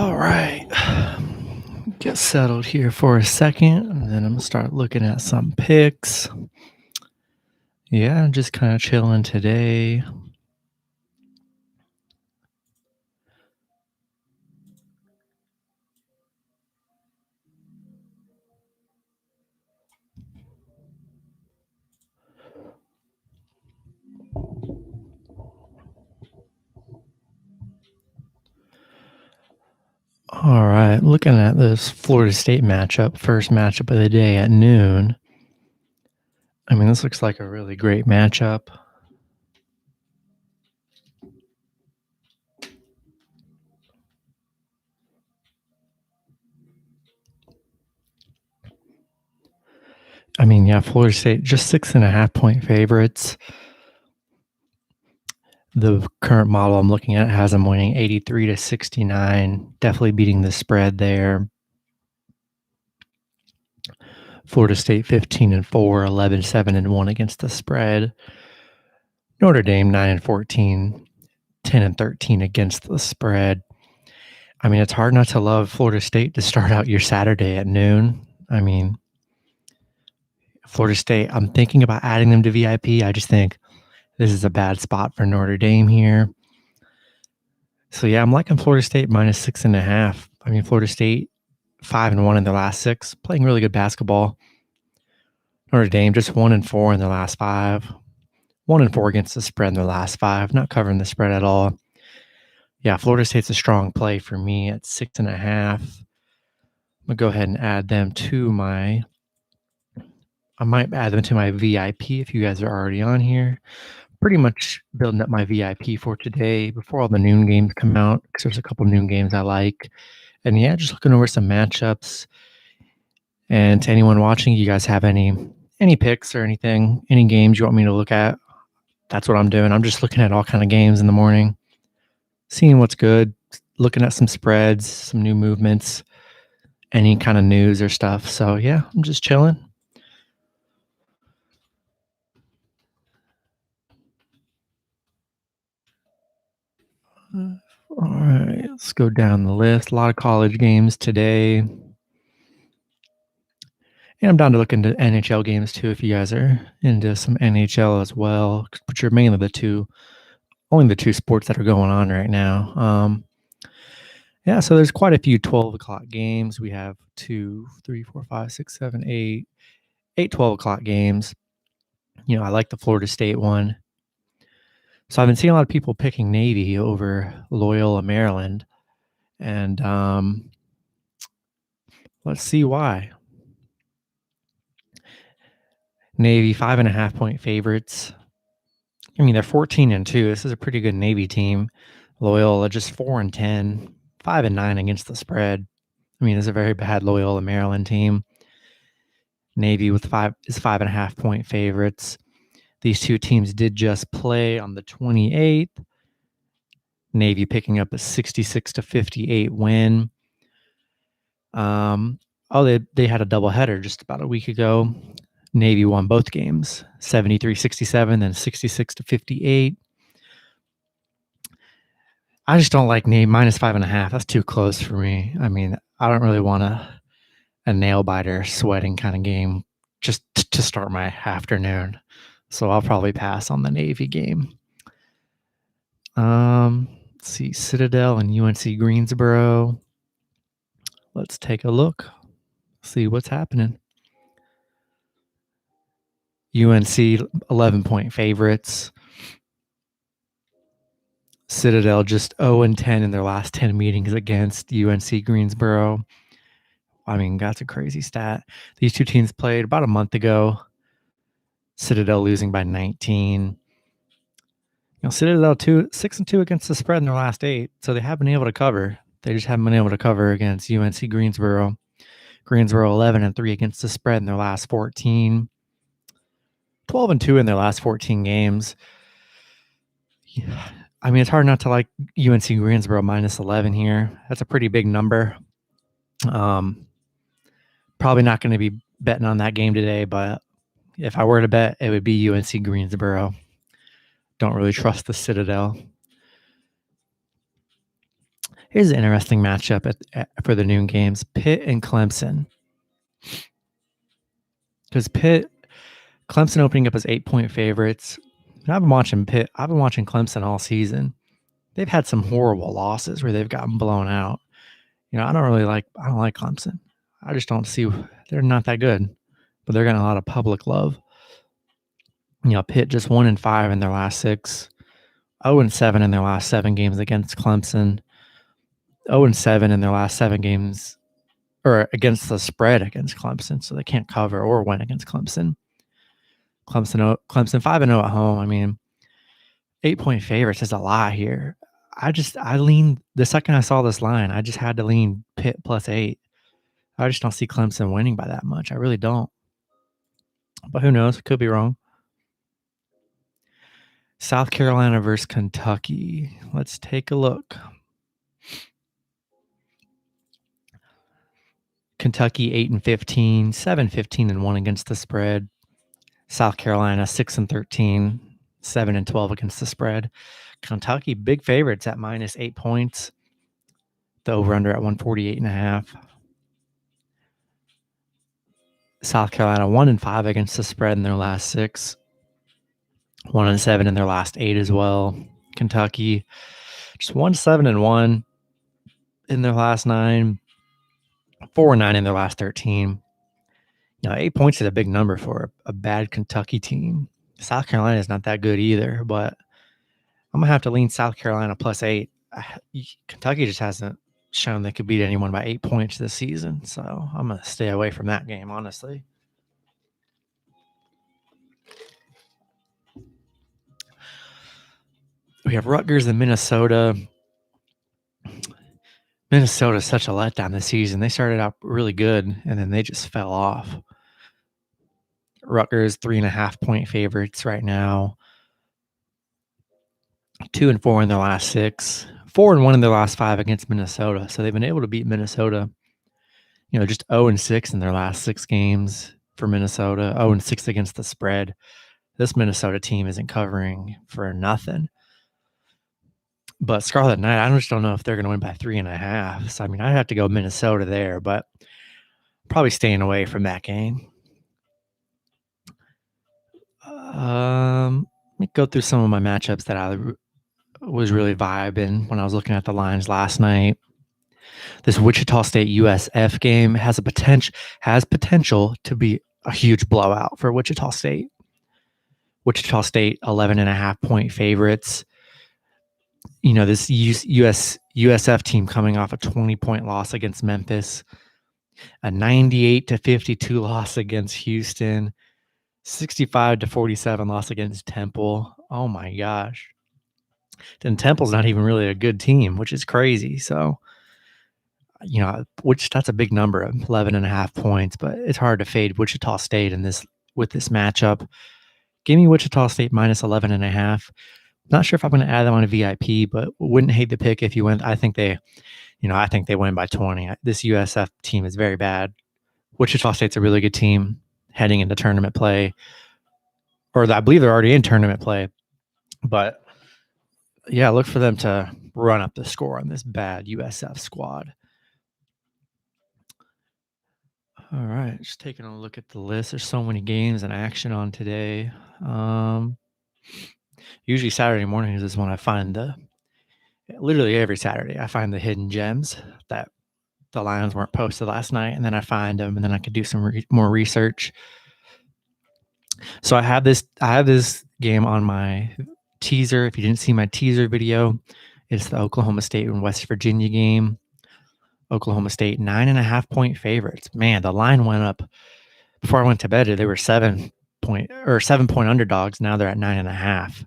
All right. Get settled here for a second, and then I'm going to start looking at some picks. Yeah, I'm just kind of chilling today. All right, looking at this Florida State matchup, first matchup of the day at noon. I mean, this looks like a really great matchup. I mean, yeah, Florida State just 6.5-point favorites. The current model I'm looking at has them winning 83-69, definitely beating the spread there. Florida State 15-4, 11-7-1 against the spread. Notre Dame 9-14, 10-13 against the spread. I mean, it's hard not to love Florida State to start out your Saturday at noon. I mean, Florida State, I'm thinking about adding them to VIP. I just think this is a bad spot for Notre Dame here. So yeah, I'm liking Florida State minus 6.5. I mean, Florida State 5-1 in their last 6, playing really good basketball. Notre Dame just 1-4 in their last 5, 1-4 against the spread in their last 5, not covering the spread at all. Yeah, Florida State's a strong play for me at 6.5. I'm gonna go ahead and add them to my. I might add them to my VIP if you guys are already on here. Pretty much building up my VIP for today before all the noon games come out, because there's a couple noon games I like. And yeah, just looking over some matchups. And to anyone watching, you guys have any picks or anything, any games you want me to look at? That's what I'm doing. I'm just looking at all kind of games in the morning, seeing what's good, looking at some spreads, some new movements, any kind of news or stuff. So yeah, I'm just chilling. All right, let's go down the list. A lot of college games today. And I'm down to look into NHL games too if you guys are into some NHL as well, which are mainly only the two sports that are going on right now. Yeah, so there's quite a few 12 o'clock games. We have 2, 3, 4, 5, 6, 7, 8 12 o'clock games. You know, I like the Florida State one. So I've been seeing a lot of people picking Navy over Loyola, Maryland. And let's see why. Navy 5.5-point favorites. I mean, they're 14-2. This is a pretty good Navy team. Loyola just 4-10, 5-9 against the spread. I mean, it's a very bad Loyola Maryland team. Navy is 5.5-point favorites. These two teams did just play on the 28th. Navy picking up a 66-58 win. They had a doubleheader just about a week ago. Navy won both games, 73-67, then 66-58. I just don't like Navy minus 5.5. That's too close for me. I mean, I don't really want a nail biter sweating kind of game just to start my afternoon. So I'll probably pass on the Navy game. Let's see, Citadel and UNC Greensboro. Let's take a look, see what's happening. UNC 11-point favorites. Citadel just 0-10 in their last 10 meetings against UNC Greensboro. I mean, that's a crazy stat. These two teams played about a month ago. Citadel losing by 19. You know, Citadel 6-2 against the spread in their last 8, so they have been able to cover. They just haven't been able to cover against UNC Greensboro. Greensboro 11-3 against the spread in their last 14. 12-2 in their last 14 games. Yeah. I mean, it's hard not to like UNC Greensboro minus 11 here. That's a pretty big number. Probably not going to be betting on that game today, but if I were to bet, it would be UNC Greensboro. Don't really trust the Citadel. Here's an interesting matchup for the noon games: Pitt and Clemson. Because Clemson opening up as 8-point favorites. I've been watching Pitt. I've been watching Clemson all season. They've had some horrible losses where they've gotten blown out. I don't like Clemson. I just don't see, they're not that good, but they're getting a lot of public love. Pitt just 1-5 in their last 6, 0-7 in their last 7 games against Clemson, 0-7 in their last 7 games, or against the spread against Clemson, so they can't cover or win against Clemson. Clemson 5-0 at home. I mean, 8-point favorites is a lot here. I leaned the second I saw this line. I just had to lean Pitt +8. I just don't see Clemson winning by that much. I really don't. But who knows? Could be wrong. South Carolina versus Kentucky. Let's take a look. Kentucky 8-15, 7-15-1 against the spread. South Carolina 6-13, 7-12 against the spread. Kentucky big favorites at -8 points. The over/under at 148.5. South Carolina 1-5 against the spread in their last 6. 1-7 in their last 8 as well. Kentucky just 1-7-1 in their last 9. 4-9 in their last 13. 8 points is a big number for a bad Kentucky team. South Carolina is not that good either, but I'm going to have to lean South Carolina +8. Kentucky just hasn't shown they could beat anyone by 8 points this season, so I'm going to stay away from that game, honestly. We have Rutgers and Minnesota. Minnesota is such a letdown this season. They started out really good, and then they just fell off. Rutgers 3.5-point favorites right now. 2-4 in their last 6. 4-1 in their last 5 against Minnesota. So they've been able to beat Minnesota. Just 0-6 in their last 6 games for Minnesota. 0-6 against the spread. This Minnesota team isn't covering for nothing. But Scarlet Knight, I just don't know if they're going to win by 3.5. So, I'd have to go Minnesota there, but probably staying away from that game. Let me go through some of my matchups that I was really vibing when I was looking at the lines last night. This Wichita State USF game has potential to be a huge blowout for Wichita State. Wichita State 11.5-point favorites. This USF team coming off a 20-point loss against Memphis, a 98-52 loss against Houston, 65-47 loss against Temple. Oh my gosh. Then Temple's not even really a good team, which is crazy. So, that's a big number of 11.5 points, but it's hard to fade Wichita State with this matchup. Give me Wichita State -11.5. Not sure if I'm going to add them on a VIP, but wouldn't hate the pick if you went. I think they win by 20. This USF team is very bad. Wichita State's a really good team heading into tournament play, or I believe they're already in tournament play. But yeah, look for them to run up the score on this bad USF squad. All right, just taking a look at the list. There's so many games and action on today. Usually Saturday mornings is when I find literally every Saturday, I find the hidden gems that the lines weren't posted last night, and then I find them, and then I could do some more research. So I have this game on my teaser. If you didn't see my teaser video, it's the Oklahoma State and West Virginia game. Oklahoma State 9.5-point favorites. Man, the line went up before I went to bed. They were 7-point underdogs. Now they're at 9.5,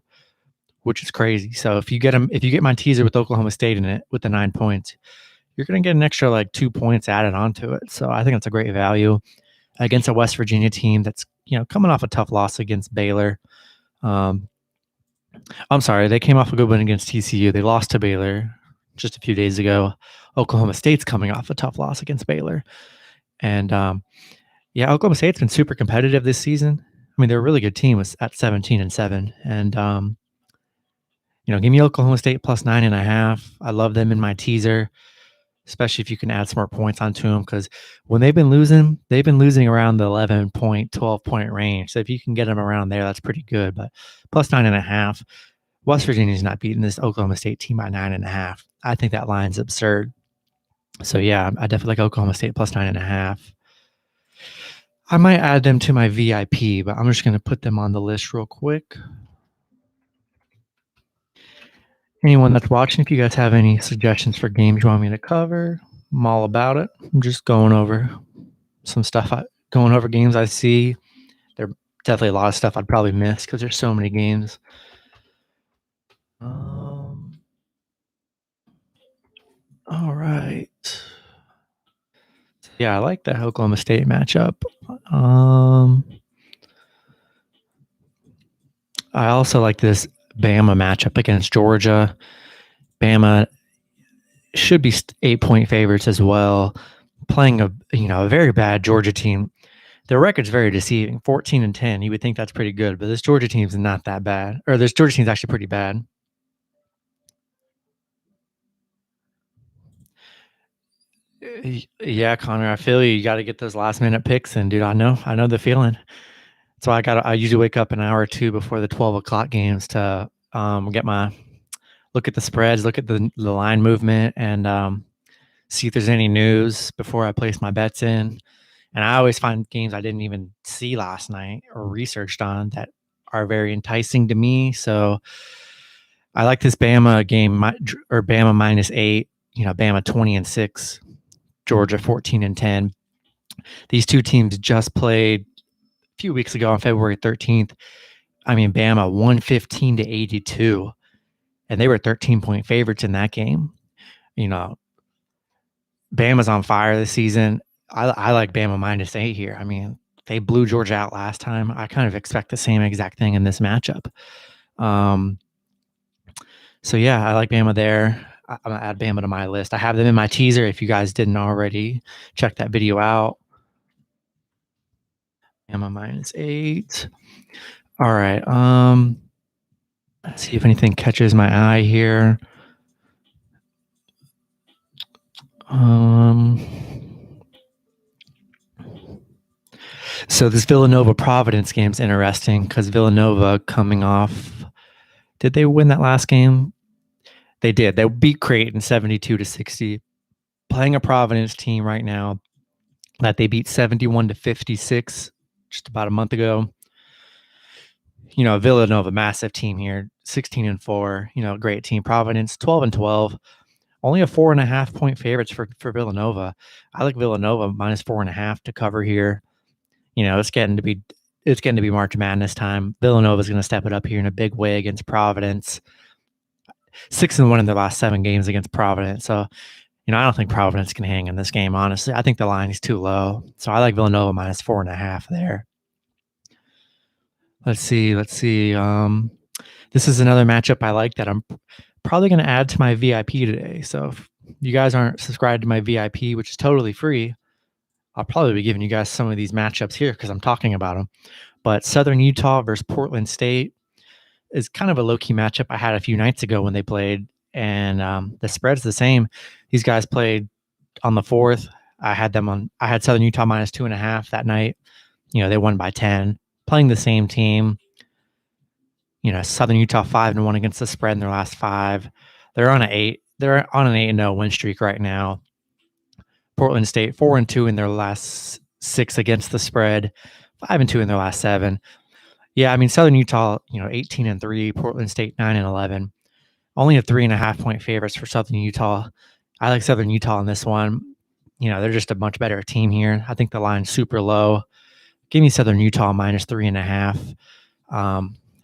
which is crazy. So if you get my teaser with Oklahoma State in it with the 9 points, you're going to get an extra 2 points added onto it. So I think that's a great value against a West Virginia team that's coming off a tough loss against Baylor. I'm sorry, they came off a good win against TCU. They lost to Baylor just a few days ago. Oklahoma State's coming off a tough loss against Baylor. And Oklahoma State's been super competitive this season. They're a really good team at 17-7. And Give me Oklahoma State plus 9.5. I love them in my teaser, especially if you can add some more points onto them, because when they've been losing around the 11 point, 12 point range. So if you can get them around there, that's pretty good. But plus 9.5, West Virginia's not beating this Oklahoma State team by 9.5. I think that line's absurd. So yeah, I definitely like Oklahoma State plus 9.5. I might add them to my VIP, but I'm just going to put them on the list real quick. Anyone that's watching, if you guys have any suggestions for games you want me to cover, I'm all about it. I'm just going over some stuff, going over games I see. There are definitely a lot of stuff I'd probably miss because there's so many games. All right. Yeah, I like the Oklahoma State matchup. I also like this Bama matchup against Georgia. Bama should be 8-point favorites as well, playing a very bad Georgia team. Their record's very deceiving, 14-10. You would think that's pretty good, but this Georgia team's not that bad. Or this Georgia team's actually pretty bad. Yeah, Connor, I feel you. You got to get those last minute picks in, dude. I know the feeling. So I usually wake up an hour or two before the 12 o'clock games to get my look at the spreads, look at the line movement, and see if there's any news before I place my bets in. And I always find games I didn't even see last night or researched on that are very enticing to me. So I like this Bama game, or Bama -8. Bama 20-6, Georgia 14-10. These two teams just played a few weeks ago on February 13th. I mean, Bama 115-82, and they were 13-point favorites in that game. Bama's on fire this season. I like Bama -8 here. I mean, they blew Georgia out last time. I kind of expect the same exact thing in this matchup. So yeah, I like Bama there. I'm gonna add Bama to my list. I have them in my teaser. If you guys didn't already, check that video out. Bama -8. All right. Let's see if anything catches my eye here. So this Villanova Providence game is interesting because Villanova coming off. Did they win that last game? They did. They beat Creighton 72-60. Playing a Providence team right now that they beat 71-56 just about a month ago. Villanova, massive team here, 16-4. Great team. Providence 12-12. Only a 4.5-point favorites for Villanova. I like Villanova -4.5 to cover here. It's getting to be March Madness time. Villanova's going to step it up here in a big way against Providence. 6-1 in their last 7 games against Providence. So, I don't think Providence can hang in this game, honestly. I think the line is too low. So I like Villanova -4.5 there. Let's see. This is another matchup I like that I'm probably going to add to my VIP today. So if you guys aren't subscribed to my VIP, which is totally free, I'll probably be giving you guys some of these matchups here because I'm talking about them. But Southern Utah versus Portland State is kind of a low-key matchup I had a few nights ago when they played, and the spread's the same. These guys played on the 4th. I had Southern Utah -2.5 that night. They won by 10. Playing the same team. Southern Utah 5-1 against the spread in their last 5. They're on an 8-0 win streak right now. Portland State 4-2 in their last 6 against the spread, 5-2 in their last 7. Yeah, I mean Southern Utah, 18-3, Portland State 9-11. Only a 3.5-point favorites for Southern Utah. I like Southern Utah in this one. They're just a much better team here. I think the line's super low. Give me Southern Utah -3.5.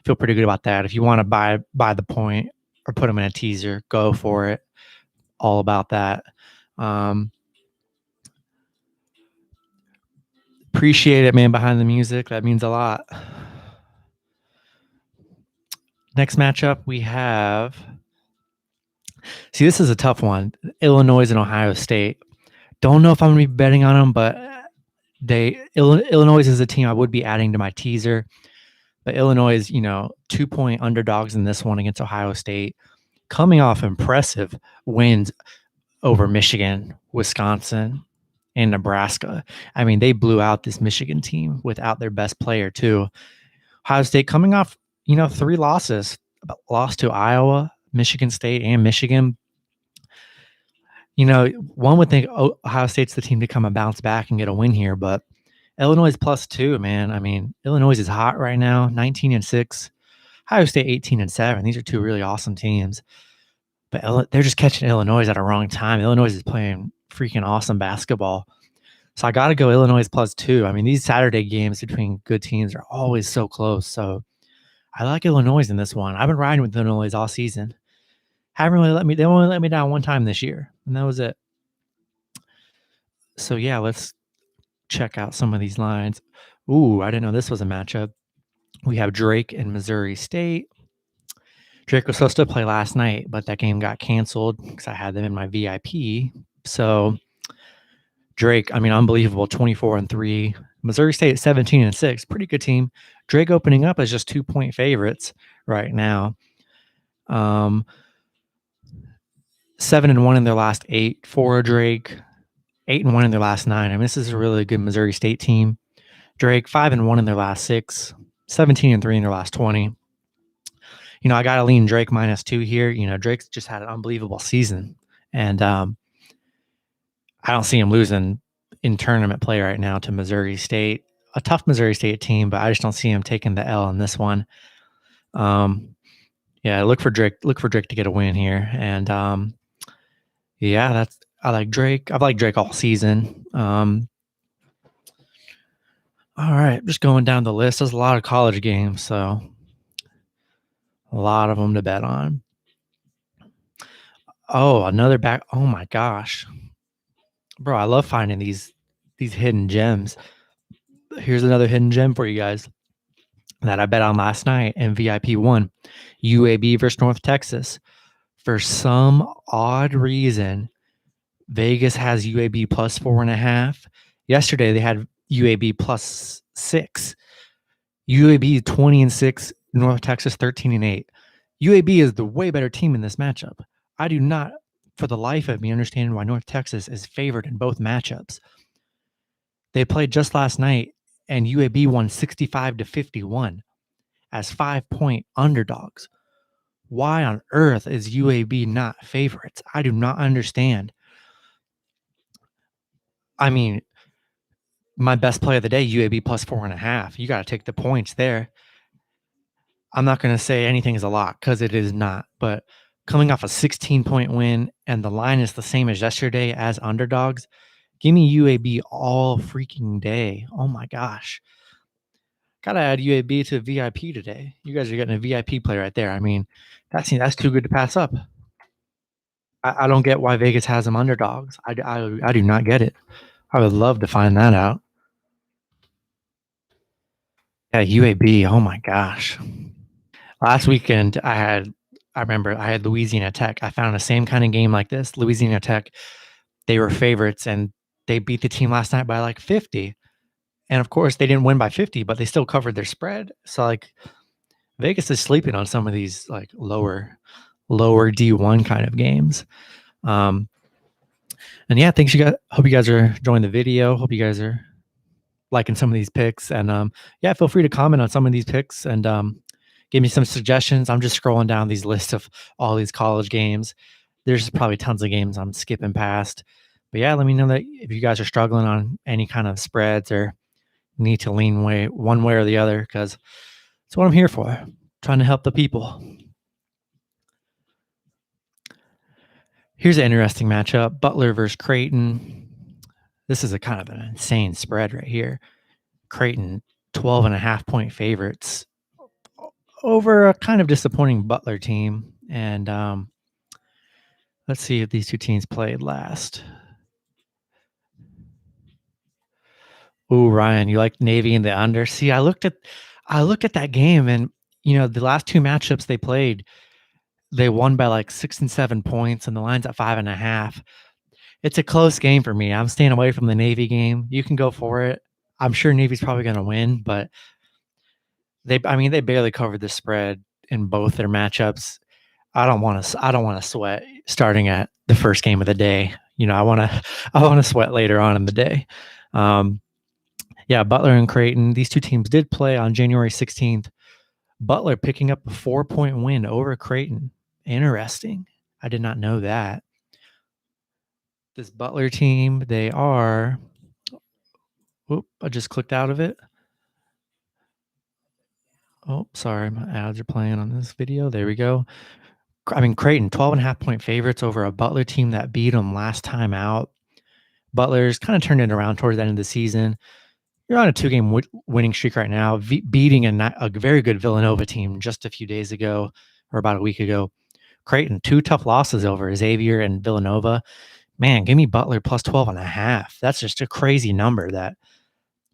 Feel pretty good about that. If you want to buy the point or put them in a teaser, go for it. All about that. Appreciate it, man, behind the music. That means a lot. Next matchup we have. See, this is a tough one. Illinois and Ohio State. Don't know if I'm going to be betting on them, but Illinois is a team I would be adding to my teaser. But Illinois is, 2-point underdogs in this one against Ohio State, coming off impressive wins over Michigan, Wisconsin, and Nebraska. I mean, they blew out this Michigan team without their best player, too. Ohio State coming off, 3 losses, lost to Iowa, Michigan State, and Michigan. One would think Ohio State's the team to come and bounce back and get a win here, but Illinois is +2, man. I mean, Illinois is hot right now, 19-6. Ohio State 18-7. These are two really awesome teams, but they're just catching Illinois at a wrong time. Illinois is playing freaking awesome basketball, so I got to go Illinois +2. I mean, these Saturday games between good teams are always so close. So I like Illinois in this one. I've been riding with Illinois all season. Haven't really let me. They only let me down one time this year, and that was it. So yeah, let's check out some of these lines. Ooh, I didn't know this was a matchup. We have Drake and Missouri State. Drake was supposed to play last night, but that game got canceled because I had them in my VIP. So Drake, I mean, unbelievable, 24-3. Missouri State 17-6, pretty good team. Drake opening up as just 2-point favorites right now. 7-1 in their last 8 for Drake. 8-1 in their last 9. I mean, this is a really good Missouri State team. Drake 5-1 in their last 6. 17-3 in their last 20. I got to lean Drake -2 here. Drake's just had an unbelievable season. And I don't see him losing in tournament play right now to Missouri State. A tough Missouri State team, but I just don't see him taking the L in this one. Yeah, look for Drake to get a win here. And yeah, I like Drake. I've liked Drake all season. All right, just going down the list. There's a lot of college games, so a lot of them to bet on. Oh, another back. Oh my gosh, bro! I love finding these hidden gems. Here's another hidden gem for you guys that I bet on last night in VIP 1. UAB versus North Texas. For some odd reason, Vegas has UAB +4.5. Yesterday they had UAB +6. UAB 20-6, North Texas 13-8. UAB is the way better team in this matchup. I do not, for the life of me, understand why North Texas is favored in both matchups. They played just last night, and UAB won 65-51 as 5-point underdogs. Why on earth is UAB not favorites? I do not understand. I mean, my best play of the day, UAB +4.5. You got to take the points there. I'm not going to say anything is a lock because it is not. But coming off a 16-point win and the line is the same as yesterday as underdogs, give me UAB all freaking day. Oh my gosh. Got to add UAB to VIP today. You guys are getting a VIP play right there. I mean, that's too good to pass up. I don't get why Vegas has them underdogs. I do not get it. I would love to find that out. Yeah, UAB. Oh my gosh. Last weekend, I remember I had Louisiana Tech. I found the same kind of game like this. Louisiana Tech, they were favorites and they beat the team last night by like 50. And of course, they didn't win by 50, but they still covered their spread. So like Vegas is sleeping on some of these like lower D1 kind of games. And yeah, thanks you guys. Hope you guys are enjoying the video. Hope you guys are liking some of these picks. And yeah, feel free to comment on some of these picks and give me some suggestions. I'm just scrolling down these lists of all these college games. There's probably tons of games I'm skipping past. But yeah, let me know that if you guys are struggling on any kind of spreads or need to lean one way or the other, because that's what I'm here for, trying to help the people. Here's an interesting matchup. Butler versus Creighton. This is a kind of an insane spread right here. Creighton, 12.5-point favorites over a kind of disappointing Butler team. And let's see if these two teams played last. Ooh, Ryan, you like Navy in the under? See, I looked at that game, and the last two matchups they played, they won by like 6 and 7 points, and the line's at 5.5. It's a close game for me. I'm staying away from the Navy game. You can go for it. I'm sure Navy's probably going to win, but They barely covered the spread in both their matchups. I don't wanna sweat starting at the first game of the day. I wanna sweat later on in the day. Um, yeah, Butler and Creighton, these 2 teams did play on January 16th. Butler picking up a 4-point win over Creighton. Interesting. I did not know that. This Butler team, they are I just clicked out of it. Oh, sorry, my ads are playing on this video. There we go. Creighton, 12.5-point favorites over a Butler team that beat them last time out. Butler's kind of turned it around towards the end of the season. You're on a 2-game winning streak right now, beating a very good Villanova team just a few days ago or about a week ago. Creighton, 2 tough losses over Xavier and Villanova. Man, give me Butler plus 12.5. That's just a crazy number that,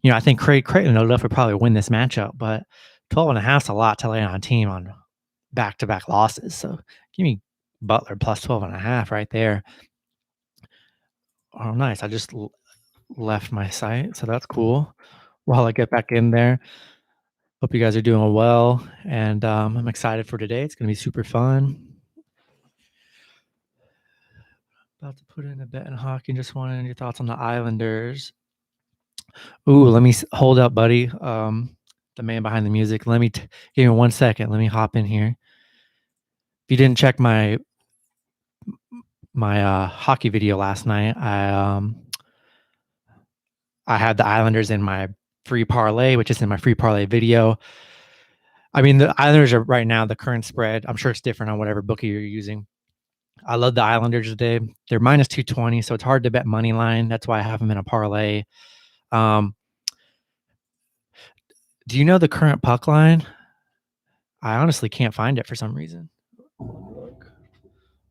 I think Creighton will definitely probably win this matchup, but 12.5 is a lot to lay on a team on back-to-back losses. So give me Butler plus 12.5 right there. Oh, nice. I just left my site, so that's cool. While I get back in there, hope you guys are doing well, and I'm excited for today. It's going to be super fun. About to put in a bet in hockey. Just wanted your thoughts on the Islanders. Ooh, let me hold up, buddy. The man behind the music. Give me 1 second. Let me hop in here. If you didn't check my hockey video last night, I had the Islanders in my free parlay, which is in my free parlay video. The Islanders are right now the current spread. I'm sure it's different on whatever bookie you're using. I love the Islanders today. They're minus 220, so it's hard to bet money line. That's why I have them in a parlay. Do you know the current puck line? I honestly can't find it for some reason. Look.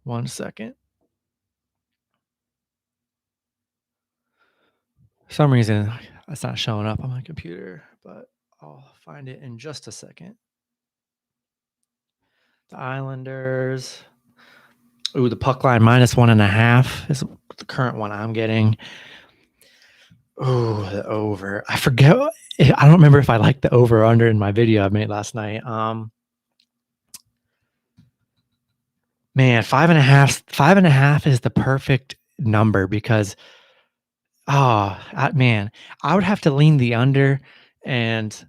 1 second. For some reason, it's not showing up on my computer, but I'll find it in just a second. The Islanders. Ooh, the puck line minus 1.5 is the current one I'm getting. Ooh, the over. I forget. I don't remember if I liked the over or under in my video I made last night. Man, 5.5. 5.5 is the perfect number because, I would have to lean the under, and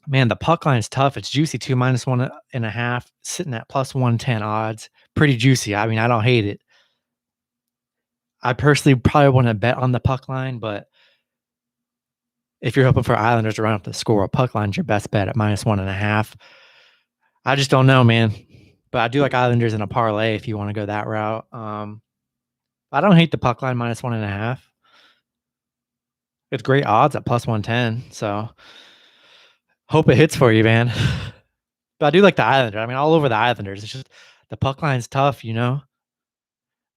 man, the puck line is tough. It's juicy too, minus 1.5, sitting at plus 110 odds. Pretty juicy. I don't hate it. I personally probably want to bet on the puck line, but if you're hoping for Islanders to run up the score, puck line's your best bet at minus 1.5. I just don't know, man. But I do like Islanders in a parlay if you want to go that route. I don't hate the puck line minus 1.5. It's great odds at plus 110. So hope it hits for you, man. But I do like the Islanders. All over the Islanders. It's just the puck line's tough,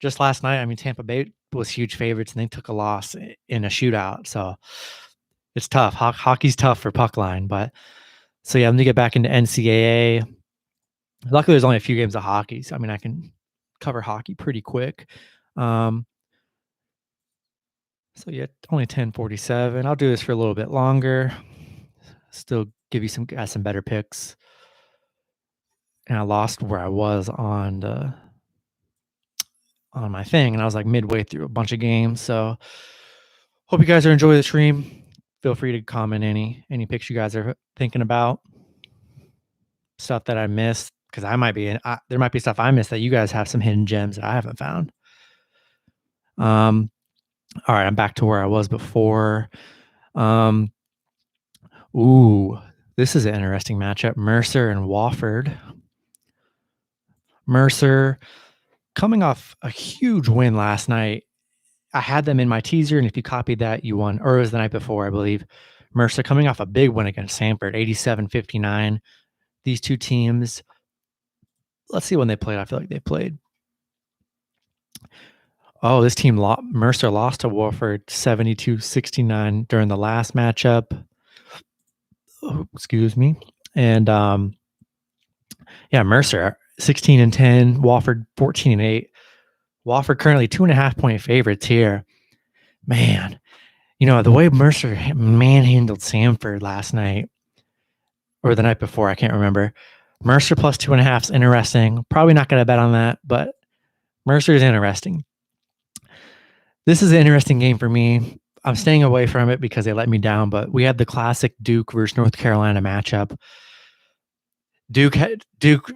Just last night, Tampa Bay was huge favorites and they took a loss in a shootout. So it's tough. Hockey's tough for puck line. But so yeah, I'm going to get back into NCAA. Luckily, there's only a few games of hockey. So I can cover hockey pretty quick. So yeah, only 10:47. I'll do this for a little bit longer. Still give you some better picks. And I lost where I was on my thing, and I was like midway through a bunch of games. So hope you guys are enjoying the stream. Feel free to comment any picks you guys are thinking about, stuff that I missed, because there might be stuff I missed that you guys have some hidden gems that I haven't found. All right, I'm back to where I was before. Ooh, this is an interesting matchup. Mercer and Wofford. Mercer coming off a huge win last night. I had them in my teaser, and if you copied that, you won. Or it was the night before, I believe. Mercer coming off a big win against Samford, 87-59. These two teams, let's see when they played. I feel like they played. Oh, this team, Mercer lost to Wofford 72-69 during the last matchup. Oh, excuse me. And Mercer 16-10, Wofford 14-8. Wofford currently 2.5-point favorites here. Man, the way Mercer manhandled Samford last night, or the night before. I can't remember. Mercer plus 2.5 is interesting. Probably not going to bet on that, but Mercer is interesting. This is an interesting game for me. I'm staying away from it because they let me down, but we had the classic Duke versus North Carolina matchup. Duke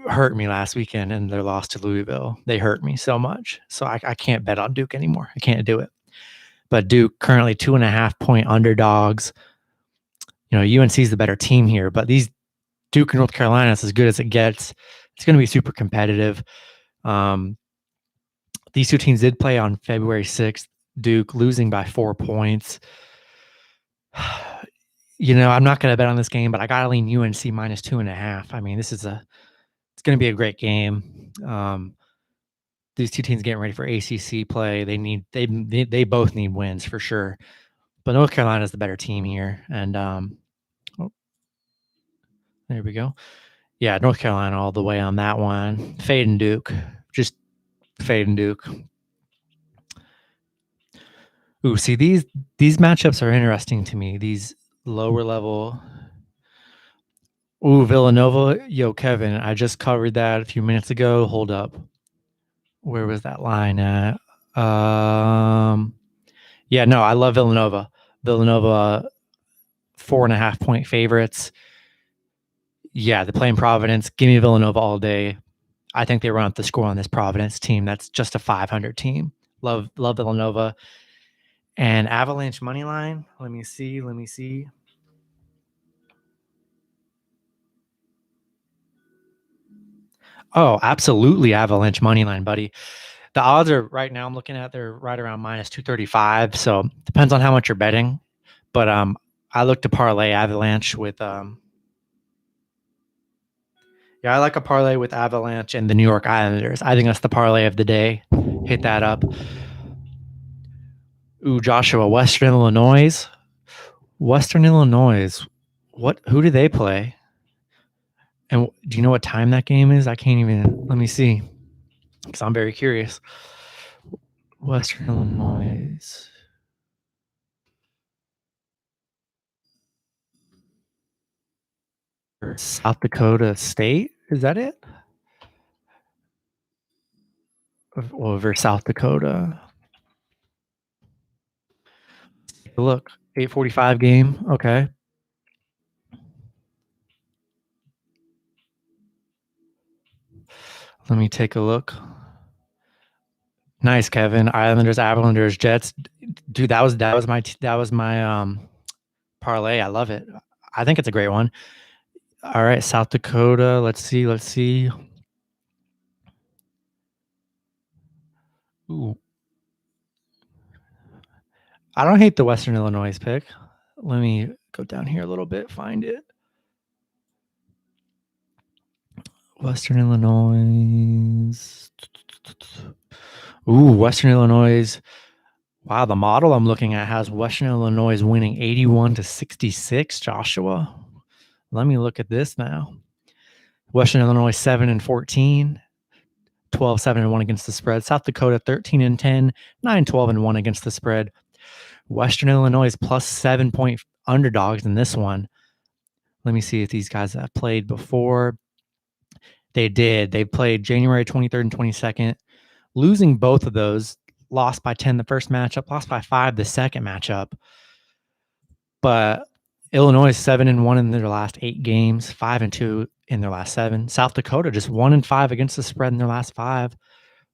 hurt me last weekend in their loss to Louisville. They hurt me so much. So I can't bet on Duke anymore. I can't do it. But Duke currently 2.5-point underdogs. UNC is the better team here, but these Duke and North Carolina is as good as it gets. It's going to be super competitive. These two teams did play on February 6th. Duke losing by 4 points. I'm not going to bet on this game, but I got to lean UNC minus 2.5. I mean, it's going to be a great game. These two teams getting ready for ACC play. They both need wins for sure. But North Carolina is the better team here, and there we go. Yeah, North Carolina all the way on that one. Fading Duke, just fading Duke. Ooh, see these matchups are interesting to me. These lower level. Ooh, Villanova. Yo, Kevin, I just covered that a few minutes ago. Hold up. Where was that line at? Yeah, no, I love Villanova. Villanova, 4.5-point favorites. Yeah, they're playing Providence. Give me Villanova all day. I think they run up the score on this Providence team. That's just a 500 team. Love Villanova. And Avalanche money line. Let me see. Oh, absolutely Avalanche money line, buddy. The odds are right now I'm looking at, they're right around minus 235. So depends on how much you're betting. But I look to parlay Avalanche with I like a parlay with Avalanche and the New York Islanders. I think that's the parlay of the day. Hit that up. Ooh, Joshua, Western Illinois. Who do they play? And do you know what time that game is? I can't even, let me see, because I'm very curious. Western Illinois. South Dakota State? Is that it? Over South Dakota. Look, 8:45 game. Okay. Let me take a look. Nice, Kevin. Islanders, Jets. Dude, that was my parlay. I love it. I think it's a great one. All right, South Dakota. Let's see. Ooh. I don't hate the Western Illinois pick. Let me go down here a little bit, find it. Western Illinois. Ooh, Western Illinois. Wow, the model I'm looking at has Western Illinois winning 81-66, Joshua. Let me look at this now. Western Illinois 7-14, 12-7-1 against the spread. South Dakota 13-10, 9-12-1 against the spread. Western Illinois plus 7-point underdogs in this one. Let me see if these guys have played before. They did. They played January 23rd and 22nd, losing both of those. Lost by 10 the first matchup, lost by 5 the second matchup. But Illinois is 7-1 in their last 8 games, 5-2 in their last 7. South Dakota just 1-5 against the spread in their last 5.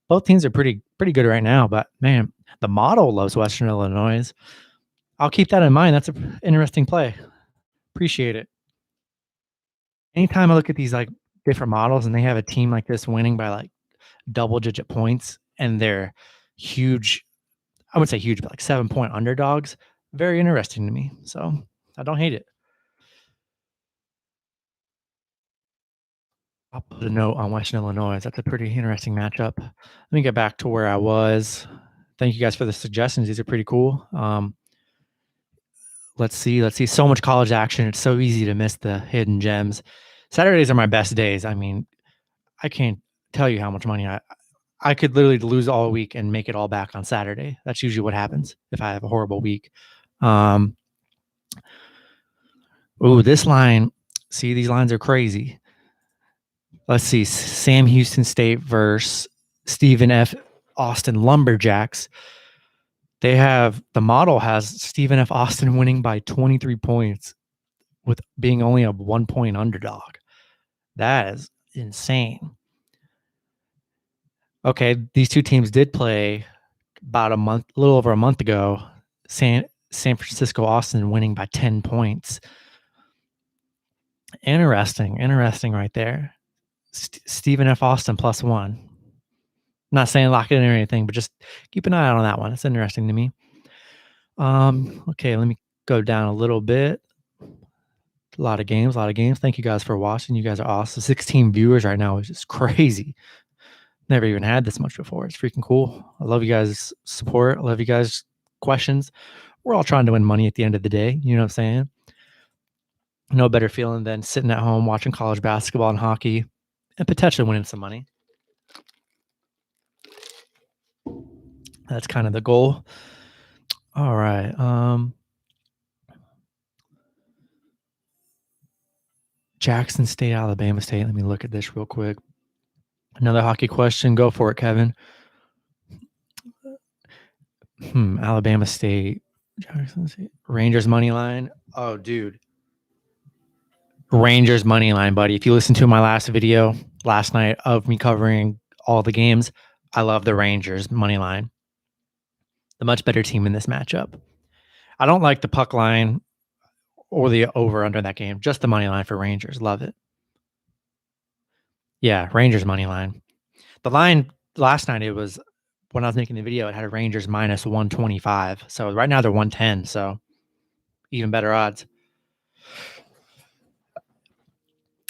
Both teams are pretty good right now, but man, the model loves Western Illinois. I'll keep that in mind. That's an interesting play. Appreciate it. Anytime I look at these like different models and they have a team like this winning by like double-digit points and they're huge, I wouldn't say huge, but like 7-point underdogs, very interesting to me. So I don't hate it. I'll put a note on Western Illinois. That's a pretty interesting matchup. Let me get back to where I was. Thank you guys for the suggestions. These are pretty cool. Let's see. So much college action. It's so easy to miss the hidden gems. Saturdays are my best days. I mean, I can't tell you how much money I could literally lose all week and make it all back on Saturday. That's usually what happens if I have a horrible week. Ooh, this line, See, these lines are crazy. Let's see. Sam Houston State versus Stephen F. Austin Lumberjacks. The model has Stephen F. Austin winning by 23 points with being only a 1-point underdog. That is insane. Okay, these two teams did play about a little over a month ago. San Francisco Austin winning by 10 points. Interesting right there. Stephen F. Austin +1. I'm not saying lock it in or anything, but just keep an eye out on that one. It's interesting to me. Okay, let me go down a little bit. A lot of games. Thank you guys for watching. You guys are awesome. 16 viewers right now, which is crazy. Never even had this much before. It's freaking cool. I love you guys' support. I love you guys' questions. We're all trying to win money at the end of the day. You know what I'm saying? No better feeling than sitting at home watching college basketball and hockey and potentially winning some money. That's kind of the goal. All right. Jackson State, Alabama State. Let me look at this real quick. Another hockey question. Go for it, Kevin. Alabama State. Jackson State. Rangers money line. Oh, dude. Rangers money line, buddy. If you listen to my last video last night of me covering all the games, I love the Rangers money line. The much better team in this matchup. I don't like the puck line or the over under that game. Just the money line for Rangers. Love it. Yeah, Rangers money line. The line last night, it was when I was making the video, it had a Rangers -125. So right now they're 110. So even better odds.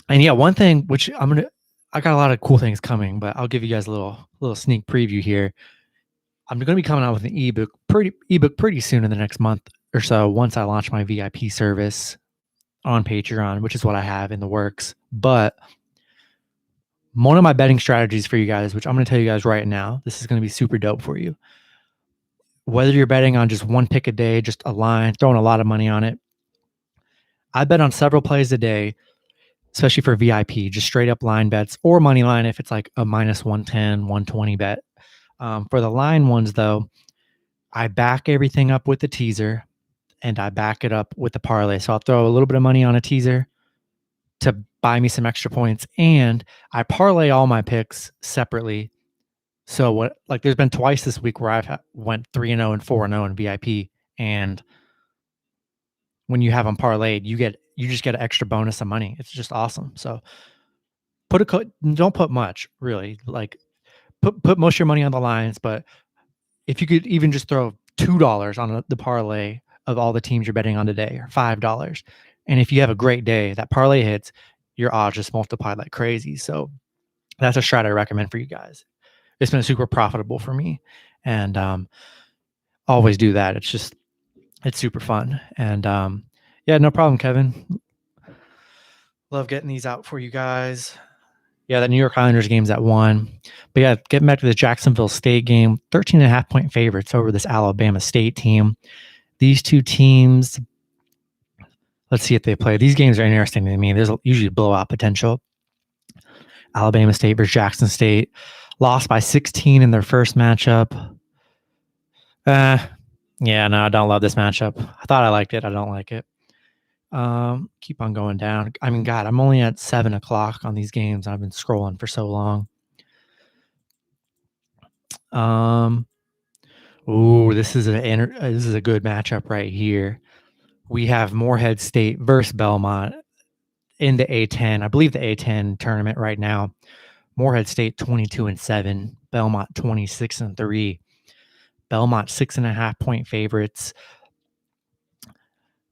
And yeah, one thing which I got a lot of cool things coming, but I'll give you guys a little sneak preview here. I'm going to be coming out with an ebook pretty soon in the next month or so once I launch my VIP service on Patreon, which is what I have in the works. But one of my betting strategies for you guys, which I'm going to tell you guys right now, this is going to be super dope for you. Whether you're betting on just one pick a day, just a line, throwing a lot of money on it, I bet on several plays a day, especially for VIP, just straight up line bets or money line if it's like a -110, 120 bet. For the line ones, though, I back everything up with the teaser and I back it up with the parlay. So I'll throw a little bit of money on a teaser to buy me some extra points, and I parlay all my picks separately. So there's been twice this week where I've went 3-0 and 4-0 in VIP, and when you have them parlayed, you just get an extra bonus of money. It's just awesome. So don't put much, really. Like put most of your money on the lines, but if you could even just throw $2 on the parlay of all the teams you're betting on today, or $5, and if you have a great day, that parlay hits, your odds just multiply like crazy. So that's a strat I recommend for you guys. It's been super profitable for me, and always do that. It's super fun. And yeah, no problem, Kevin. Love getting these out for you guys. Yeah, that New York Islanders game's at 1. But yeah, getting back to the Jacksonville State game, 13.5-point favorites over this Alabama State team. These two teams, let's see if they play. These games are interesting to me. There's usually blowout potential. Alabama State versus Jackson State. Lost by 16 in their first matchup. Yeah, no, I don't love this matchup. I thought I liked it. I don't like it. Keep on going down. I mean, God, I'm only at 7 o'clock on these games. I've been scrolling for so long. This is a good matchup right here. We have Morehead State versus Belmont in the A10. I believe the A10 tournament right now. Morehead State 22-7, Belmont 26-3. Belmont 6.5-point favorites.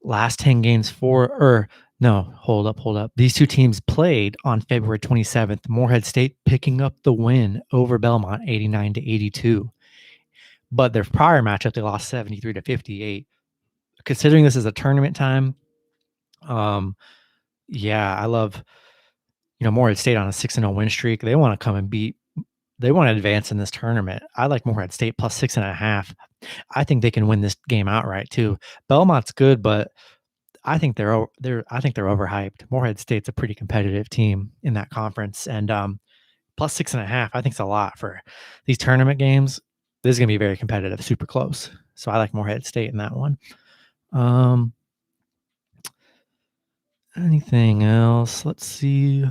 Last 10 games hold up. These two teams played on February 27th. Morehead State picking up the win over Belmont 89-82. But their prior matchup, they lost 73-58. Considering this is a tournament time, yeah, I love, Morehead State on a 6-0 win streak. They want to come and they want to advance in this tournament. I like Morehead State plus 6.5. I think they can win this game outright too. Belmont's good, but I think they're overhyped. Morehead State's a pretty competitive team in that conference, and plus 6.5, I think it's a lot for these tournament games. This is gonna be very competitive, super close. So I like Morehead State in that one. Anything else? Let's see.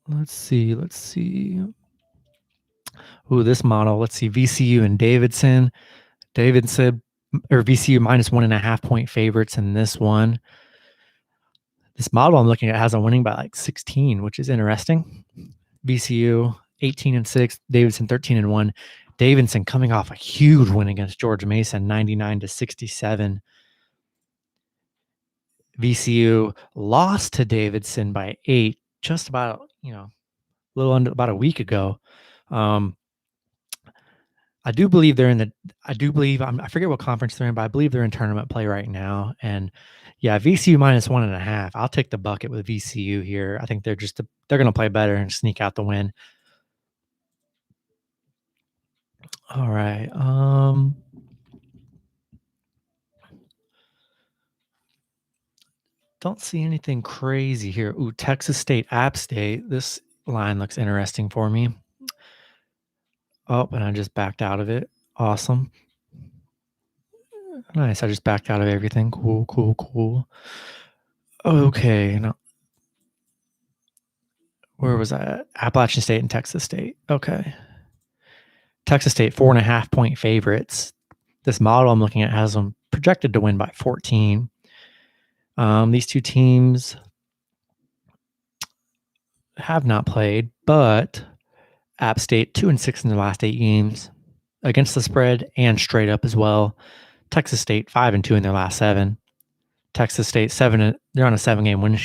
Let's see. Ooh, this model. Let's see. VCU and Davidson. Davidson or VCU minus 1.5 point favorites in this one. This model I'm looking at has them winning by like 16, which is interesting. VCU 18-6, Davidson 13-1. Davidson coming off a huge win against George Mason, 99-67. VCU lost to Davidson by 8, just about, a little under about a week ago. I do believe I forget what conference they're in, but I believe they're in tournament play right now. And yeah, VCU minus 1.5. I'll take the bucket with VCU here. I think they're going to play better and sneak out the win. All right. Don't see anything crazy here. Ooh, Texas State, App State. This line looks interesting for me. Oh, and I just backed out of it. Awesome. Nice. I just backed out of everything. Cool. Okay. Now, where was I at? Appalachian State and Texas State. Okay. Texas State, 4.5 point favorites. This model I'm looking at has them projected to win by 14. These two teams have not played, but App State 2-6 in their last 8 games against the spread and straight up as well. Texas State 5-2 in their last 7. Texas State 7. They're on a 7-game win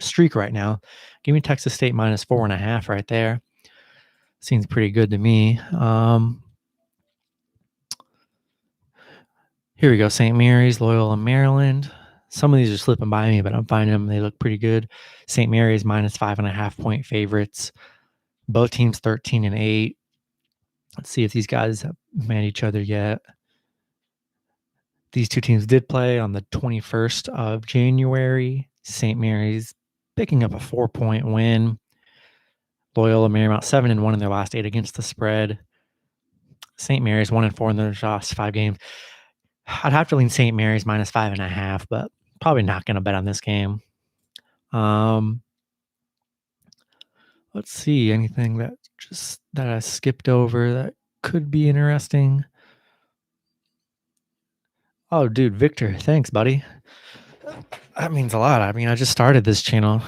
streak right now. Give me Texas State minus 4.5 right there. Seems pretty good to me. Here we go. St. Mary's, Loyola, Maryland. Some of these are slipping by me, but I'm finding them. They look pretty good. St. Mary's minus 5.5 point favorites. Both teams 13-8. Let's see if these guys have met each other yet. These two teams did play on the 21st of January. St. Mary's picking up a 4-point win. Loyola Marymount 7-1 in their last 8 against the spread. St. Mary's 1-4 in their last 5 games. I'd have to lean St. Mary's minus 5.5, but probably not going to bet on this game. Let's see, anything that I skipped over that could be interesting. Oh, dude, Victor, thanks, buddy. That means a lot. I mean, I just started this channel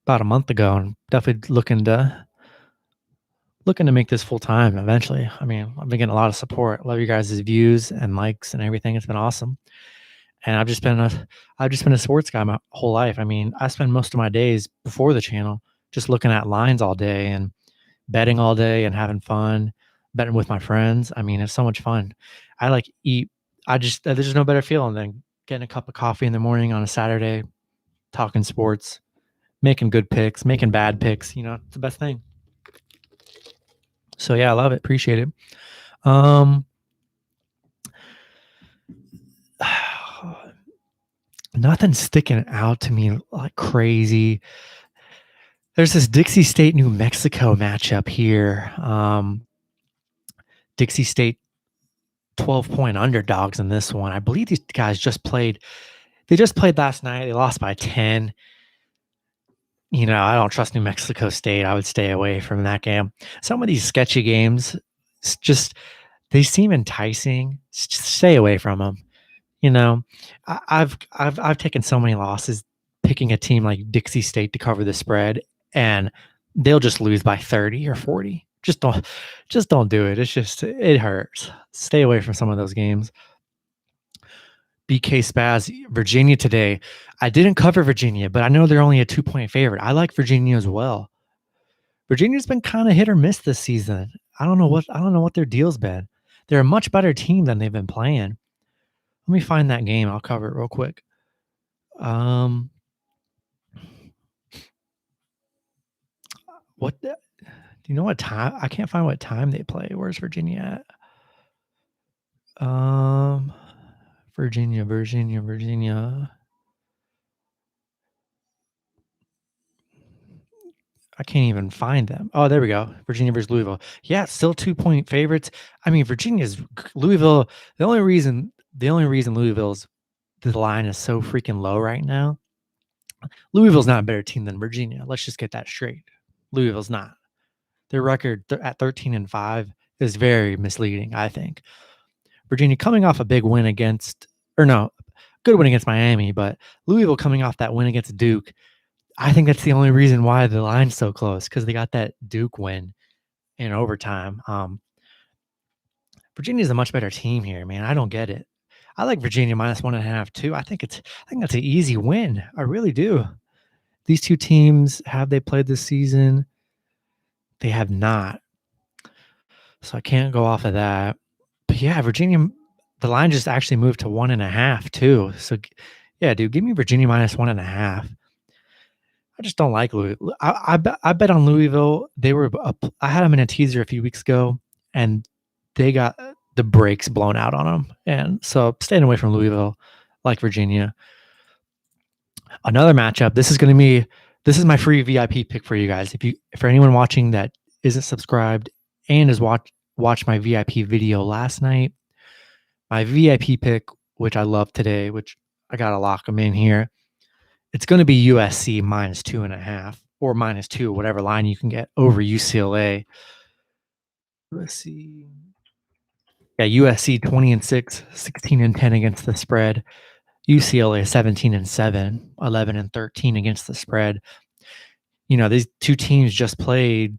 about a month ago, and definitely looking to make this full time eventually. I mean, I've been getting a lot of support. Love you guys' views and likes and everything. It's been awesome. And I've just been a sports guy my whole life. I mean, I spend most of my days before the channel just looking at lines all day and betting all day and having fun, betting with my friends. I mean, it's so much fun. I like eat. There's no better feeling than getting a cup of coffee in the morning on a Saturday, talking sports, making good picks, making bad picks. It's the best thing. So yeah, I love it. Appreciate it. Nothing sticking out to me like crazy. There's this Dixie State, New Mexico matchup here. Dixie State 12-point underdogs in this one. I believe these guys just played. They just played last night. They lost by 10. I don't trust New Mexico State. I would stay away from that game. Some of these sketchy games, they seem enticing. Just stay away from them. I've taken so many losses picking a team like Dixie State to cover the spread, and they'll just lose by 30 or 40. Just don't do it. It hurts. Stay away from some of those games. BK Spaz, Virginia today. I didn't cover Virginia, but I know they're only a 2-point favorite. I like Virginia as well. Virginia's been kind of hit or miss this season. I don't know what their deal's been. They're a much better team than they've been playing. Let me find that game. I'll cover it real quick. Do you know what time? I can't find what time they play. Where's Virginia at? Virginia. I can't even find them. Oh, there we go. Virginia versus Louisville. Yeah, still 2-point favorites. I mean, Louisville. The only reason the line is so freaking low right now. Louisville's not a better team than Virginia. Let's just get that straight. Louisville's not. Their record at 13-5 is very misleading, I think. Virginia coming off a big win good win against Miami, but Louisville coming off that win against Duke. I think that's the only reason why the line's so close, because they got that Duke win in overtime. Virginia's a much better team here, man. I don't get it. I like Virginia -1.5 too. I think that's an easy win. I really do. These two teams, have they played this season? They have not. So I can't go off of that. But yeah, Virginia, the line just actually moved to 1.5 too. So yeah, dude, give me Virginia -1.5. I just don't like Louisville. I bet on Louisville. I had them in a teaser a few weeks ago, and they got the brakes blown out on them. And so staying away from Louisville, like Virginia. Another matchup. This is my free VIP pick for you guys. For anyone watching that isn't subscribed and has watched my VIP video last night, my VIP pick, which I love today, which I gotta lock them in here. It's going to be USC -2.5 or -2, whatever line you can get over UCLA. USC. Yeah, USC 20-6, 16-10 against the spread. UCLA 17-7, 11-13 against the spread. These two teams just played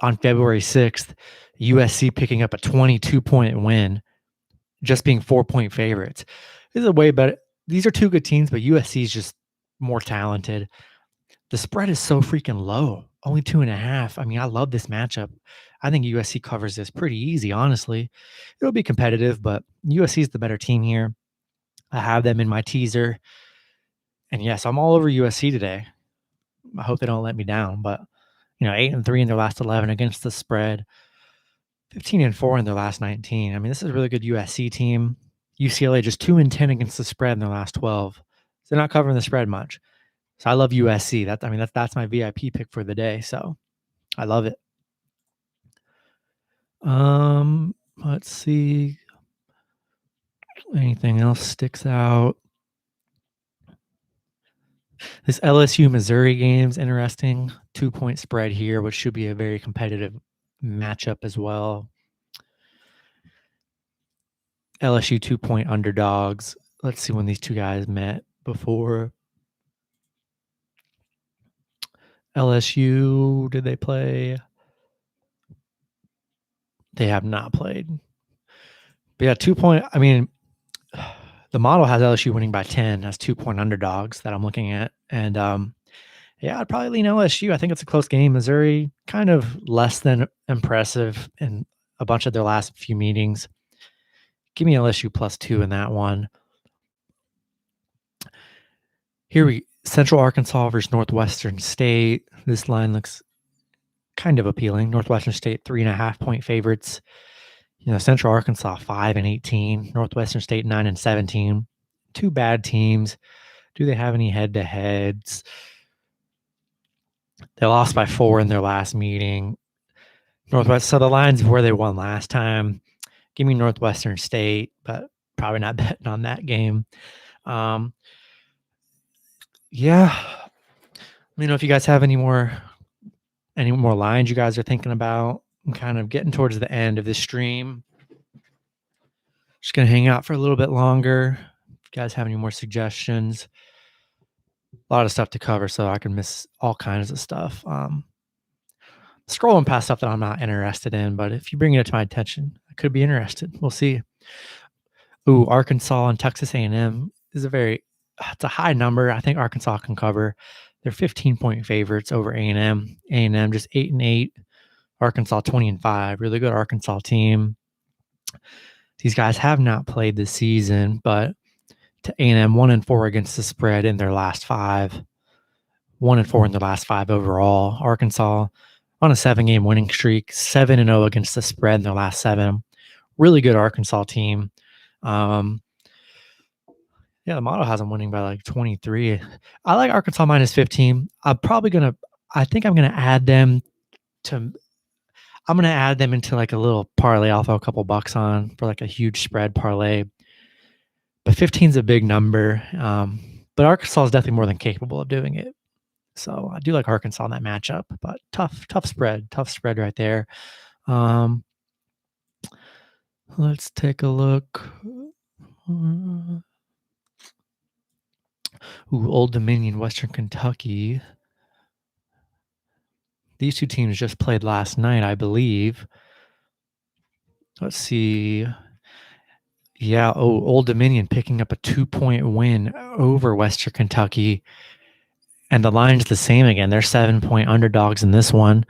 on February 6th. USC picking up a 22-point win, just being 4-point favorites. This is a way better. These are two good teams, but USC is just more talented. The spread is so freaking low, only 2.5. I mean, I love this matchup. I think USC covers this pretty easy, honestly. It'll be competitive, but USC is the better team here. I have them in my teaser. And yes, I'm all over USC today. I hope they don't let me down, but 8-3 in their last 11 against the spread, 15-4 in their llast 19. I mean, this is a really good USC team. UCLA just 2-10 against the spread in their last 12. So they're not covering the spread much. So I love USC. That's my VIP pick for the day. So I love it. Let's see. Anything else sticks out? This LSU Missouri game's interesting. 2-point spread here, which should be a very competitive matchup as well. LSU 2-point underdogs. Let's see when these two guys met before. LSU, did they play? They have not played. But yeah, 2-point. I mean, the model has LSU winning by 10. That's 2-point underdogs that I'm looking at. And yeah, I'd probably lean LSU. I think it's a close game. Missouri, kind of less than impressive in a bunch of their last few meetings. Give me LSU +2 in that one. Central Arkansas versus Northwestern State. This line looks kind of appealing. Northwestern State 3.5-point favorites. Central Arkansas 5-18. Northwestern State 9-17. Two bad teams. Do they have any head-to-heads? They lost by 4 in their last meeting. So the line's where they won last time. Give me Northwestern State, but probably not betting on that game. Yeah. If you guys have any more lines you guys are thinking about, I'm kind of getting towards the end of this stream. Just going to hang out for a little bit longer. If you guys have any more suggestions, a lot of stuff to cover, so I can miss all kinds of stuff. Scrolling past stuff that I'm not interested in, but if you bring it to my attention, I could be interested. We'll see. Ooh, Arkansas and Texas A&M is it's a high number. I think Arkansas can cover. They're 15-point favorites over A&M. A&M just 8-8. Arkansas 20-5. Really good Arkansas team. These guys have not played this season, but to A&M 1-4 against the spread in their last 5. 1-4 in their last 5 overall. Arkansas on a 7-game winning streak, 7-0 against the spread in their last 7. Really good Arkansas team. Yeah, the model has them winning by like 23. I like Arkansas minus 15. I think I'm gonna add them to. I'm gonna add them into like a little parlay. I'll throw a couple bucks on for like a huge spread parlay. But 15 is a big number. But Arkansas is definitely more than capable of doing it. So I do like Arkansas in that matchup, but tough spread right there. Let's take a look. Old Dominion, Western Kentucky. These two teams just played last night, I believe. Let's see. Yeah, Old Dominion picking up a 2-point win over Western Kentucky. And the line's the same again. They're 7-point underdogs in this one.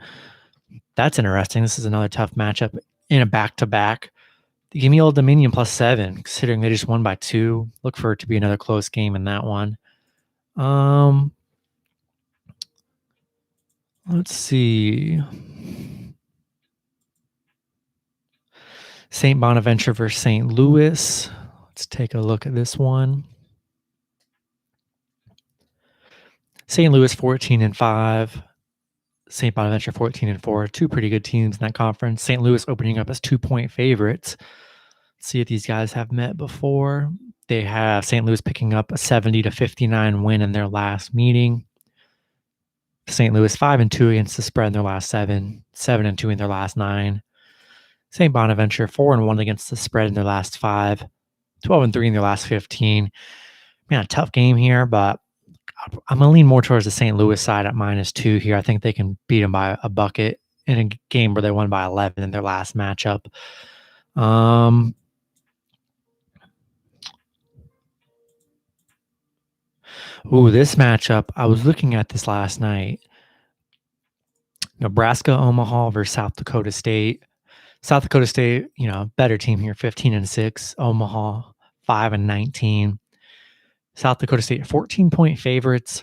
That's interesting. This is another tough matchup in a back-to-back. Give me Old Dominion plus 7, considering they just won by 2. Look for it to be another close game in that one. Let's see. St. Bonaventure versus St. Louis. Let's take a look at this one. St. Louis 14-5. St. Bonaventure 14-4. Two pretty good teams in that conference. St. Louis opening up as 2-point favorites. Let's see if these guys have met before. They have St. Louis picking up a 70-59 win in their last meeting. St. Louis 5-2 against the spread in their last 7, 7-2 in their last 9. St. Bonaventure 4-1 against the spread in their last 5, 12-3 in their last 15. Man, a tough game here, but I'm going to lean more towards the St. Louis side at -2 here. I think they can beat them by a bucket in a game where they won by 11 in their last matchup. This matchup, I was looking at this last night. Nebraska, Omaha versus South Dakota State. South Dakota State, better team here, 15-6. Omaha, 5-19. South Dakota State, 14-point favorites.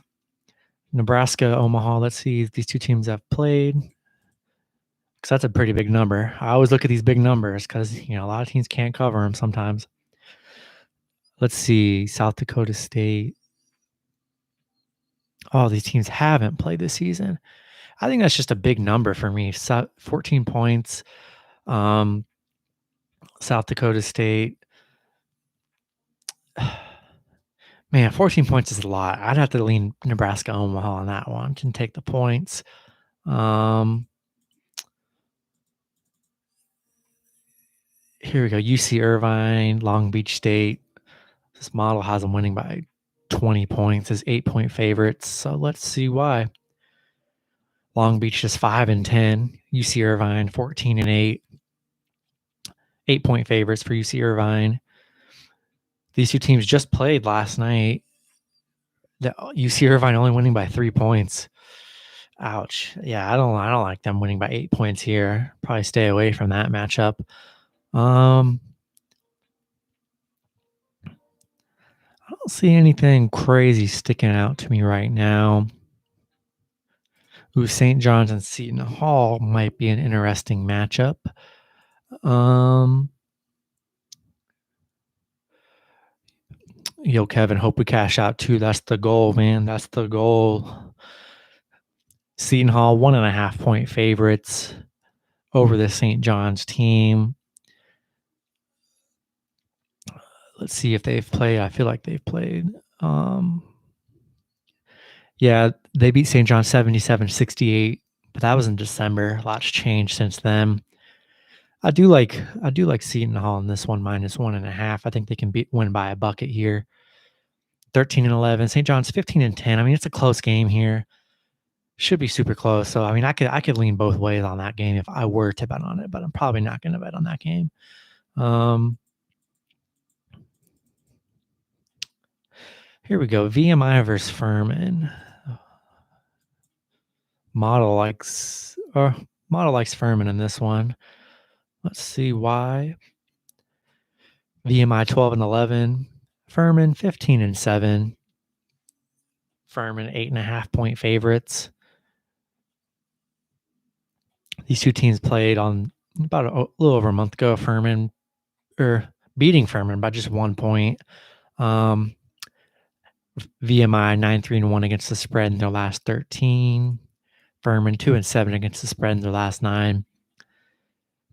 Nebraska, Omaha, let's see if these two teams have played. Because that's a pretty big number. I always look at these big numbers because, a lot of teams can't cover them sometimes. Let's see, South Dakota State. Oh, these teams haven't played this season. I think that's just a big number for me. 14 points. South Dakota State. Man, 14 points is a lot. I'd have to lean Nebraska Omaha on that one. Can take the points. Here we go. UC Irvine, Long Beach State. This model has them winning by 20 points as 8-point favorites. So let's see why. Long Beach is 5-10. UC Irvine 14-8. 8-point favorites for UC Irvine. These two teams just played last night. The UC Irvine only winning by 3 points. Ouch. Yeah, I don't like them winning by 8 points here. Probably stay away from that matchup. I don't see anything crazy sticking out to me right now. St. John's and Seton Hall might be an interesting matchup. Kevin, hope we cash out too. That's the goal, man. That's the goal. Seton Hall, 1.5-point favorites over the St. John's team. Let's see if they've played. I feel like they've played. Yeah, they beat St. John's 77-68, but that was in December. A lot's changed since then. I do like Seton Hall in this one, -1.5. I think they can win by a bucket here. 13-11. St. John's 15-10. I mean, it's a close game here. Should be super close. So I mean, I could lean both ways on that game if I were to bet on it, but I'm probably not going to bet on that game. Here we go. VMI versus Furman. Model likes Furman in this one. Let's see why. VMI 12-11. Furman 15-7. Furman 8.5-point favorites. These two teams played on about a little over a month ago. Furman beating Furman by just 1 point. VMI 9-3-1 against the spread in their last 13. Furman 2-7 against the spread in their last 9.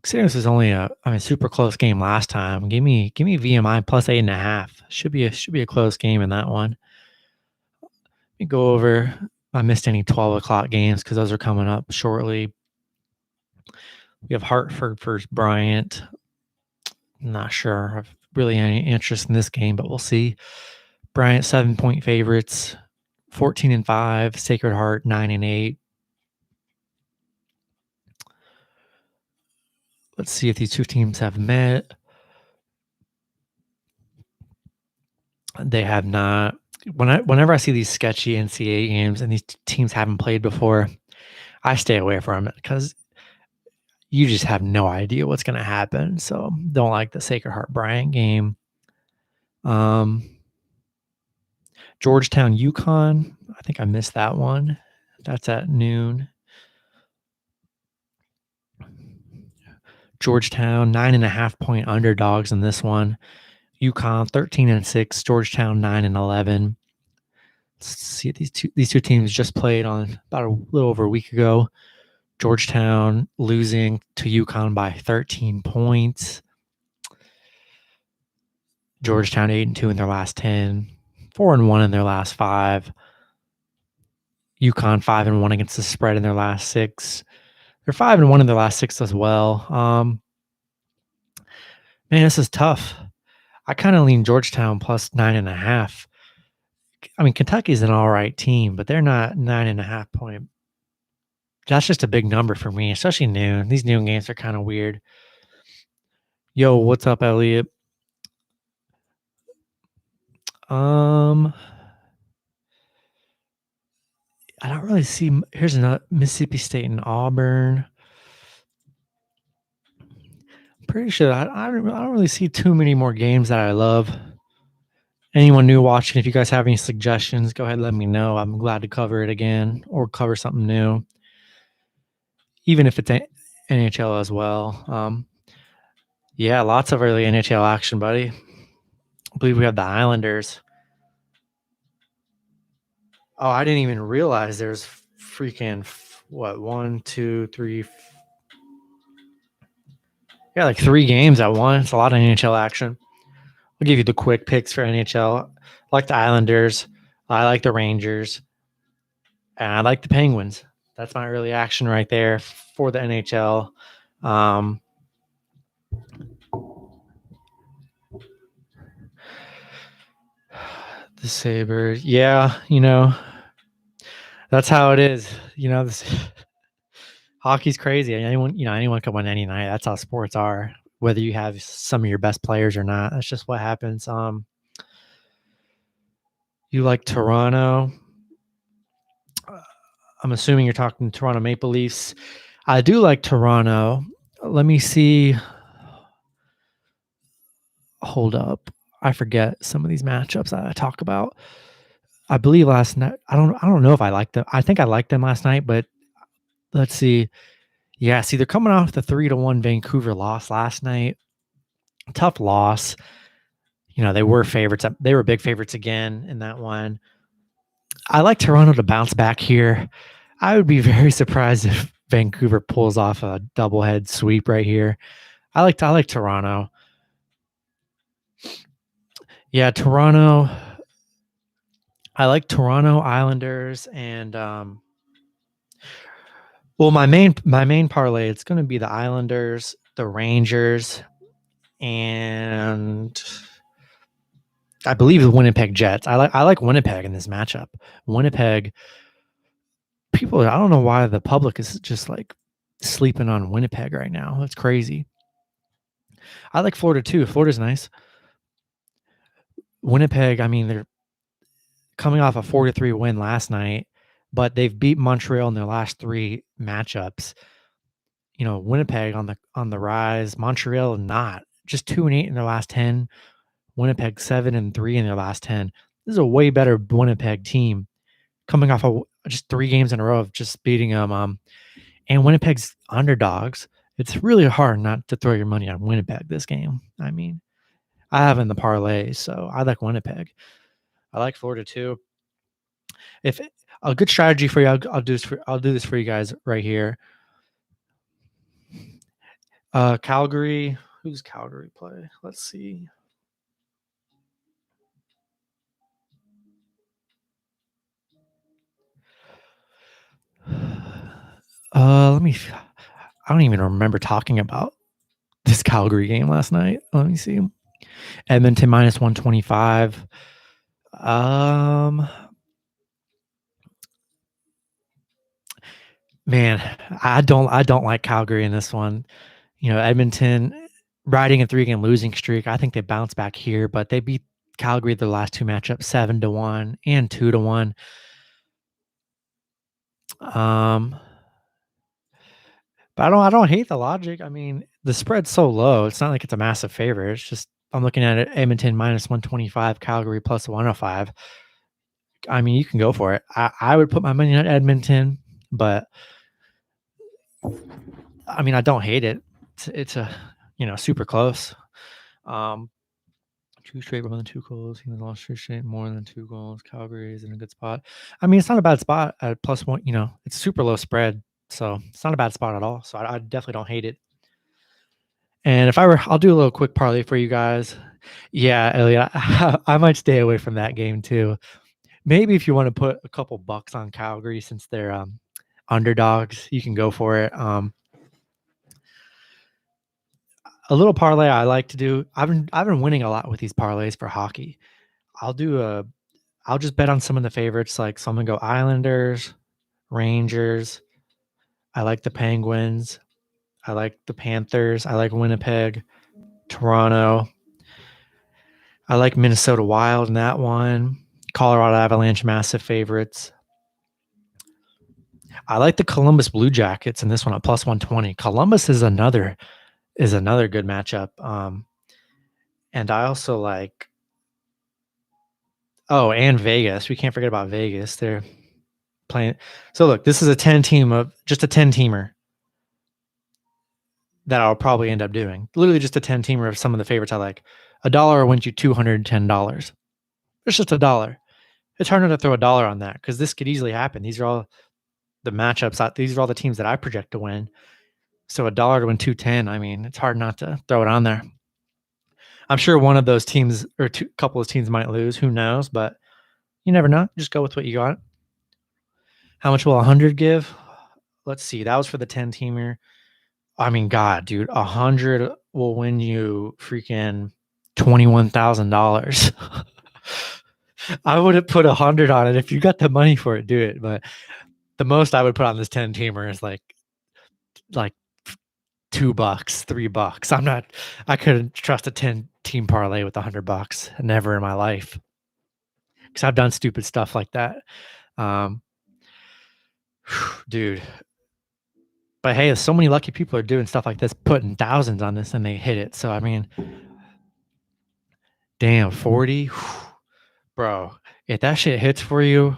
Considering this was only a super close game last time, give me VMI plus 8.5. Should be a close game in that one. Let me go over. I missed any 12 o'clock games because those are coming up shortly. We have Hartford versus Bryant. Not sure of really any interest in this game, but we'll see. Bryant 7-point favorites, 14-5. Sacred Heart 9-8. Let's see if these two teams have met. They have not. Whenever I see these sketchy NCAA games and these teams haven't played before, I stay away from it because you just have no idea what's going to happen. So don't like the Sacred Heart Bryant game. Georgetown, UConn. I think I missed that one. That's at noon. Georgetown, 9.5-point underdogs in this one. UConn, 13-6. Georgetown, 9-11. Let's see, these two teams just played on about a little over a week ago. Georgetown losing to UConn by 13 points. Georgetown 8-2 in their last 10, 4-1 in their last 5. UConn 5-1 against the spread in their last 6. They're 5-1 in their last 6 as well. Man, this is tough. I kind of lean Georgetown plus 9.5. I mean, Kentucky's an all right team, but they're not 9.5 point. That's just a big number for me, especially noon. These noon games are kind of weird. Yo, what's up, Elliot? I don't really see. Here's another Mississippi State and Auburn. Pretty sure I don't really see too many more games that I love. Anyone new watching, if you guys have any suggestions, go ahead and let me know. I'm glad to cover it again or cover something new, even if it's NHL as well. Yeah, lots of early NHL action, buddy. I believe we have the Islanders. Oh, I didn't even realize there's freaking, 1, 2, 3. Yeah, like 3 games at once. It's a lot of NHL action. I'll give you the quick picks for NHL. I like the Islanders. I like the Rangers. And I like the Penguins. That's my early action right there for the NHL. The Sabres. Yeah, that's how it is. This hockey's crazy. Anyone can win any night. That's how sports are. Whether you have some of your best players or not, that's just what happens. You like Toronto? I'm assuming you're talking Toronto Maple Leafs. I do like Toronto. Let me see. Hold up. I forget some of these matchups that I talk about. I believe last night. I don't know if I liked them. I think I liked them last night, but let's see. Yeah, see, they're coming off the 3-1 Vancouver loss last night. Tough loss. They were favorites. They were big favorites again in that one. I like Toronto to bounce back here. I would be very surprised if Vancouver pulls off a doublehead sweep right here. I like Toronto. Yeah, Toronto. I like Toronto Islanders and my main parlay, it's going to be the Islanders, the Rangers, and I believe the Winnipeg Jets. I like Winnipeg in this matchup. Winnipeg, people, I don't know why the public is just like sleeping on Winnipeg right now. It's crazy. I like Florida too. Florida's nice. Winnipeg, they're coming off a 4-3 win last night, but they've beat Montreal in their last 3 matchups. Winnipeg on the rise. Montreal not. Just 2-8 in their last 10. Winnipeg 7-3 in their last 10. This is a way better Winnipeg team coming off of just 3 games in a row of just beating them. And Winnipeg's underdogs It's really hard not to throw your money on Winnipeg this game. I mean, I have in the parlay, so I like Winnipeg. I like Florida too. If a good strategy for you, I'll do this for you guys right here. Calgary. Who's Calgary play? Let's see. Let me. I don't even remember talking about this Calgary game last night. Let me see. Edmonton minus 125. Man, I don't like Calgary in this one. You know, Edmonton riding a 3-game losing streak. I think they bounce back here, but they beat Calgary the last 2 matchups 7-1 and 2-1. But I don't hate the logic. I mean, the spread's so low. It's not like it's a massive favorite. It's just I'm looking at it, Edmonton minus 125, Calgary plus 105. I mean, you can go for it. I would put my money on Edmonton, but I mean, I don't hate it. It's a super close. 2 straight more than 2 goals. He lost 2 straight more than 2 goals. Calgary is in a good spot. I mean, it's not a bad spot at plus 1. It's super low spread, so it's not a bad spot at all. So I definitely don't hate it. And if I'll do a little quick parlay for you guys. Yeah, Elliot, I might stay away from that game too. Maybe if you want to put a couple bucks on Calgary since they're underdogs, you can go for it. A little parlay I like to do. I've been winning a lot with these parlays for hockey. I'll just bet on some of the favorites. Like, so I'm gonna go Islanders, Rangers. I like the Penguins. I like the Panthers. I like Winnipeg, Toronto. I like Minnesota Wild in that one. Colorado Avalanche, massive favorites. I like the Columbus Blue Jackets in this one at plus 120. Columbus is another good matchup. And I also like, and Vegas. We can't forget about Vegas. They're playing. So look, this is a 10-teamer that I'll probably end up doing. Literally just a 10-teamer of some of the favorites I like. $1 wins you $210. It's just $1. It's hard not to throw $1 on that because this could easily happen. These are all the matchups. These are all the teams that I project to win. So $1 to win 210. I mean, it's hard not to throw it on there. I'm sure one of those teams or a couple of teams might lose. Who knows? But you never know. Just go with what you got. How much will 100 give? Let's see. That was for the 10-teamer. I mean, God, dude, 100 will win you freaking $21,000. I would have put 100 on it. If you got the money for it, do it. But the most I would put on this 10-teamer is like $2, $3. I couldn't trust a 10-team parlay with $100. Never in my life. Because I've done stupid stuff like that. Dude. But hey, so many lucky people are doing stuff like this, putting thousands on this, and they hit it. So I mean, damn, 40, bro. If that shit hits for you,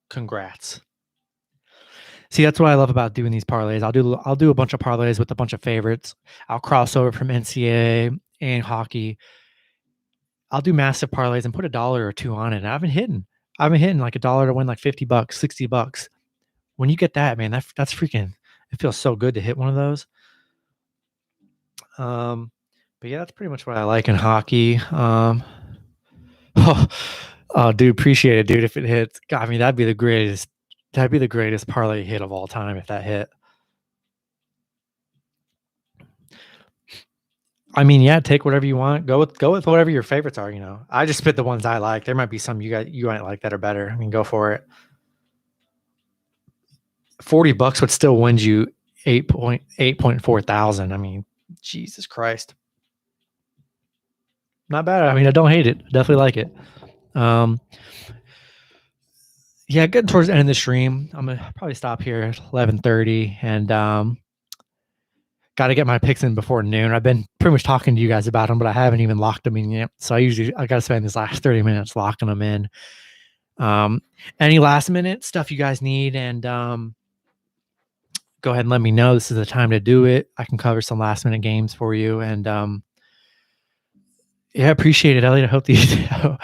congrats. See, that's what I love about doing these parlays. I'll do a bunch of parlays with a bunch of favorites. I'll cross over from NCAA and hockey. I'll do massive parlays and put $1 or $2 on it. And I've been hitting like $1 to win like $50, $60. When you get that, man, that's freaking. It feels so good to hit one of those. But yeah, that's pretty much what I like in hockey. Dude, appreciate it, dude. If it hits, God, I mean, that'd be the greatest parlay hit of all time if that hit. I mean, yeah, take whatever you want. Go with whatever your favorites are. I just spit the ones I like. There might be some you might like that are better. I mean, go for it. $40 would still win you 8.4 thousand. I mean, Jesus Christ. Not bad. I mean, I don't hate it. Definitely like it. Yeah, getting towards the end of the stream. I'm gonna probably stop here at 11:30 and got to get my picks in before noon. I've been pretty much talking to you guys about them, but I haven't even locked them in yet. So I got to spend this last 30 minutes locking them in. Any last minute stuff you guys need, and go ahead and let me know. This is the time to do it. I can cover some last minute games for you. And yeah, appreciate it, Elliot. I hope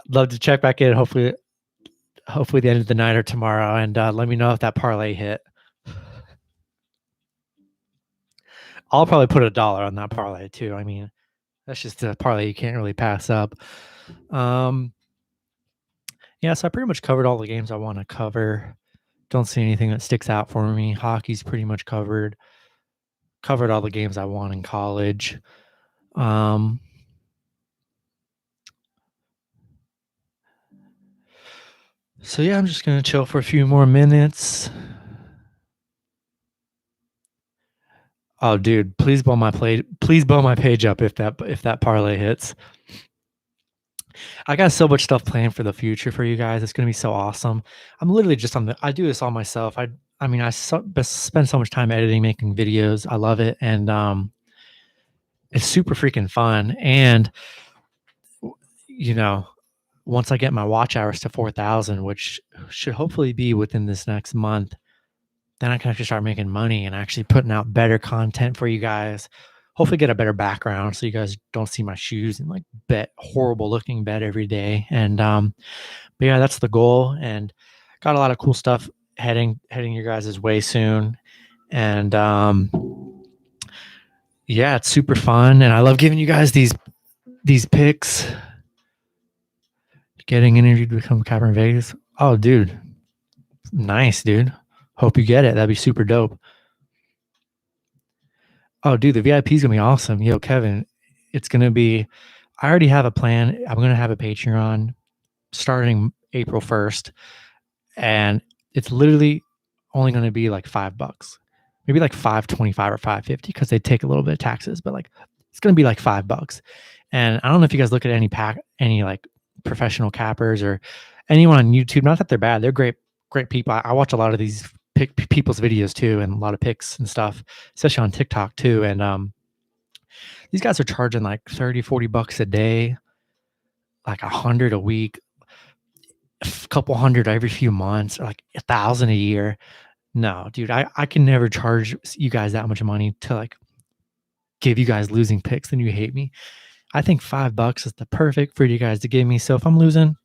love to check back in. Hopefully the end of the night or tomorrow. And let me know if that parlay hit. I'll probably put $1 on that parlay too. I mean, that's just a parlay you can't really pass up. Yeah, so I pretty much covered all the games I want to cover. Don't see anything that sticks out for me. Hockey's pretty much covered. Covered all the games I want in college. So yeah, I'm just gonna chill for a few more minutes. Oh, dude, please blow my page up if that parlay hits. I got so much stuff planned for the future for you guys. It's gonna be so awesome. I'm literally just I do this all myself. I mean, spend so much time editing, making videos. I love it, and it's super freaking fun. And you know, once I get my watch hours to 4,000, which should hopefully be within this next month, then I can actually start making money and actually putting out better content for you guys. Hopefully get a better background so you guys don't see my shoes and like horrible looking bed every day. And but yeah, that's the goal. And got a lot of cool stuff heading your guys' way soon. And yeah, it's super fun. And I love giving you guys these picks. Getting interviewed to become a capper in Vegas. Oh, dude. Nice, dude. Hope you get it. That'd be super dope. Oh, dude, the VIP is going to be awesome. Yo, Kevin, it's going to be, I already have a plan. I'm going to have a Patreon starting April 1st. And it's literally only going to be like $5, maybe like $5.25 or $5.50 because they take a little bit of taxes, but like it's going to be like $5. And I don't know if you guys look at any like professional cappers or anyone on YouTube. Not that they're bad; they're great people. I watch a lot of these people's videos too, and a lot of picks and stuff, especially on TikTok too. And these guys are charging like $30-$40 a day, like 100 a week, a couple hundred every few months, or like 1,000 a year. No, dude, I can never charge you guys that much money to like give you guys losing picks and you hate me. I think $5 is the perfect for you guys to give me. So if I'm losing,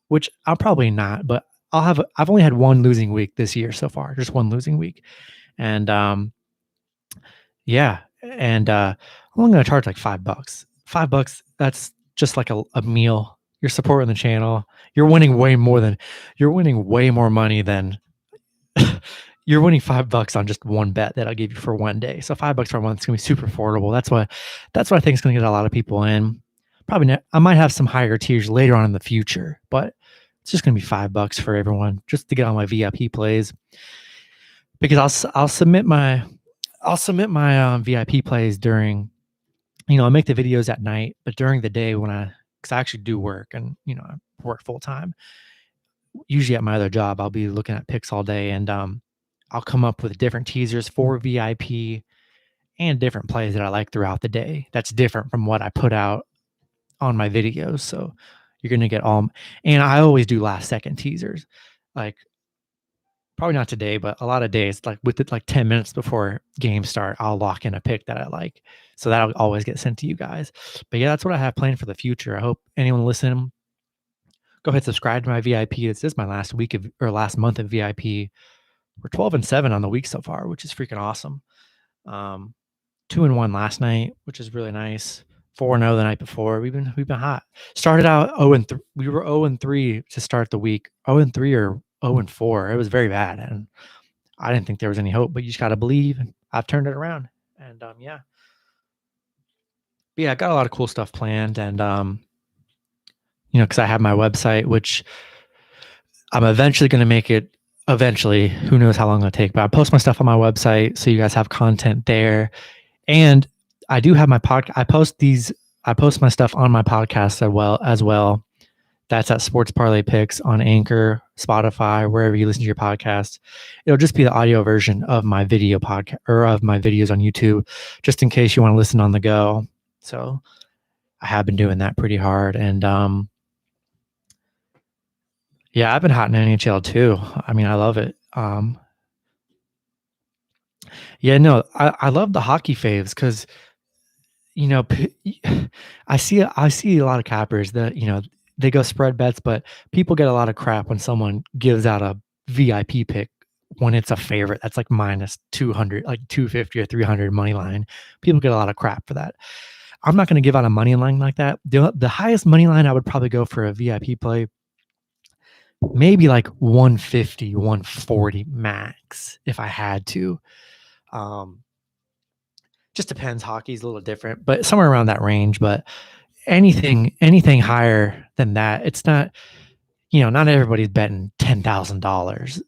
which I'll probably not, but I've only had one losing week this year so far, just one losing week. And yeah, and I'm only gonna charge like $5. $5, that's just like a meal. You're supporting the channel. You're winning way more money than you're winning $5 on just one bet that I'll give you for one day. So $5 for a month is gonna be super affordable. That's what I think is gonna get a lot of people in. Probably not, I might have some higher tiers later on in the future, but it's just gonna be $5 for everyone just to get on my VIP plays. Because I'll submit my VIP plays during, I make the videos at night, but during the day because I actually do work and I work full time. Usually at my other job, I'll be looking at picks all day, and I'll come up with different teasers for VIP and different plays that I like throughout the day. That's different from what I put out on my videos. So you're going to get all, and I always do last second teasers, like probably not today, but a lot of days, like with it, like 10 minutes before game start, I'll lock in a pick that I like. So that'll always get sent to you guys. But yeah, that's what I have planned for the future. I hope anyone listening, go ahead, subscribe to my VIP. This is my last month of VIP. We're 12-7 on the week so far, which is freaking awesome. 2-1 last night, which is really nice. 4-0 the night before. We've been hot. Started out 0-3. We were 0-3 to start the week. 0-3 or 0-4. It was very bad, and I didn't think there was any hope. But you just gotta believe. And I've turned it around, and yeah. But yeah, I got a lot of cool stuff planned, and because I have my website, which I'm eventually going to make it. Eventually, who knows how long it'll take, but I post my stuff on my website so you guys have content there. And I do have my podcast. I post my stuff on my podcast as well. That's at Sports Parlay Picks on Anchor, Spotify, wherever you listen to your podcast. It'll just be the audio version of my video podcast or of my videos on YouTube, just in case you want to listen on the go. So I have been doing that pretty hard. And yeah, I've been hot in NHL too. I mean, I love it. Yeah, no, I love the hockey faves because you know, I see a lot of cappers that, they go spread bets, but people get a lot of crap when someone gives out a VIP pick when it's a favorite that's like minus 200, like 250 or 300 money line. People get a lot of crap for that. I'm not going to give out a money line like that. The highest money line I would probably go for a VIP play, maybe like 150, 140 max if I had to. Um, just depends. Hockey's a little different, but somewhere around that range. But anything higher than that, it's not, not everybody's betting $10,000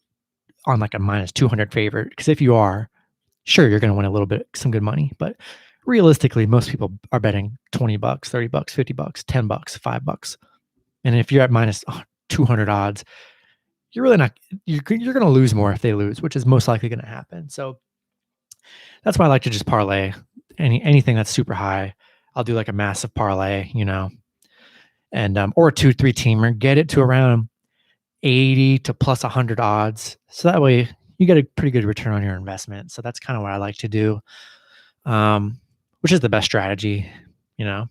on like a minus 200 favorite. Because if you are, sure, you're going to win a little bit, some good money. But realistically, most people are betting $20, $30, $50, $10, $5. And if you're at minus 200 odds, you're really not, you're going to lose more if they lose, which is most likely going to happen. So that's why I like to just parlay anything that's super high. I'll do like a massive parlay, and or a 2-3 teamer, get it to around 80 to plus 100 odds. So that way you get a pretty good return on your investment. So that's kind of what I like to do, which is the best strategy, you know.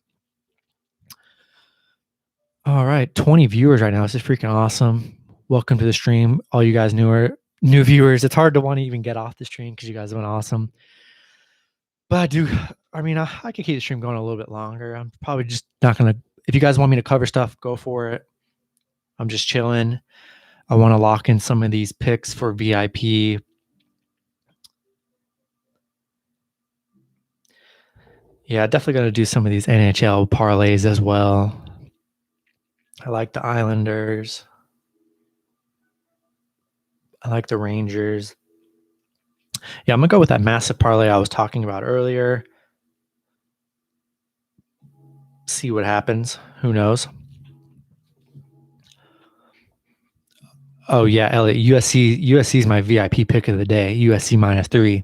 All right, 20 viewers right now. This is freaking awesome. Welcome to the stream, all you guys new viewers. It's hard to want to even get off the stream because you guys have been awesome. But I could keep the stream going a little bit longer. I'm probably just not gonna. If you guys want me to cover stuff, go for it. I'm just chilling. I want to lock in some of these picks for VIP. Yeah, definitely going to do some of these NHL parlays as well. I like the Islanders. I like the Rangers. Yeah, I'm going to go with that massive parlay I was talking about earlier. See what happens. Who knows? Oh, yeah, Elliot. USC is my VIP pick of the day. USC -3.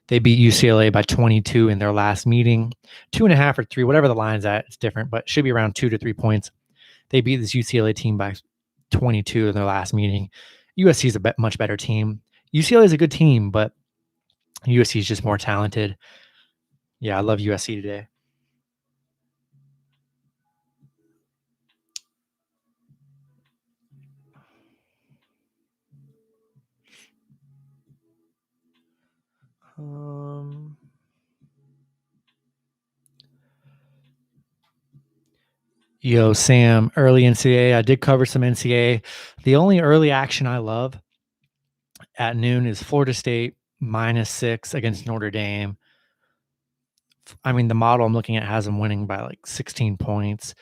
They beat UCLA by 22 in their last meeting. 2.5 or 3, whatever the line's at, it's different, but should be around 2 to 3 points. They beat this UCLA team by 22 in their last meeting. USC is a much better team. UCLA is a good team, but USC is just more talented. Yeah, I love USC today. Yo, Sam, early NCAA. I did cover some NCAA. The only early action I love at noon is Florida State -6 against Notre Dame. I mean, the model I'm looking at has them winning by like 16 points.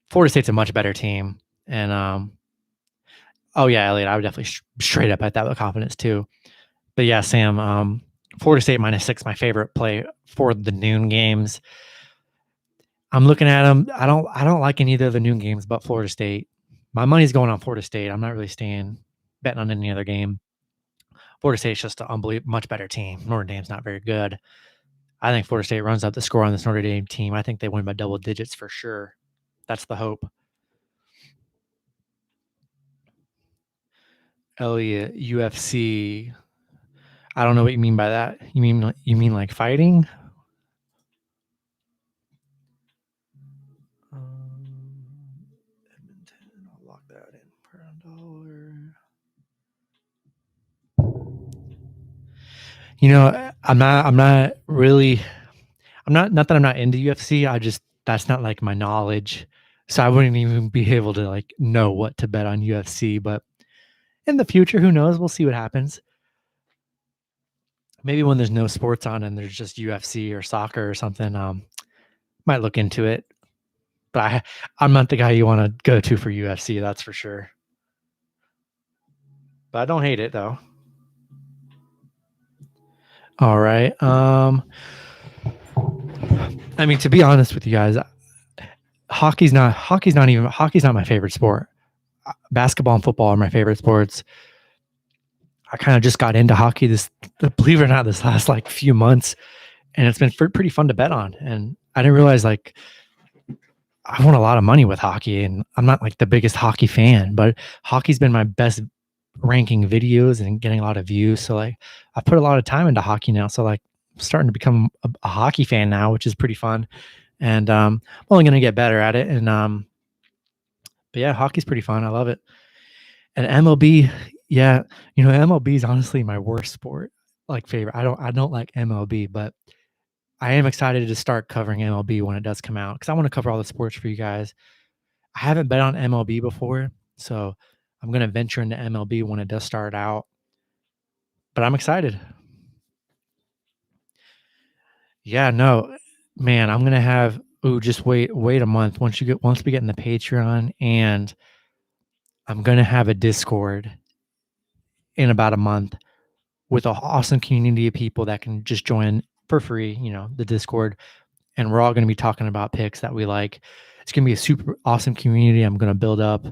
Florida State's a much better team. And, oh, yeah, Elliot, I would definitely straight up bet that with confidence too. But yeah, Sam, Florida State -6, my favorite play for the noon games. I'm looking at them. I don't like any of the noon games but Florida State. My money's going on Florida State. I'm not really betting on any other game. Florida State's just an unbelievable, much better team. Notre Dame's not very good. I think Florida State runs up the score on this Notre Dame team. I think they win by double digits for sure. That's the hope. Elliot, UFC. I don't know what you mean by that. You mean like fighting? Edmonton. I'll lock that in per $1. I'm not really. Not that I'm not into UFC. That's not like my knowledge. So I wouldn't even be able to like know what to bet on UFC. But in the future, who knows? We'll see what happens. Maybe when there's no sports on and there's just UFC or soccer or something, might look into it. But I'm not the guy you want to go to for UFC, that's for sure. But I don't hate it though. All right. I mean, to be honest with you guys, hockey's not my favorite sport. Basketball and football are my favorite sports. I kind of just got into hockey believe it or not, this last like few months, and it's been pretty fun to bet on. And I didn't realize like I won a lot of money with hockey, and I'm not like the biggest hockey fan, but hockey's been my best ranking videos and getting a lot of views. So like I put a lot of time into hockey now. So like I'm starting to become a hockey fan now, which is pretty fun. And I'm only going to get better at it. And but yeah, hockey's pretty fun. I love it. And MLB, yeah, MLB is honestly my worst sport, like favorite. I don't like MLB, but I am excited to start covering MLB when it does come out because I want to cover all the sports for you guys. I haven't bet on MLB before, so I'm going to venture into MLB when it does start out. But I'm excited. Yeah, no, man, I'm gonna have. Ooh, just wait a month once we get in the Patreon, and I'm gonna have a Discord in about a month with an awesome community of people that can just join for free. The Discord, and we're all gonna be talking about picks that we like. It's gonna be a super awesome community. I'm gonna build up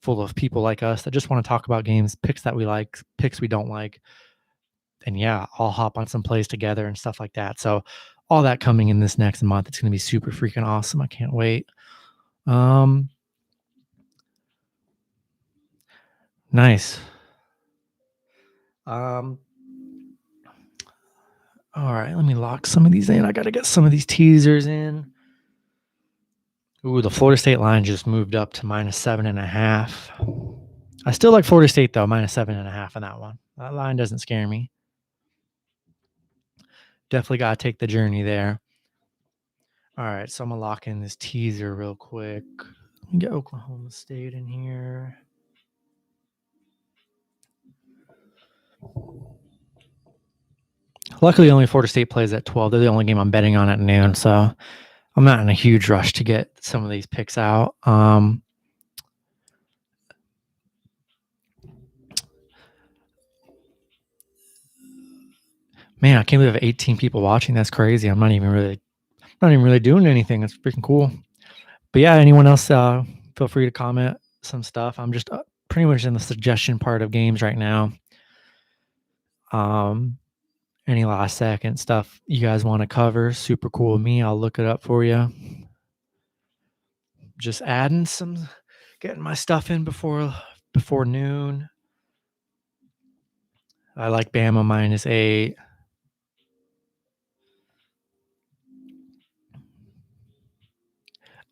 full of people like us that just want to talk about games, picks that we like, picks we don't like, and yeah, I'll hop on some plays together and stuff like that. So all that coming in this next month. It's going to be super freaking awesome. I can't wait. Nice. All right, let me lock some of these in. I got to get some of these teasers in. Ooh, the Florida State line just moved up to -7.5. I still like Florida State though, -7.5 on that one. That line doesn't scare me. Definitely got to take the journey there. All right, so I'm gonna lock in this teaser real quick. Get Oklahoma State in here. Luckily, only Florida State plays at 12. They're the only game I'm betting on at noon, so I'm not in a huge rush to get some of these picks out. Man, I can't believe I have 18 people watching. That's crazy. I'm not even really doing anything. That's freaking cool. But yeah, anyone else, feel free to comment some stuff. I'm just pretty much in the suggestion part of games right now. Any last second stuff you guys want to cover, super cool with me. I'll look it up for you. Just getting my stuff in before noon. I like Bama -8.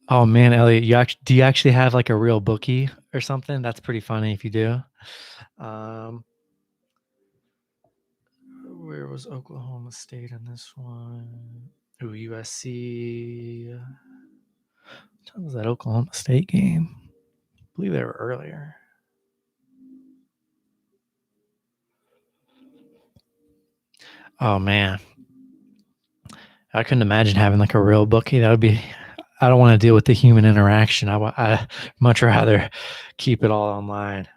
Oh man, Elliot, do you actually have like a real bookie or something? That's pretty funny if you do. Where was Oklahoma State in this one? Ooh, USC. What time was that Oklahoma State game? I believe they were earlier. Oh man, I couldn't imagine having like a real bookie. That would be. I don't want to deal with the human interaction. I much rather keep it all online.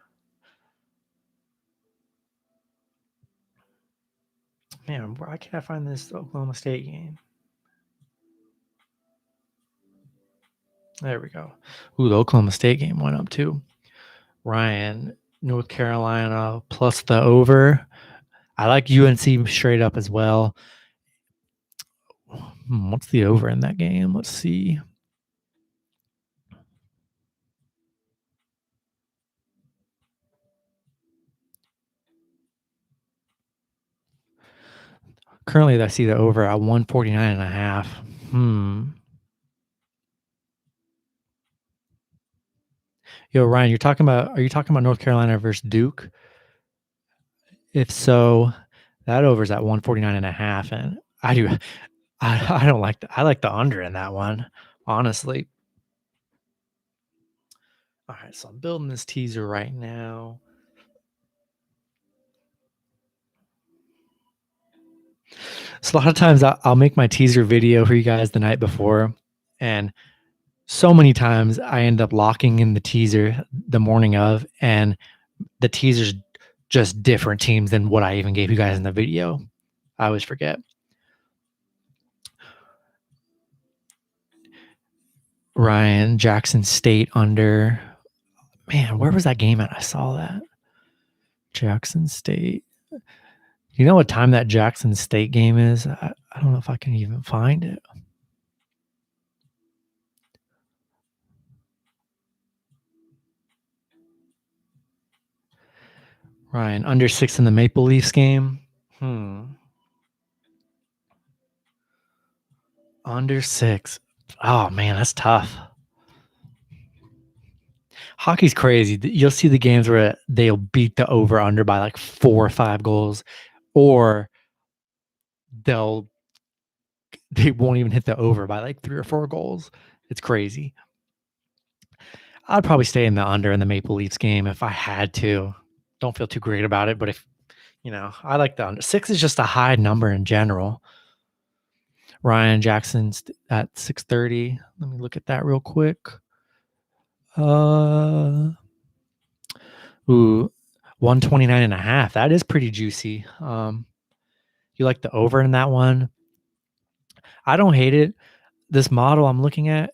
Man, why can't I find this Oklahoma State game? There we go. Ooh, the Oklahoma State game went up too. Ryan, North Carolina plus the over. I like UNC straight up as well. What's the over in that game? Let's see. Currently, I see the over at 149.5. Yo, Ryan, are you talking about North Carolina versus Duke? If so, that over's at 149.5, and I don't like I like the under in that one, honestly. All right, so I'm building this teaser right now. So a lot of times I'll make my teaser video for you guys the night before, and so many times I end up locking in the teaser the morning of, and the teaser's just different teams than what I even gave you guys in the video. I always forget. Ryan, Jackson State under. Man, where was that game at? I saw that. Jackson State. You know what time that Jackson State game is? I don't know if I can even find it. Ryan, under 6 in the Maple Leafs game. Under 6. Oh, man, that's tough. Hockey's crazy. You'll see the games where they'll beat the over-under by like 4 or 5 goals, or they won't even hit the over by like 3 or 4 goals. It's crazy. I'd probably stay in the under in the Maple Leafs game if I had to. Don't feel too great about it, but if I like the under. 6 is just a high number in general. Ryan Jackson's at 6:30. Let me look at that real quick. 129 and a half. That is pretty juicy. You like the over in that one? I don't hate it. This model I'm looking at,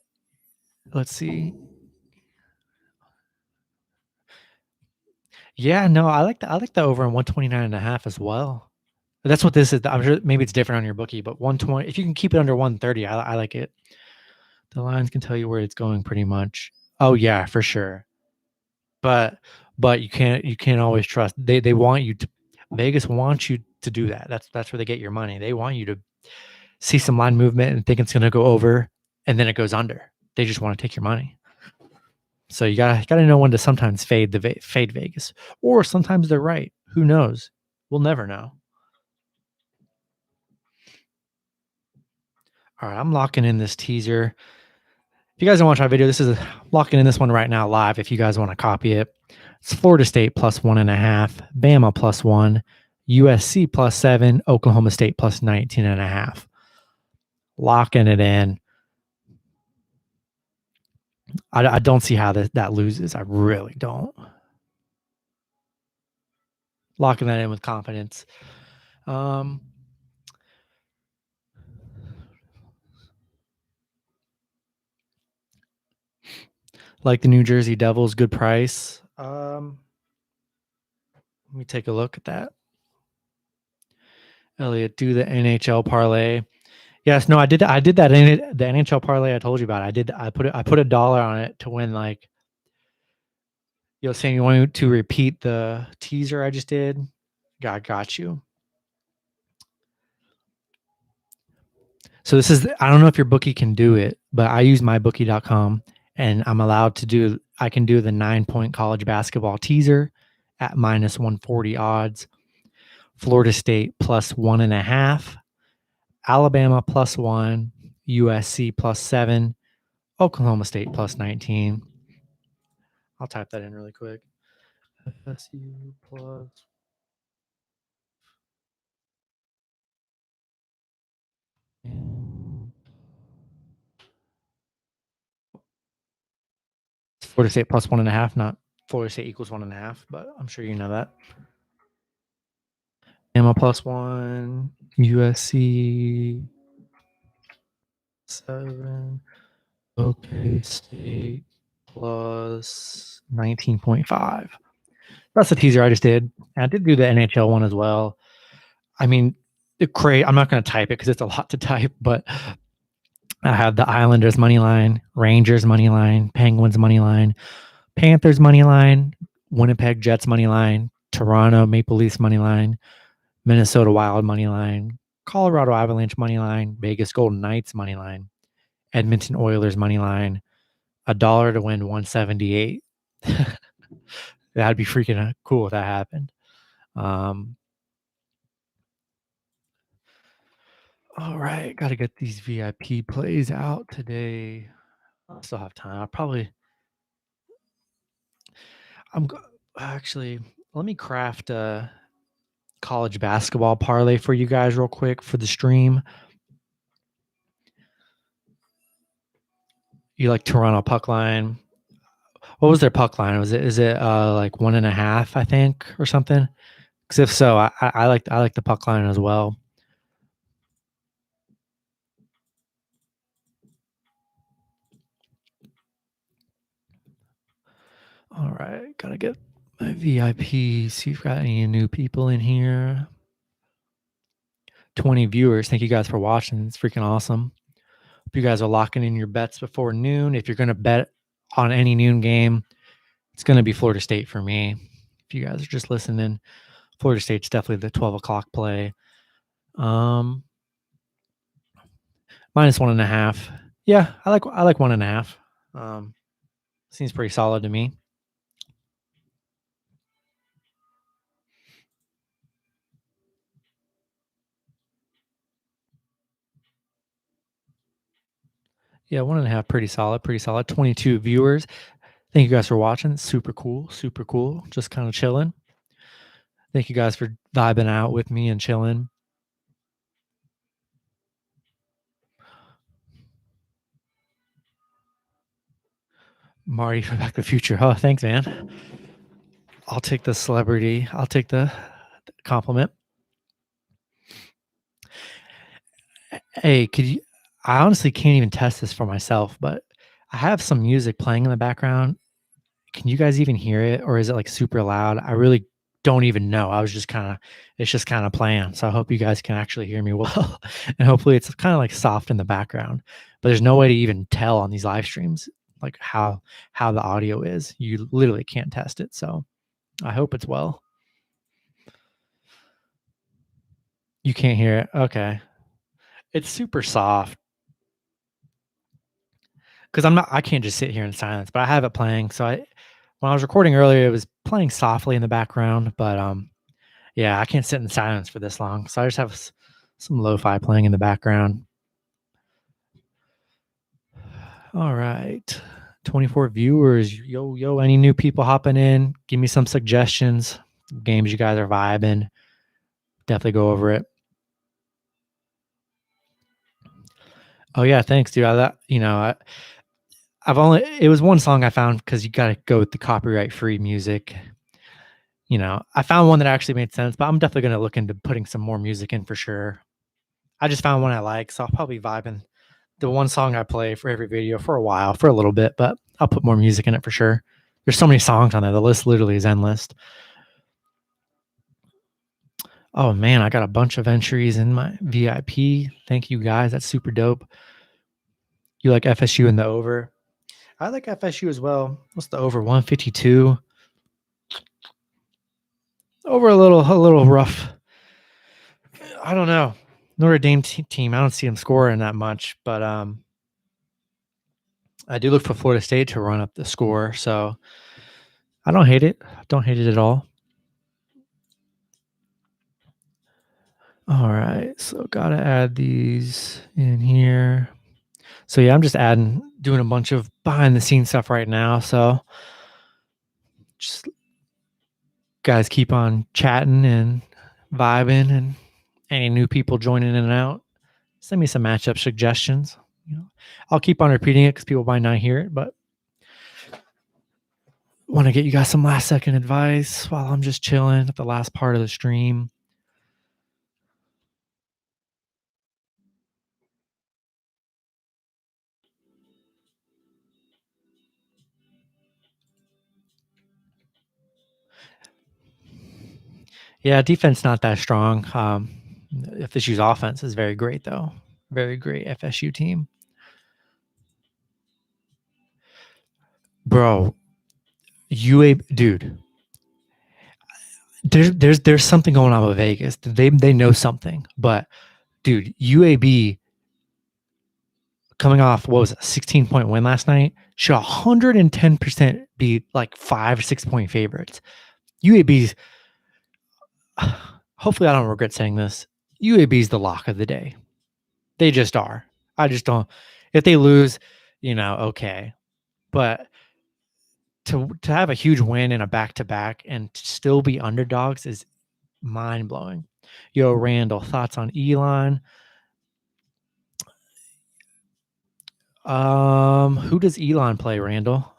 let's see. Yeah, no, I like the over in 129 and a half as well. That's what this is. I'm sure maybe it's different on your bookie, but 120, if you can keep it under 130, I like it. The lines can tell you where it's going pretty much. Oh yeah, for sure. But you can't always trust. They want you to, Vegas wants you to do that. That's where they get your money. They want you to see some line movement and think it's going to go over, and then it goes under. They just want to take your money. So you gotta know when to sometimes fade Vegas, or sometimes they're right. Who knows? We'll never know. All right, I'm locking in this teaser. If you guys don't watch my video, this is locking in this one right now live. If you guys want to copy it, it's Florida State plus 1.5, Bama plus 1, USC plus 7, Oklahoma State plus 19.5. Locking it in. I don't see how that loses. I really don't. Locking that in with confidence. Like the New Jersey Devils, good price. Let me take a look at that. Elliot, do the NHL parlay. Yes, no, I did that in the NHL parlay I told you about. I put $1 on it to win, like, saying you want to repeat the teaser I just did. Got you. So this is, I don't know if your bookie can do it, but I use mybookie.com, and I can do the 9-point college basketball teaser at minus 140 odds. Florida State plus 1.5, Alabama plus 1, USC plus 7, Oklahoma State plus 19. I'll type that in really quick. FSU plus. Florida State plus 1.5, not Florida State equals 1.5, but I'm sure you know that. Alabama plus 1, USC 7, OK State plus 19.5. That's the teaser I just did. And I did do the NHL one as well. I mean, I'm not going to type it because it's a lot to type, but I have the Islanders money line, Rangers money line, Penguins money line, Panthers money line, Winnipeg Jets money line, Toronto Maple Leafs money line, Minnesota Wild money line, Colorado Avalanche money line, Vegas Golden Knights money line, Edmonton Oilers money line, $1 to win 178. That'd be freaking cool if that happened. All right, got to get these VIP plays out today. I still have time. Actually, let me craft a college basketball parlay for you guys real quick for the stream. You like Toronto puck line? What was their puck line? Is it like 1.5, I think, or something? Because if so, I like the puck line as well. All right, gotta get my VIP. See if we've got any new people in here. 20 viewers. Thank you guys for watching. It's freaking awesome. Hope you guys are locking in your bets before noon. If you're gonna bet on any noon game, it's gonna be Florida State for me. if you guys are just listening. Florida State's definitely the 12 o'clock play. -1.5. Yeah, I like 1.5. Seems pretty solid to me. Yeah, 1.5, pretty solid, pretty solid. 22 viewers. Thank you guys for watching. Super cool, super cool. Just kind of chilling. Thank you guys for vibing out with me and chilling. Marty from Back to the Future. Oh, thanks, man. I'll take the celebrity. I'll take the compliment. Hey, could you? I honestly can't even test this for myself, but I have some music playing in the background. Can you guys even hear it, or is it like super loud? I really don't even know. I was just kind of, it's just kind of playing. So I hope you guys can actually hear me well, and hopefully it's kind of like soft in the background. But there's no way to even tell on these live streams like how the audio is. You literally can't test it. So I hope it's well. You can't hear it. Okay. It's super soft because I can't just sit here in silence, but I have it playing. So when I was recording earlier, it was playing softly in the background, but yeah, I can't sit in silence for this long. So I just have some lo-fi playing in the background. All right. 24 viewers. Yo, any new people hopping in? Give me some suggestions. Games you guys are vibing. Definitely go over it. Oh yeah, thanks, dude. It was one song I found because you got to go with the copyright free music. I found one that actually made sense, but I'm definitely going to look into putting some more music in for sure. I just found one I like, so I'll probably vibe in the one song I play for every video for a while, for a little bit, but I'll put more music in it for sure. There's so many songs on there. The list literally is endless. Oh man, I got a bunch of entries in my VIP. Thank you guys. That's super dope. You like FSU in the over? I like FSU as well. What's the over? 152. Over a little rough. I don't know. Notre Dame team. I don't see them scoring that much, but I do look for Florida State to run up the score. So I don't hate it. Don't hate it at all. All right. So gotta add these in here. So yeah, I'm just doing a bunch of behind the scenes stuff right now. So just guys keep on chatting and vibing, and any new people joining in and out, send me some matchup suggestions. I'll keep on repeating it because people might not hear it, but want to get you guys some last second advice while I'm just chilling at the last part of the stream. Yeah, defense not that strong. FSU's offense is very great, though. Very great FSU team. Bro, dude. There's something going on with Vegas. They know something, but dude, UAB coming off what was it, 16-point win last night, should 110% be like 5-6 point favorites. UAB's hopefully I don't regret saying this. UAB's the lock of the day. They just are. I just don't. If they lose, okay, but to have a huge win in a back-to-back and to still be underdogs is mind-blowing. Yo, Randall, thoughts on Elon? Who does Elon play, Randall?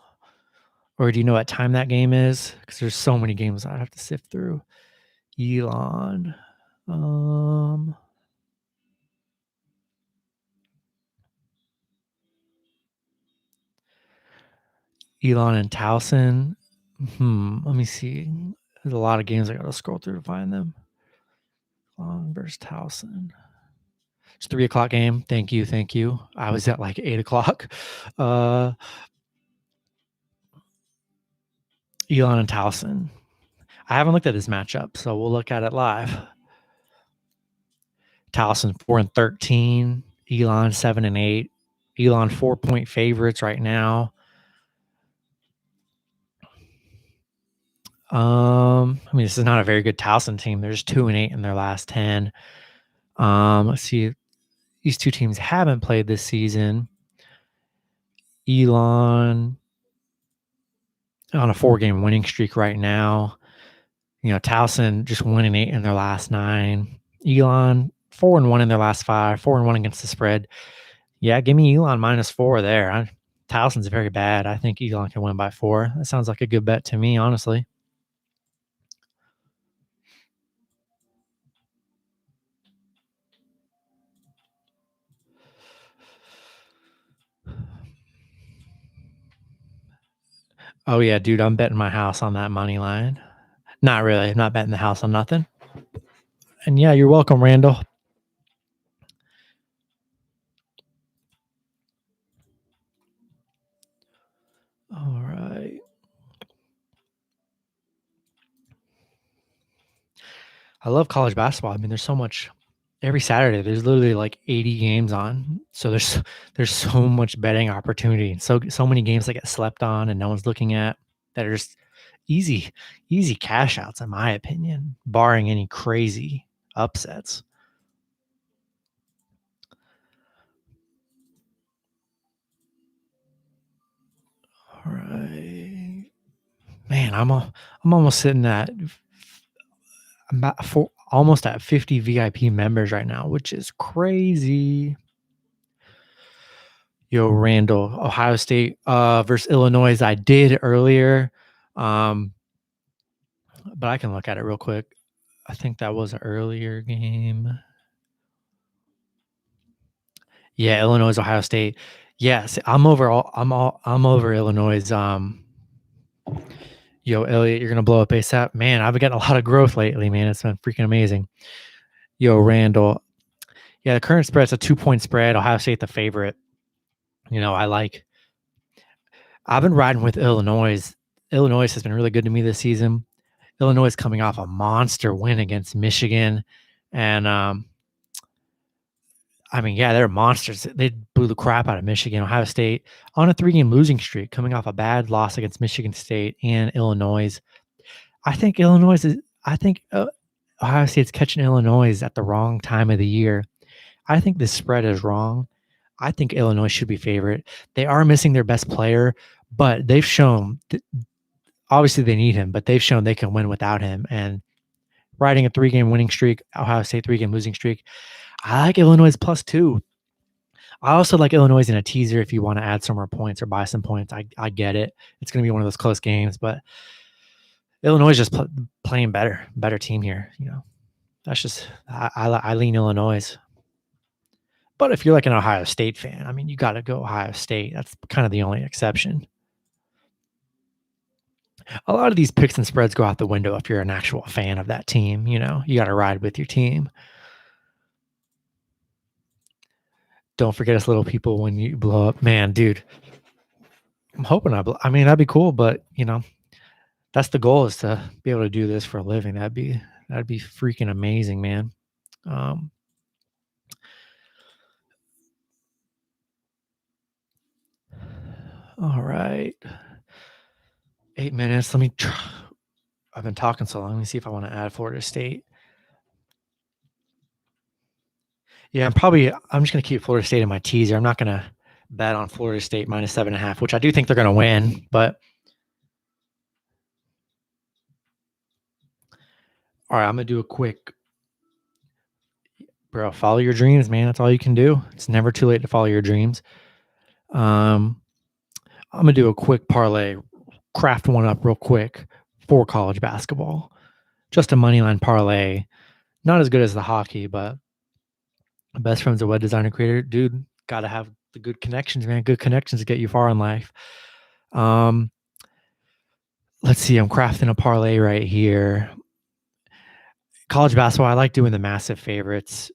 Or do you know what time that game is? Because there's so many games I have to sift through. Elon. Elon and Towson. Let me see. There's a lot of games I gotta scroll through to find them. Elon versus Towson. It's 3:00 game. Thank you. I was at like 8:00. Elon and Towson. I haven't looked at this matchup, so we'll look at it live. Towson 4-13, Elon 7-8. Elon 4-point favorites right now. This is not a very good Towson team. They're just 2-8 in their last 10. Let's see. These two teams haven't played this season. Elon on a 4-game winning streak right now. Towson just 1-8 in their last 9. Elon 4-1 in their last 5. 4-1 against the spread. Yeah, give me Elon -4 there. Towson's very bad. I think Elon can win by 4. That sounds like a good bet to me, honestly. Oh, yeah, dude, I'm betting my house on that money line. Not really. I'm not betting the house on nothing. And yeah, you're welcome, Randall. All right. I love college basketball. I mean, there's so much every Saturday. There's literally like 80 games on. So there's so much betting opportunity. So many games that get slept on and no one's looking at that are just easy cash outs, in my opinion, barring any crazy upsets. All right. Man, I'm almost sitting at almost at 50 VIP members right now, which is crazy. Yo, Randall, Ohio State versus Illinois. I did earlier, but I can look at it real quick. I think that was an earlier game. Yeah, Illinois, Ohio State. Yes, I'm over Illinois. Yo, Elliot, you're gonna blow up ASAP. Man, I've been getting a lot of growth lately, man. It's been freaking amazing. Yo, Randall. Yeah, the current spread's a 2-point spread. Ohio State the favorite. I've been riding with Illinois. Illinois has been really good to me this season. Illinois is coming off a monster win against Michigan. And they're monsters. They blew the crap out of Michigan. Ohio State on a 3-game losing streak, coming off a bad loss against Michigan State and Illinois. I think Ohio State's catching Illinois at the wrong time of the year. I think this spread is wrong. I think Illinois should be favorite. They are missing their best player, but they've shown obviously they need him, but they've shown they can win without him. And riding a 3-game winning streak, Ohio State 3-game losing streak, I like Illinois +2. I also like Illinois in a teaser if you want to add some more points or buy some points. I get it. It's going to be one of those close games, but Illinois is just playing better team here. That's just I lean Illinois. But if you're like an Ohio State fan, I mean, you got to go Ohio State. That's kind of the only exception. A lot of these picks and spreads go out the window if you're an actual fan of that team. You got to ride with your team. Don't forget us little people when you blow up. Man, dude, I'm hoping that'd be cool, but that's the goal, is to be able to do this for a living. That'd be freaking amazing, man. All right. 8 minutes. Let me try. I've been talking so long. Let me see if I want to add Florida State. Yeah, I'm just going to keep Florida State in my teaser. I'm not going to bet on Florida State -7.5, which I do think they're going to win, but all right, I'm going to do a quick, bro, follow your dreams, man. That's all you can do. It's never too late to follow your dreams. I'm going to do a quick parlay, craft one up real quick for college basketball. Just a money line parlay. Not as good as the hockey, but best friend's a web designer creator. Dude, got to have the good connections, man. Good connections get you far in life. Let's see. I'm crafting a parlay right here. College basketball, I like doing the massive favorites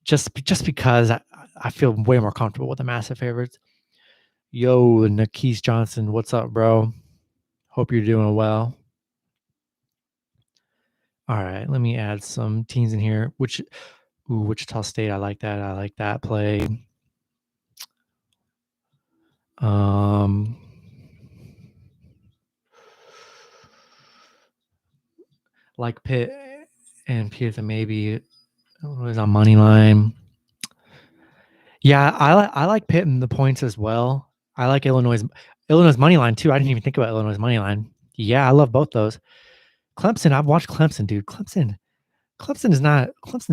just because I feel way more comfortable with the massive favorites. Yo, Nikese Johnson, what's up, bro? Hope you're doing well. All right, let me add some teams in here. Wichita State, I like that. I like that play. Like Pitt and Pitt maybe was on money line. Yeah, I like Pitt in the points as well. I like Illinois' money line too. I didn't even think about Illinois' money line. Yeah, I love both those. Clemson, I've watched Clemson, dude. Clemson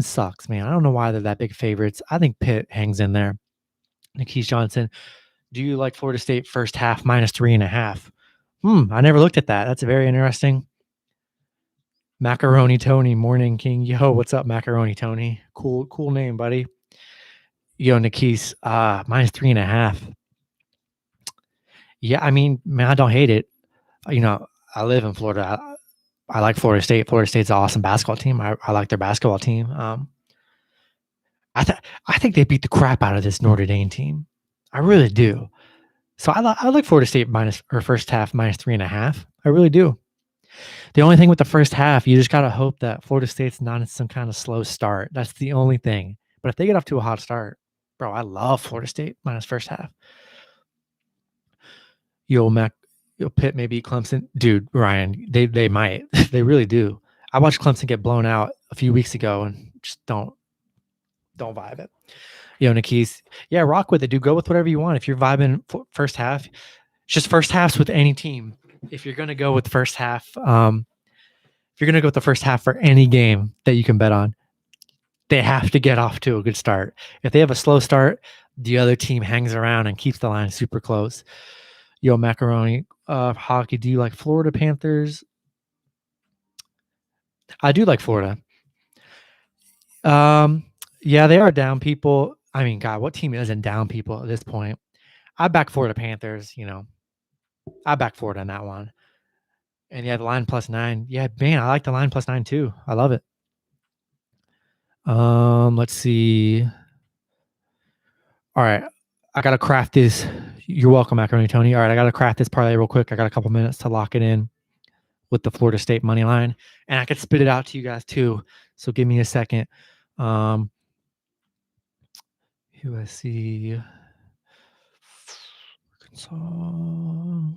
sucks, man. I don't know why they're that big favorites. I think Pitt hangs in there. Nikese Johnson. Do you like Florida State first half -3.5? I never looked at that. That's very interesting. Macaroni Tony, Morning King. Yo, what's up, Macaroni Tony? Cool name, buddy. Yo, Nikese, -3.5. Yeah, I mean, man, I don't hate it. I live in Florida. I like Florida State. Florida State's an awesome basketball team. I like their basketball team. I think they beat the crap out of this Notre Dame team. I really do. So I like Florida State first half -3.5. I really do. The only thing with the first half, you just gotta hope that Florida State's not in some kind of slow start. That's the only thing. But if they get off to a hot start, bro, I love Florida State minus first half. Yo, Pitt may beat Clemson. Dude, Ryan, they might. They really do. I watched Clemson get blown out a few weeks ago and just don't vibe it. Yo, Nikese, yeah, rock with it, dude. Go with whatever you want. If you're vibing first half, just first halves with any team. If you're gonna go with the first half, if you're gonna go with the first half for any game that you can bet on, they have to get off to a good start. If they have a slow start, the other team hangs around and keeps the line super close. Yo, Macaroni, hockey. Do you like Florida Panthers? I do like Florida. Yeah, they are down people. I mean, God, what team isn't down people at this point? I back Florida Panthers. I back Florida on that one. And yeah, the line +9. Yeah, man, I like the line +9 too. I love it. Let's see. All right, I gotta craft this. You're welcome, Macaroni Tony. All right, I gotta craft this parlay real quick. I got a couple minutes to lock it in with the Florida State money line, and I could spit it out to you guys too. So give me a second. USC. Arkansas.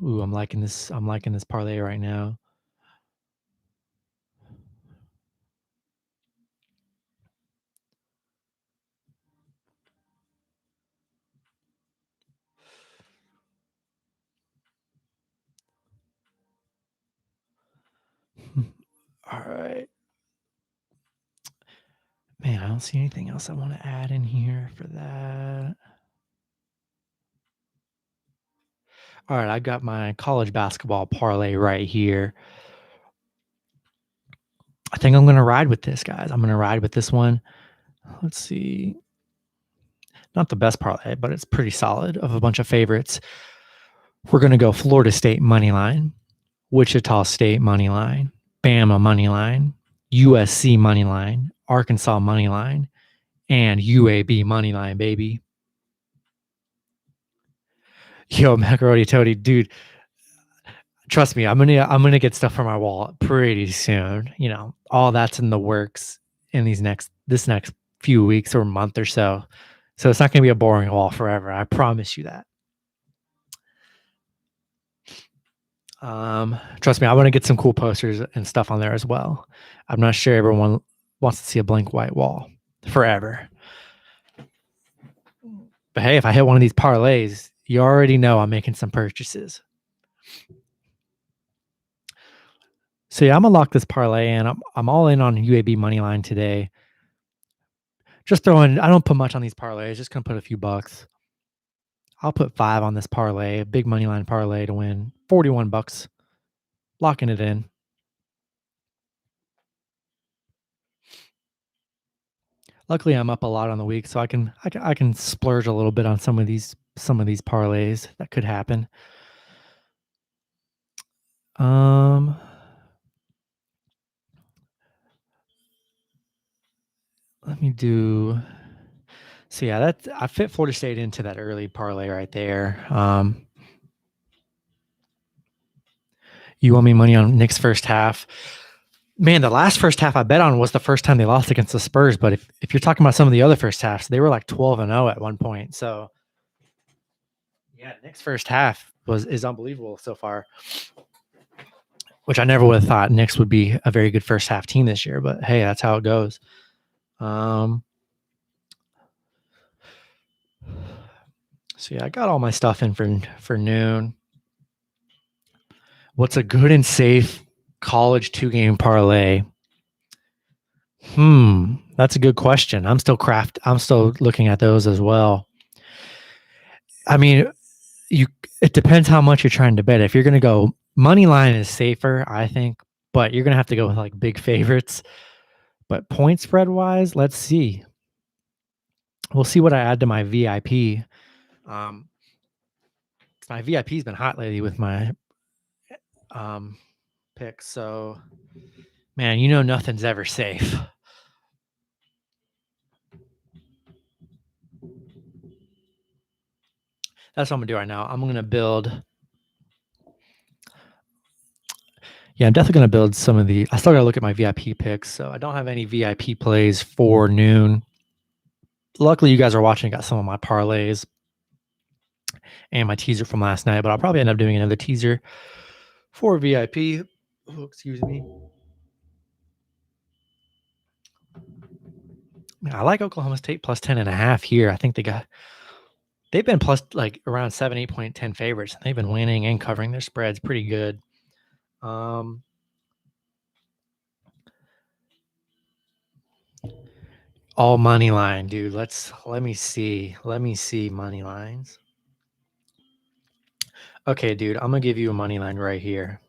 Ooh, I'm liking this. I'm liking this parlay right now. All right. Man, I don't see anything else I want to add in here for that. All right, I got my college basketball parlay right here. I think I'm going to ride with this, guys. I'm going to ride with this one. Let's see. Not the best parlay, but it's pretty solid of a bunch of favorites. We're going to go Florida State money line, Wichita State money line, Bama money line, USC money line, Arkansas money line, and UAB money line, baby. Yo, Macaroni Toady, dude. Trust me, I'm gonna get stuff from my wallet pretty soon. All that's in the works in this next few weeks or month or so. So it's not gonna be a boring wall forever. I promise you that. Trust me, I want to get some cool posters and stuff on there as well. I'm not sure everyone wants to see a blank white wall forever. But hey, if I hit one of these parlays, you already know I'm making some purchases. So yeah, I'm gonna lock this parlay in. I'm all in on UAB money line today. Just throwing. I don't put much on these parlays. Just gonna put a few bucks. I'll put 5 on this parlay, a big money line parlay to win $41. Locking it in. Luckily, I'm up a lot on the week, so I can splurge a little bit on some of these parlays. That could happen. Let me do. So yeah, I fit Florida State into that early parlay right there. You want me money on Nick's first half? Man, the last first half I bet on was the first time they lost against the Spurs. But if you're talking about some of the other first halves, they were like 12-0 at one point. So yeah, Knicks' first half is unbelievable so far. Which I never would have thought Knicks would be a very good first half team this year. But hey, that's how it goes. So yeah, I got all my stuff in for noon. What's a good and safe college 2-game parlay? That's a good question. I'm still looking at those as well. I mean, it depends how much you're trying to bet. If you're going to go money line is safer, I think, but you're going to have to go with like big favorites. But point spread wise, let's see. We'll see what I add to my VIP. My VIP's been hot lately with my picks. So, man, nothing's ever safe. That's what I'm gonna do right now. I'm gonna build. Yeah, I'm definitely gonna build some of the. I still gotta look at my VIP picks, so I don't have any VIP plays for noon. Luckily, you guys are watching. Got some of my parlays and my teaser from last night, but I'll probably end up doing another teaser for VIP. Oh, excuse me. I like Oklahoma State plus 10.5 here. I think they've been plus like around 7, 8.10 favorites. They've been winning and covering their spreads pretty good. All money line, dude. Let me see money lines. Okay, dude, I'm gonna give you a money line right here.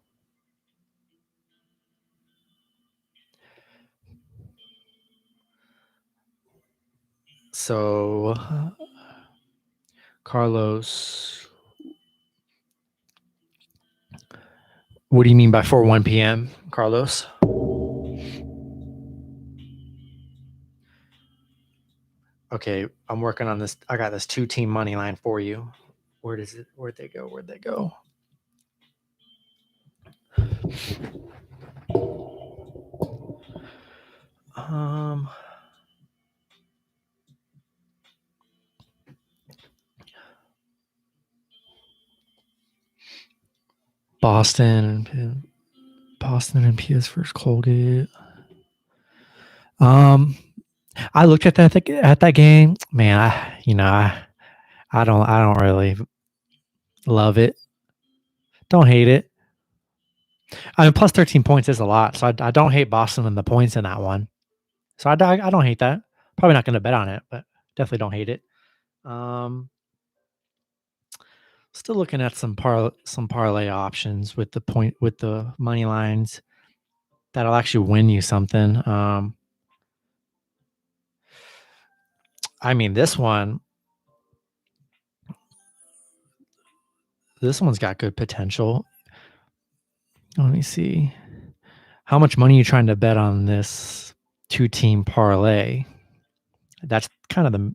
So, Carlos, what do you mean by 1 p.m., Carlos? Okay, I'm working on this. I got this 2-team money line for you. Where'd they go? Boston and PS first Colgate. I looked at that game, man. I don't really love it. Don't hate it. I mean, plus 13 points is a lot, so I don't hate Boston and the points in that one. So I don't hate that. Probably not going to bet on it, but definitely don't hate it. Still looking at some parlay options with the money lines that'll actually win you something. I mean, this one's got good potential. Let me see. How much money are you trying to bet on this 2-team parlay? That's kind of the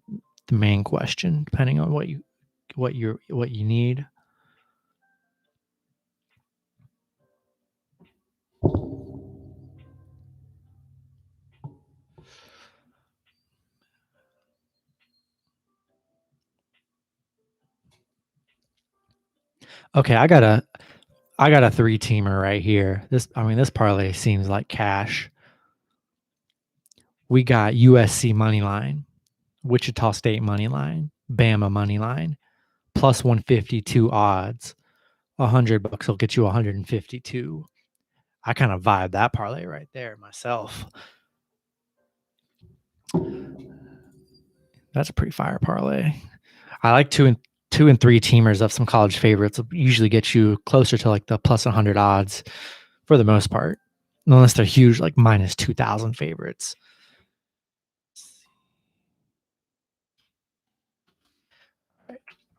main question, depending on what you need. Okay, I got a 3-teamer right here. This parlay seems like cash. We got USC money line, Wichita State money line, Bama money line, plus 152 odds. $100 will get you 152. I kind of vibe that parlay right there myself. That's a pretty fire parlay. I like 2 and 3 teamers of some college favorites. Usually get you closer to like the plus 100 odds for the most part, unless they're huge, like minus 2,000 favorites.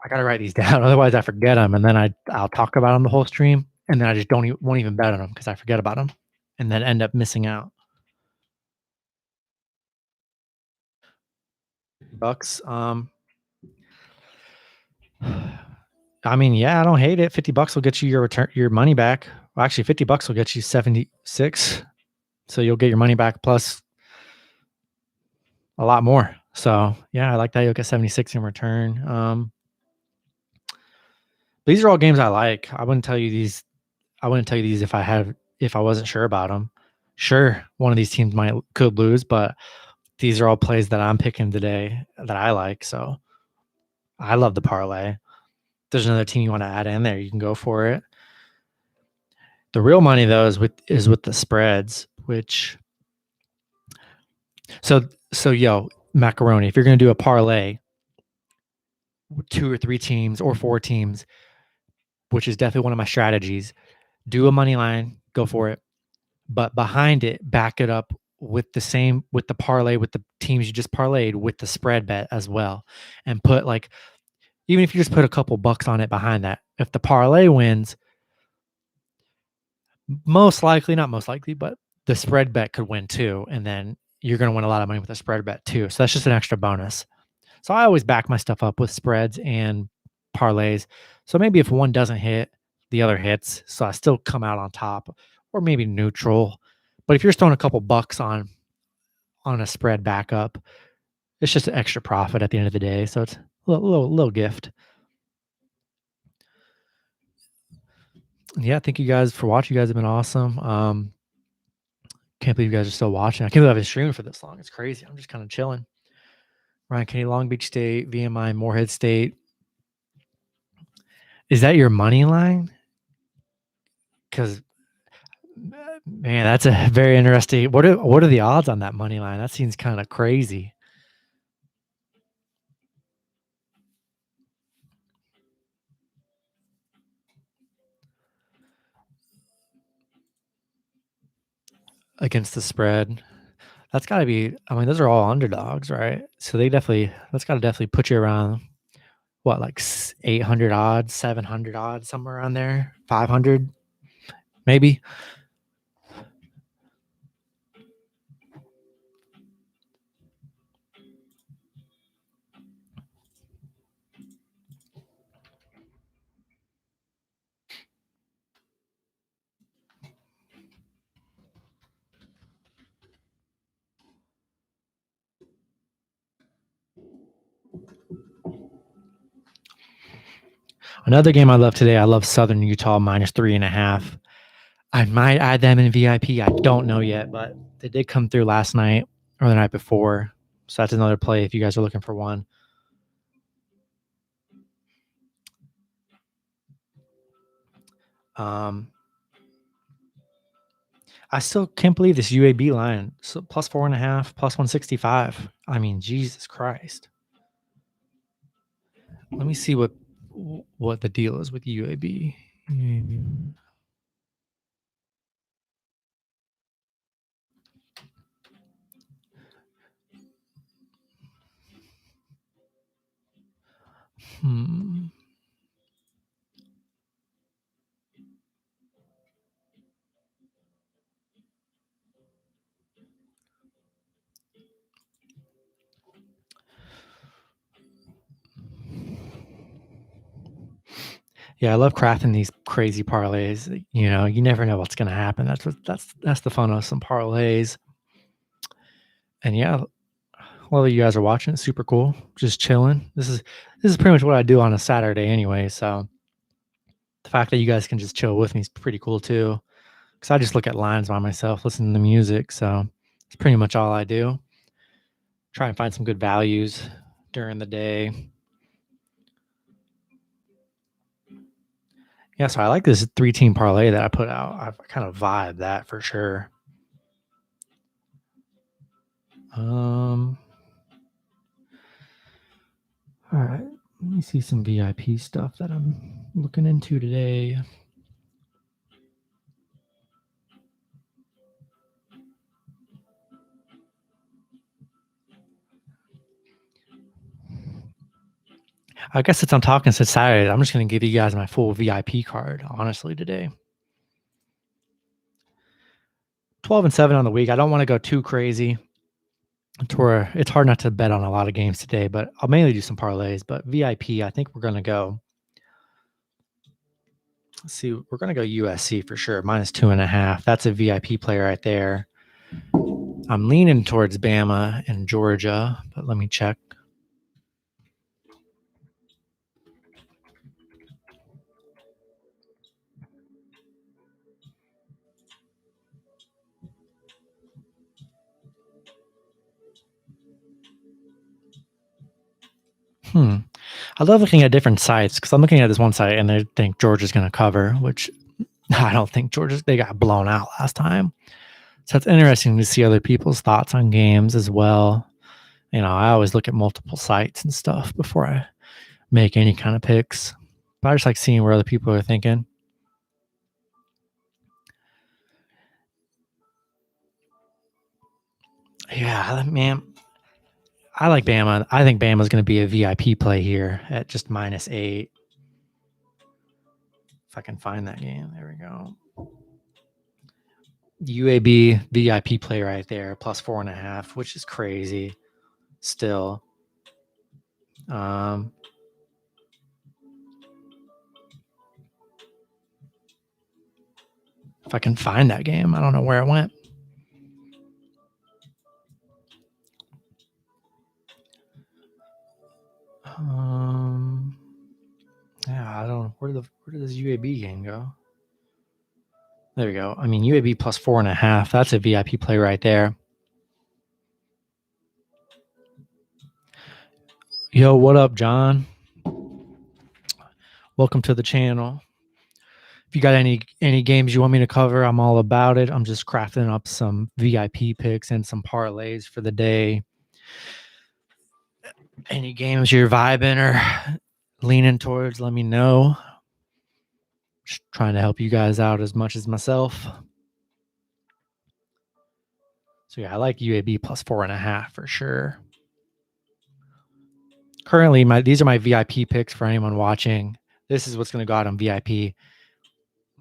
I gotta write these down, otherwise I forget them, and then I'll talk about them the whole stream, and then I just won't even bet on them because I forget about them, and then end up missing out. Bucks. I mean, yeah, I don't hate it. $50 will get you your money back. Well, actually, $50 will get you 76. So you'll get your money back plus a lot more. So yeah, I like that. You'll get 76 in return. These are all games I like. I wouldn't tell you these if I wasn't sure about them. Sure, one of these teams could lose, but these are all plays that I'm picking today that I like. So I love the parlay. If there's another team you want to add in there, you can go for it. The real money though is with the spreads, which so macaroni. If you're gonna do a parlay, 2 or 3 teams or 4 teams, which is definitely one of my strategies, do a money line, go for it. But behind it, back it up with the parlay with the teams you just parlayed with the spread bet as well. And put even if you just put a couple bucks on it behind that, if the parlay wins, not most likely, but the spread bet could win too. And then you're going to win a lot of money with the spread bet too. So that's just an extra bonus. So I always back my stuff up with spreads and parlays. So maybe if one doesn't hit, the other hits. So I still come out on top or maybe neutral. But if you're just throwing a couple bucks on a spread backup, it's just an extra profit at the end of the day. So it's a little gift. Yeah, thank you guys for watching. You guys have been awesome. Can't believe you guys are still watching. I can't believe I've been streaming for this long. It's crazy. I'm just kind of chilling. Ryan Kenny, Long Beach State, VMI, Morehead State. Is that your money line? Because man, that's a very interesting. What are the odds on that money line? That seems kind of crazy. Against the spread. That's got to be. I mean, those are all underdogs, right? So that's got to definitely put you around what, like 800 odds, 700 odds, somewhere around there, 500 maybe. Another game I love today, I love Southern Utah -3.5. I might add them in VIP. I don't know yet, but they did come through last night or the night before. So that's another play if you guys are looking for one. I still can't believe this UAB line. So +4.5, +165. I mean, Jesus Christ. Let me see what the deal is with UAB. Yeah, I love crafting these crazy parlays. You never know what's going to happen. That's the fun of some parlays. And yeah, while you guys are watching, it's super cool. Just chilling. This is pretty much what I do on a Saturday anyway. So the fact that you guys can just chill with me is pretty cool too. Because I just look at lines by myself, listen to music. So it's pretty much all I do. Try and find some good values during the day. Yeah, so I like this 3-team parlay that I put out. I kind of vibe that for sure. All right, let me see some VIP stuff that I'm looking into today. I guess since I'm talking since Saturday, I'm just going to give you guys my full VIP card, honestly, today. 12-7 on the week. I don't want to go too crazy to where it's hard not to bet on a lot of games today, but I'll mainly do some parlays. But VIP, I think we're going to go. Let's see, we're going to go USC for sure, -2.5. That's a VIP play right there. I'm leaning towards Bama and Georgia, but let me check. I love looking at different sites because I'm looking at this one site and they think Georgia's going to cover, which I don't think they got blown out last time. So it's interesting to see other people's thoughts on games as well. You know, I always look at multiple sites and stuff before I make any kind of picks. But I just like seeing where other people are thinking. Yeah, man. I like Bama. I think Bama's going to be a VIP play here at just -8. If I can find that game. There we go. UAB VIP play right there, +4.5, which is crazy still. If I can find that game, I don't know where it went. Yeah, I don't know. Where did this UAB game go? There we go. I mean, UAB +4.5. That's a VIP play right there. Yo, what up, John? Welcome to the channel. If you got any games you want me to cover, I'm all about it. I'm just crafting up some VIP picks and some parlays for the day. Any games you're vibing or leaning towards, let me know. Just trying to help you guys out as much as myself. So yeah, I like UAB +4.5 for sure. Currently, these are my VIP picks for anyone watching. This is what's going to go out on VIP.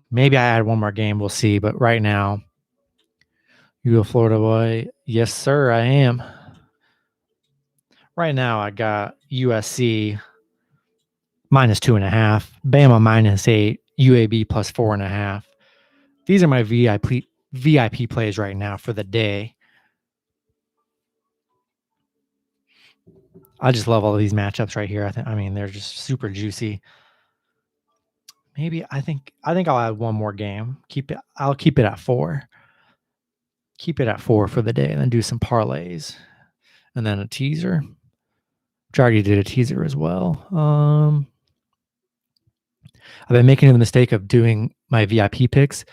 Maybe I add one more game. We'll see. But right now, you a Florida boy? Yes, sir, I am. Right now, I got USC -2.5, Bama -8, UAB +4.5. These are my VIP plays right now for the day. I just love all of these matchups right here. I mean, they're just super juicy. Maybe I think I'll add one more game. I'll keep it at 4. Keep it at 4 for the day, and then do some parlays, and then a teaser. Which I already did a teaser as well. I've been making the mistake of doing my VIP picks,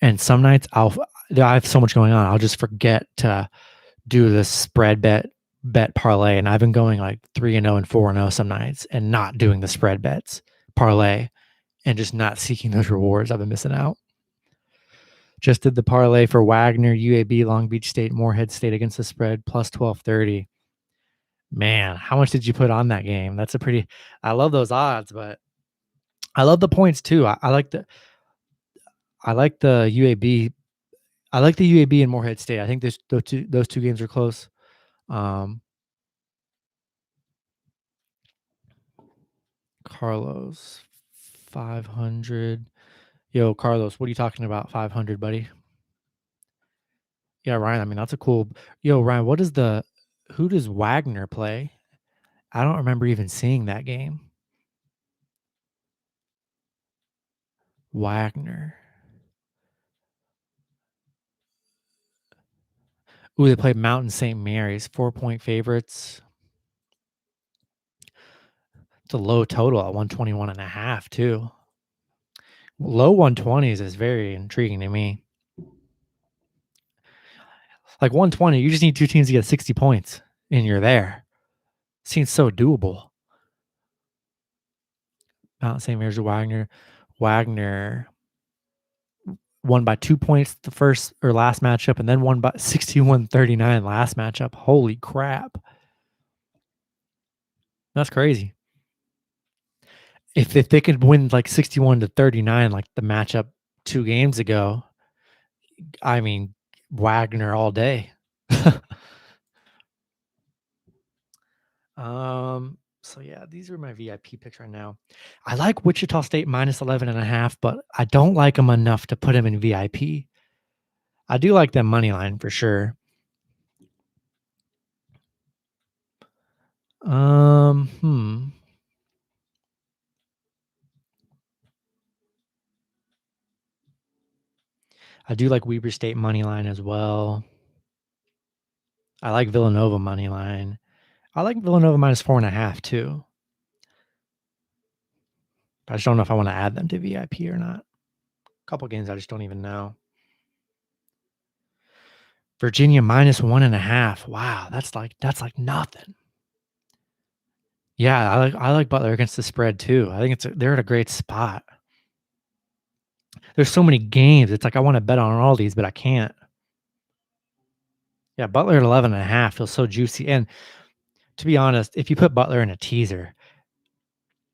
and some nights I have so much going on, I'll just forget to do the spread bet parlay, and I've been going like 3-0 and 4-0 some nights, and not doing the spread bets parlay, and just not seeking those rewards. I've been missing out. Just did the parlay for Wagner, UAB, Long Beach State, Morehead State against the spread +1230. Man, how much did you put on that game? That's I love those odds, but I love the points too. I like the UAB. I like the UAB and Morehead State. I think those two games are close. Carlos, 500. Yo, Carlos, what are you talking about? 500, buddy. Yeah, Ryan. I mean, that's a cool. Yo, Ryan, who does Wagner play? I don't remember even seeing that game. Wagner. Ooh, they played Mountain St. Mary's, 4-point favorites. It's a low total at 121.5 too. Low 120s is very intriguing to me. Like 120, you just need two teams to get 60 points, and you're there. Seems so doable. Mountain St. Mary's or Wagner. Wagner won by 2 points the first or last matchup, and then won by 61-39 last matchup. Holy crap. That's crazy. If they could win like 61-39, like the matchup 2 games ago, I mean, Wagner all day. So yeah, these are my VIP picks right now. I like Wichita State -11.5, but I don't like them enough to put them in VIP. I do like them money line for sure. Hmm. I do like Weber State money line as well. I like Villanova money line. I like Villanova -4.5 too. I just don't know if I want to add them to VIP or not. A couple games I just don't even know. Virginia -1.5. Wow, that's like nothing. Yeah, I like Butler against the spread too. I think they're at a great spot. There's so many games. It's like I want to bet on all these, but I can't. Yeah, Butler at 11.5 feels so juicy. And to be honest, if you put Butler in a teaser,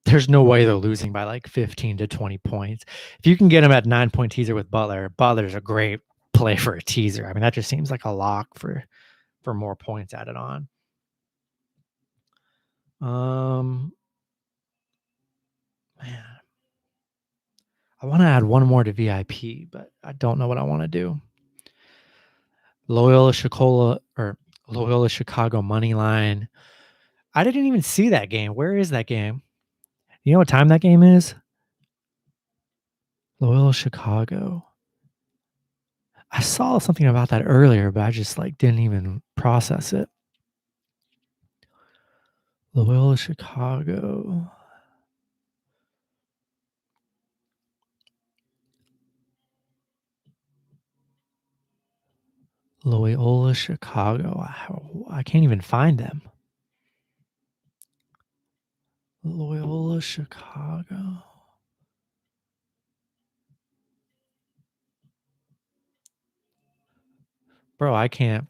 there's no way they're losing by like 15 to 20 points. If you can get them at 9-point teaser with Butler, Butler's a great play for a teaser. I mean, that just seems like a lock for more points added on. Man, I want to add one more to VIP, but I don't know what I want to do. Loyola Chicago money line. I didn't even see that game. Where is that game? You know what time that game is? Loyola Chicago. I saw something about that earlier, but I just like didn't even process it. Loyola Chicago. Loyola Chicago. I can't even find them. Loyola Chicago. Bro, I can't.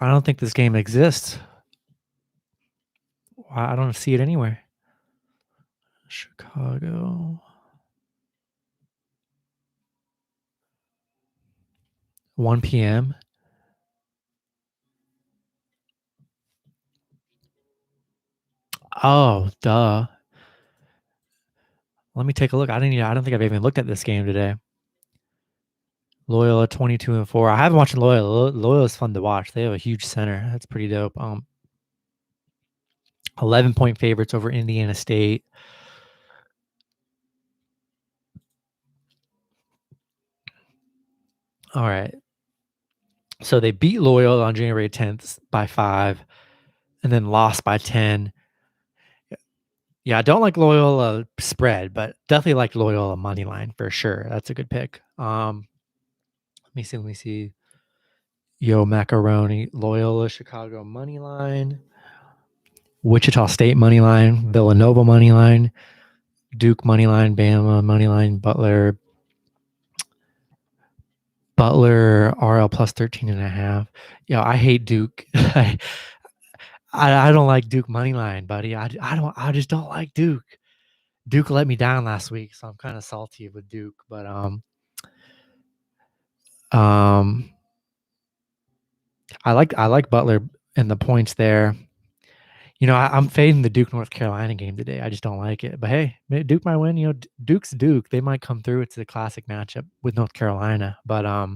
I don't think this game exists. I don't see it anywhere. Chicago. 1 p.m. Oh, duh. Let me take a look. I don't think I've even looked at this game today. Loyola 22-4. I haven't watched Loyola. Loyola's fun to watch. They have a huge center. That's pretty dope. 11-point favorites over Indiana State. All right. So they beat Loyola on January 10th by 5 and then lost by 10. Yeah, I don't like Loyola spread, but definitely like Loyola money line for sure. That's a good pick. Let me see. Yo Macaroni, Loyola Chicago money line, Wichita State money line, Villanova money line, Duke money line, Bama money line, Butler RL plus 13.5. Yo, I hate Duke. I don't like Duke money line, buddy. I just don't like Duke. Duke let me down last week, so I'm kind of salty with Duke. But I like Butler and the points there. You know, I'm fading the Duke North Carolina game today. I just don't like it. But hey, Duke might win. You know, Duke's Duke. They might come through. It's a classic matchup with North Carolina. But I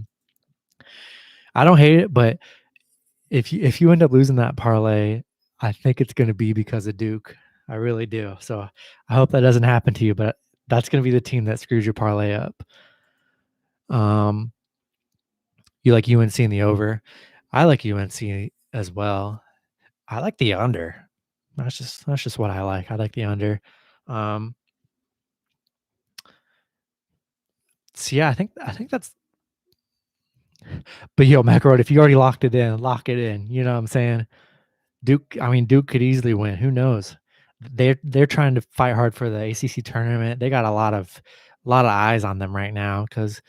don't hate it. But if you end up losing that parlay, I think it's going to be because of Duke. I really do. So I hope that doesn't happen to you. But that's going to be the team that screws your parlay up. You like UNC in the over. I like UNC as well. I like the under. That's just what I like. I like the under. So yeah, I think that's. But yo, Macaroni, if you already locked it in, lock it in. You know what I'm saying? Duke could easily win. Who knows? They're trying to fight hard for the ACC tournament. They got a lot of eyes on them right now because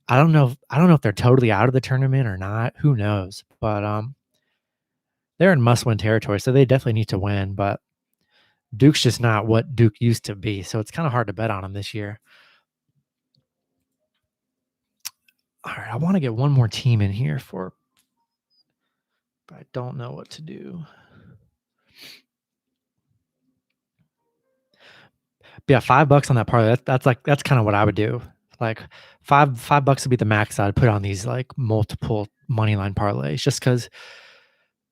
I don't know if they're totally out of the tournament or not. Who knows? But they're in must-win territory, so they definitely need to win. But Duke's just not what Duke used to be, so it's kind of hard to bet on them this year. All right, I want to get one more team in here but I don't know what to do. But yeah, $5 on that parlay. That's kind of what I would do. Like $5 would be the max I'd put on these like multiple money line parlays, just because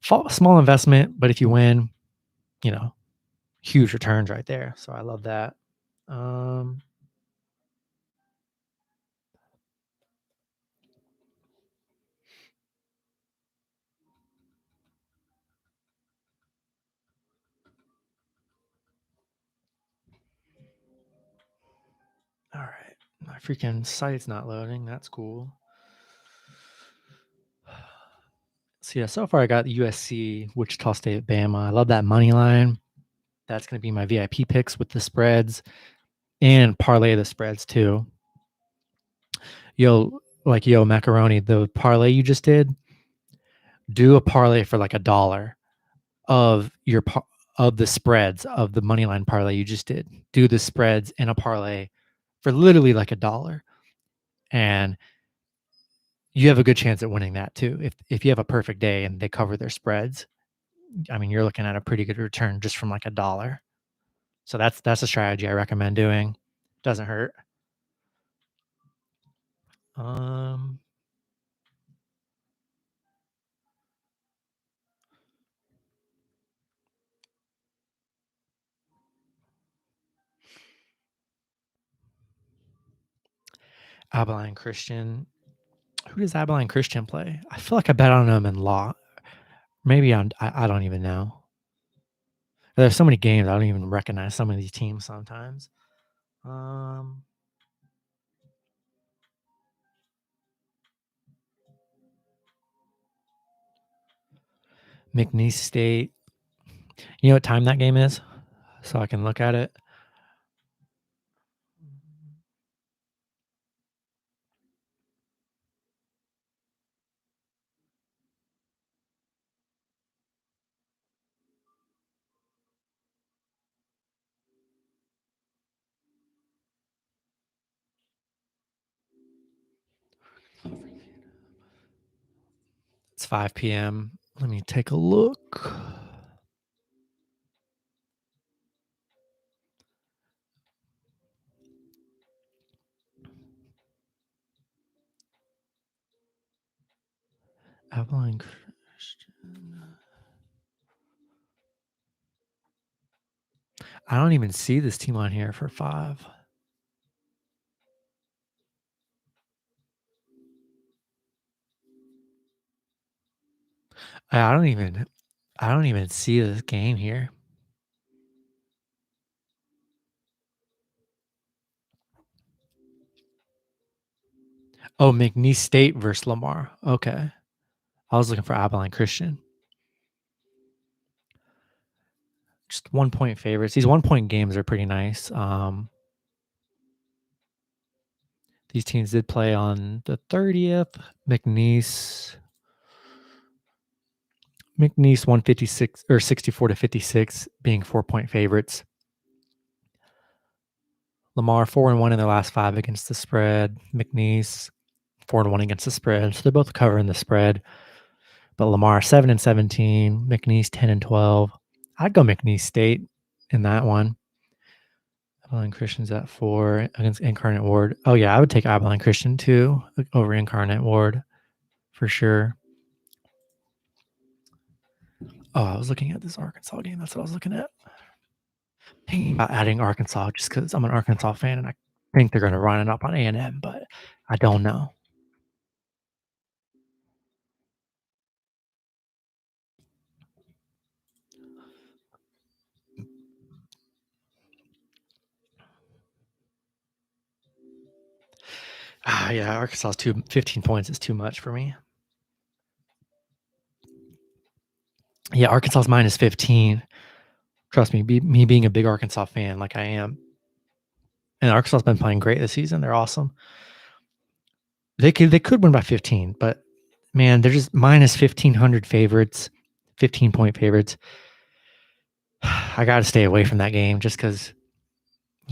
small investment, but if you win, you know, huge returns right there. So I love that. All right. My freaking site's not loading. That's cool. So yeah, so far I got USC, Wichita State, Bama. I love that money line. That's going to be my VIP picks with the spreads and parlay the spreads too. Yo, Macaroni, the parlay you just did, do a parlay for like $1 of your of the spreads of the money line parlay you just did. Do the spreads in a parlay for literally like $1, and you have a good chance at winning that too. If you have a perfect day and they cover their spreads, I mean, you're looking at a pretty good return just from like $1. So that's a strategy I recommend doing. Doesn't hurt. Abilene Christian. Who does Abilene Christian play? I feel like I bet on them in law. Maybe I don't even know. There's so many games I don't even recognize some of these teams sometimes. McNeese State. You know what time that game is? So I can look at it. It's 5 p.m. Let me take a look. Abilene Christian. I don't even see this team on here for 5. I don't even see this game here. Oh, McNeese State versus Lamar. Okay. I was looking for Abilene Christian. Just 1-point favorites. These 1-point games are pretty nice. These teams did play on the 30th. McNeese 156 or 64-56 being 4-point favorites. Lamar 4-1 in their last 5 against the spread. McNeese 4-1 against the spread. So they're both covering the spread. But Lamar 7-17, McNeese 10-12. I'd go McNeese State in that one. Abilene Christian's at 4 against Incarnate Ward. Oh yeah, I would take Abilene Christian too over Incarnate Ward for sure. Oh, I was looking at this Arkansas game. That's what I was looking at. Thinking about adding Arkansas just because I'm an Arkansas fan and I think they're going to run it up on A&M, but I don't know. Yeah, Arkansas's 15 points is too much for me. Yeah, Arkansas's minus 15. Trust me, me being a big Arkansas fan like I am. And Arkansas's been playing great this season. They're awesome. They could win by 15, but man, they're just minus 1,500 favorites, 15-point favorites. I got to stay away from that game just because,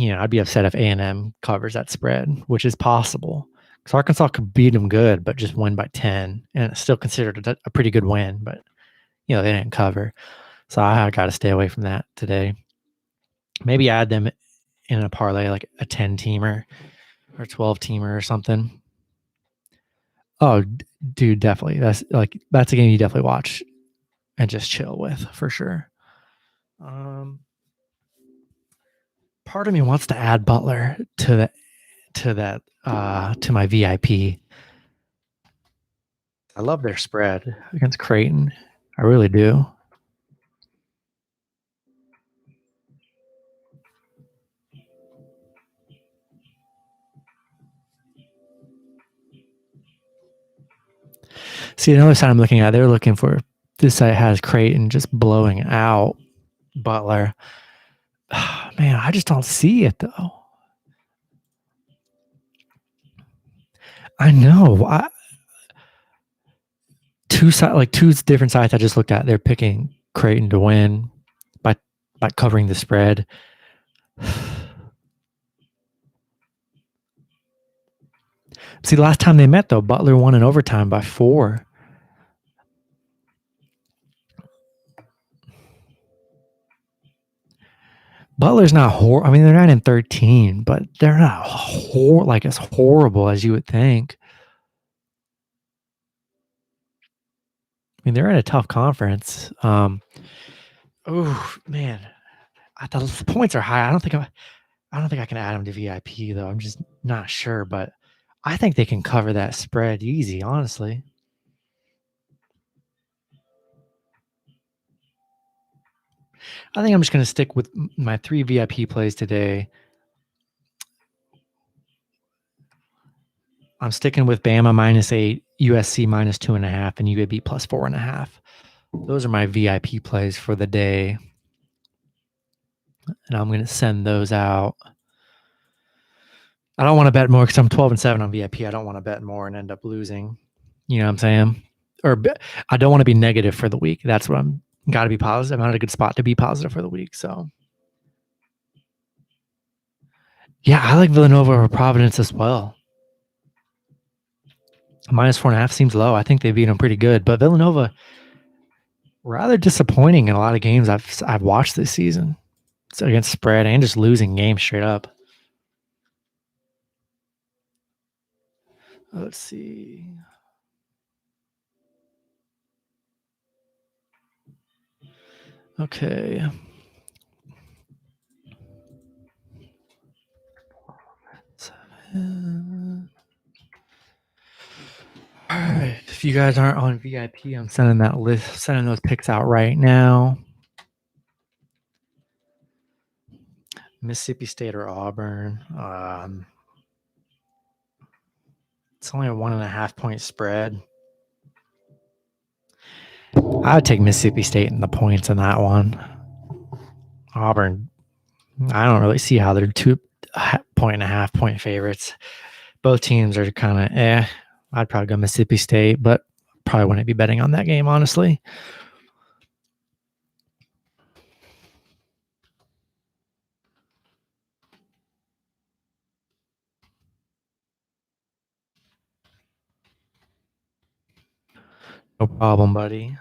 I'd be upset if A&M covers that spread, which is possible. Because Arkansas could beat them good, but just win by 10, and it's still considered a pretty good win, but, they didn't cover. So I got to stay away from that today. Maybe add them in a parlay, like a 10-teamer. or 12-teamer or something. Oh, dude, definitely. That's a game you definitely watch and just chill with for sure. Part of me wants to add Butler to my VIP. I love their spread against Creighton. I really do. See, another side I'm looking at, they're looking for this site has Creighton just blowing out Butler. Man, I just don't see it though. I know. Two different sites I just looked at, they're picking Creighton to win by covering the spread. See, the last time they met though, Butler won in overtime by 4. Butler's not horrible. I mean, they're 9-13, but they're not as horrible as you would think. I mean, they're in a tough conference. Oh man, the points are high. I don't think I can add them to VIP though. I'm just not sure, but I think they can cover that spread easy. Honestly, I think I'm just going to stick with my 3 VIP plays today. I'm sticking with Bama -8, USC -2.5, and UAB +4.5. Those are my VIP plays for the day. And I'm going to send those out. I don't want to bet more because I'm 12-7 on VIP. I don't want to bet more and end up losing. You know what I'm saying? Or I don't want to be negative for the week. That's what I'm got to be positive. I'm at a good spot to be positive for the week. So, yeah, I like Villanova over Providence as well. -4.5 seems low. I think they beat them pretty good, but Villanova rather disappointing in a lot of games I've watched this season. So against spread and just losing games straight up. Let's see. Okay. All right. If you guys aren't on VIP, I'm sending those picks out right now. Mississippi State or Auburn. It's only a 1.5 point spread. I would take Mississippi State in the points in that one. Auburn, I don't really see how they're 2.5 point favorites. Both teams are kind of I'd probably go Mississippi State, but probably wouldn't be betting on that game, honestly. No problem, buddy.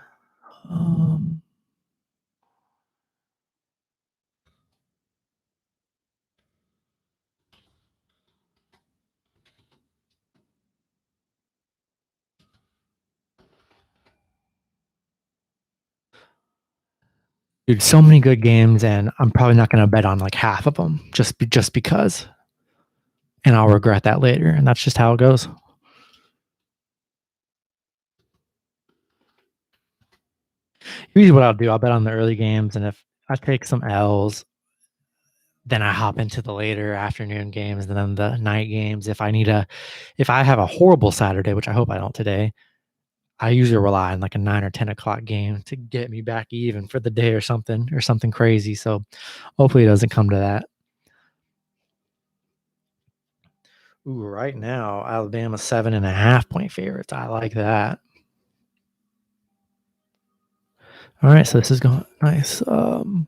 Dude, so many good games, and I'm probably not going to bet on like half of them just because, and I'll regret that later, and that's just how it goes. Usually, what I'll do, I'll bet on the early games, and if I take some L's, then I hop into the later afternoon games and then the night games. If I have a horrible Saturday, which I hope I don't today, I usually rely on like a 9 or 10 o'clock game to get me back even for the day or something crazy. So hopefully it doesn't come to that. Ooh, right now, Alabama 7.5 point favorites. I like that. All right, so this is going nice. Won't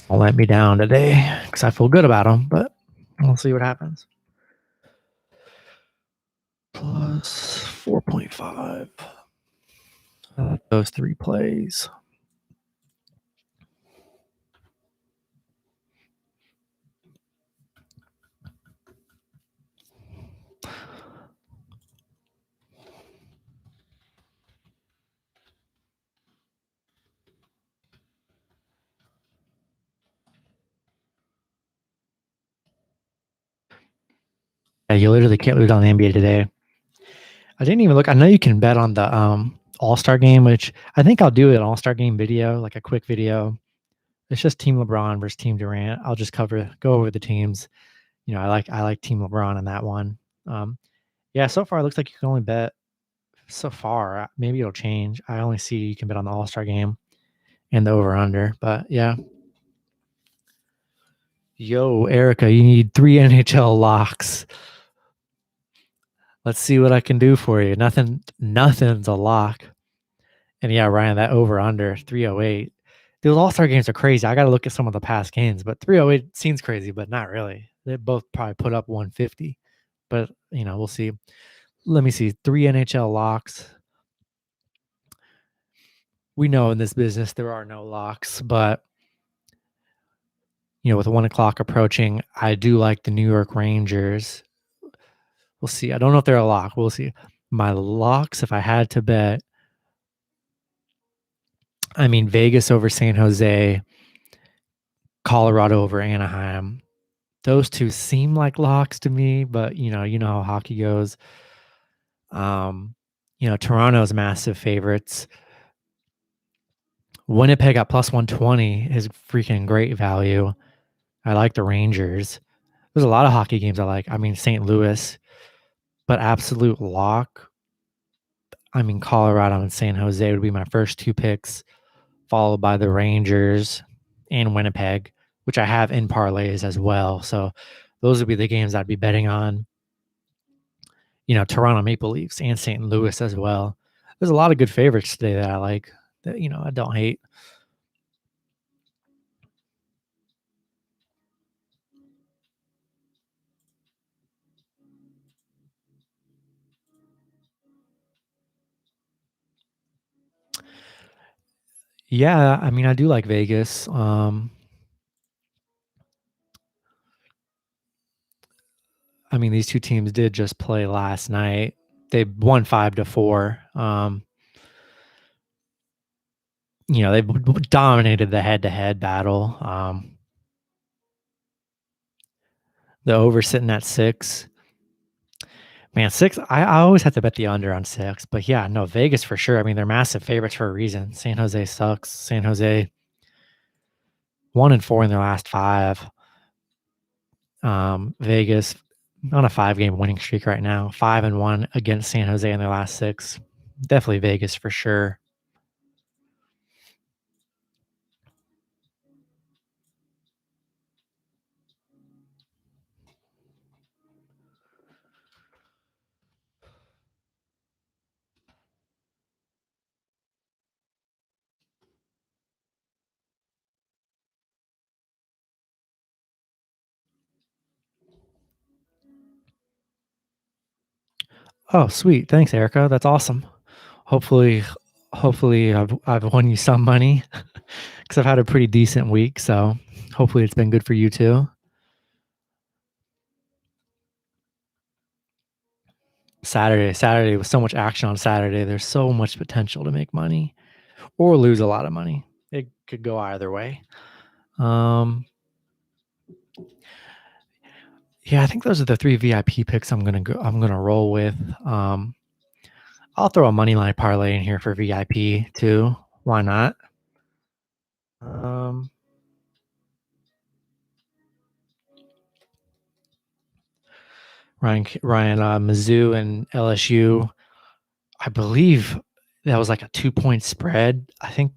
let me down today because I feel good about them, but we'll see what happens. Plus 4.5. Those 3 plays. Yeah, you literally can't lose on the NBA today. I didn't even look. I know you can bet on the All-Star game, which I think I'll do an All-Star game video, like a quick video. It's just Team LeBron versus Team Durant. I'll just go over the teams. I like Team LeBron in that one. Um, yeah, so far it looks like you can only bet so far. Maybe it'll change. I only see you can bet on the All-Star game and the over/under. But yeah. Yo, Erica, you need 3 NHL locks. Let's see what I can do for you. Nothing's a lock. And yeah, Ryan, that over/under 308. Those All-Star games are crazy. I got to look at some of the past games, but 308 seems crazy, but not really. They both probably put up 150. But, we'll see. Let me see. 3 NHL locks. We know in this business there are no locks, but with 1 o'clock approaching, I do like the New York Rangers. We'll see. I don't know if they're a lock. We'll see. My locks, if I had to bet, Vegas over San Jose, Colorado over Anaheim. Those two seem like locks to me, but you know how hockey goes. Toronto's massive favorites. Winnipeg at plus 120 is freaking great value. I like the Rangers. There's a lot of hockey games I like. St. Louis, but absolute lock. Colorado and San Jose would be my first 2 picks, followed by the Rangers and Winnipeg, which I have in parlays as well. So those would be the games I'd be betting on. Toronto Maple Leafs and St. Louis as well. There's a lot of good favorites today that I like that, I don't hate. Yeah, I do like Vegas. These two teams did just play last night. They won 5-4. They dominated the head-to-head battle. The over sitting at 6. Man, 6. I always have to bet the under on 6, but yeah, no, Vegas for sure. They're massive favorites for a reason. San Jose sucks. San Jose 1-4 in their last 5. Vegas on a 5-game winning streak right now. 5-1 against San Jose in their last 6. Definitely Vegas for sure. Oh, sweet. Thanks, Erica. That's awesome. Hopefully, I've won you some money because I've had a pretty decent week. So hopefully it's been good for you too. Saturday was so much action on Saturday. There's so much potential to make money or lose a lot of money. It could go either way. Yeah, I think those are the 3 VIP picks I'm gonna roll with. I'll throw a money line parlay in here for VIP too. Why not? Ryan, Mizzou and LSU. I believe that was like a 2-point spread. I think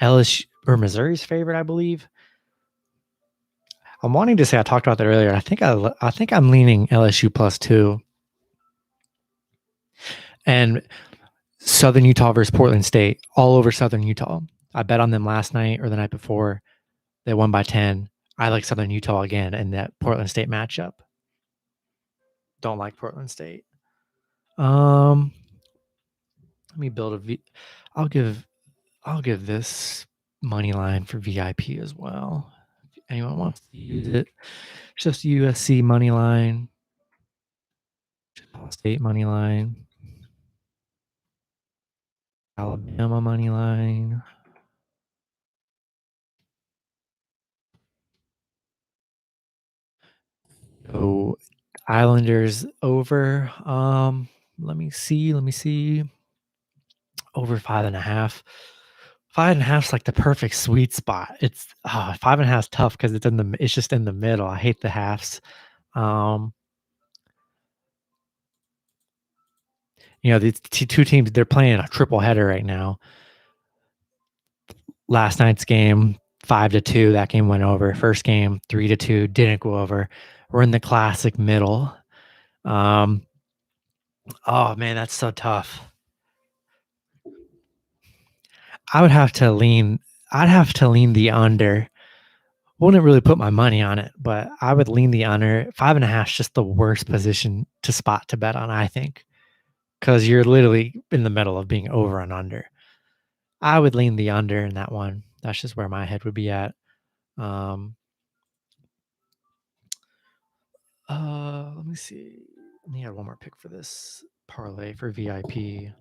LSU or Missouri's favorite. I believe. I'm wanting to say I talked about that earlier. I think I'm leaning LSU +2. And Southern Utah versus Portland State, all over Southern Utah. I bet on them last night or the night before. They won by 10. I like Southern Utah again in that Portland State matchup. Don't like Portland State. Let me build a V. I'll give this money line for VIP as well. If anyone wants to use it, it's just USC money line, State money line, Alabama money line. So Islanders over. Let me see. Over 5.5. 5.5 is like the perfect sweet spot. It's 5.5 is tough because it's just in the middle. I hate the halves. Um, these two teams, they're playing a triple header right now. Last night's game, 5-2, that game went over. First game, 3-2, didn't go over. We're in the classic middle. Oh man, that's so tough. I'd have to lean the under. Wouldn't really put my money on it, but I would lean the under. 5.5 is just the worst position to spot to bet on, I think, because you're literally in the middle of being over and under. I would lean the under in that one. That's just where my head would be at. Let me see. Let me add one more pick for this parlay for VIP.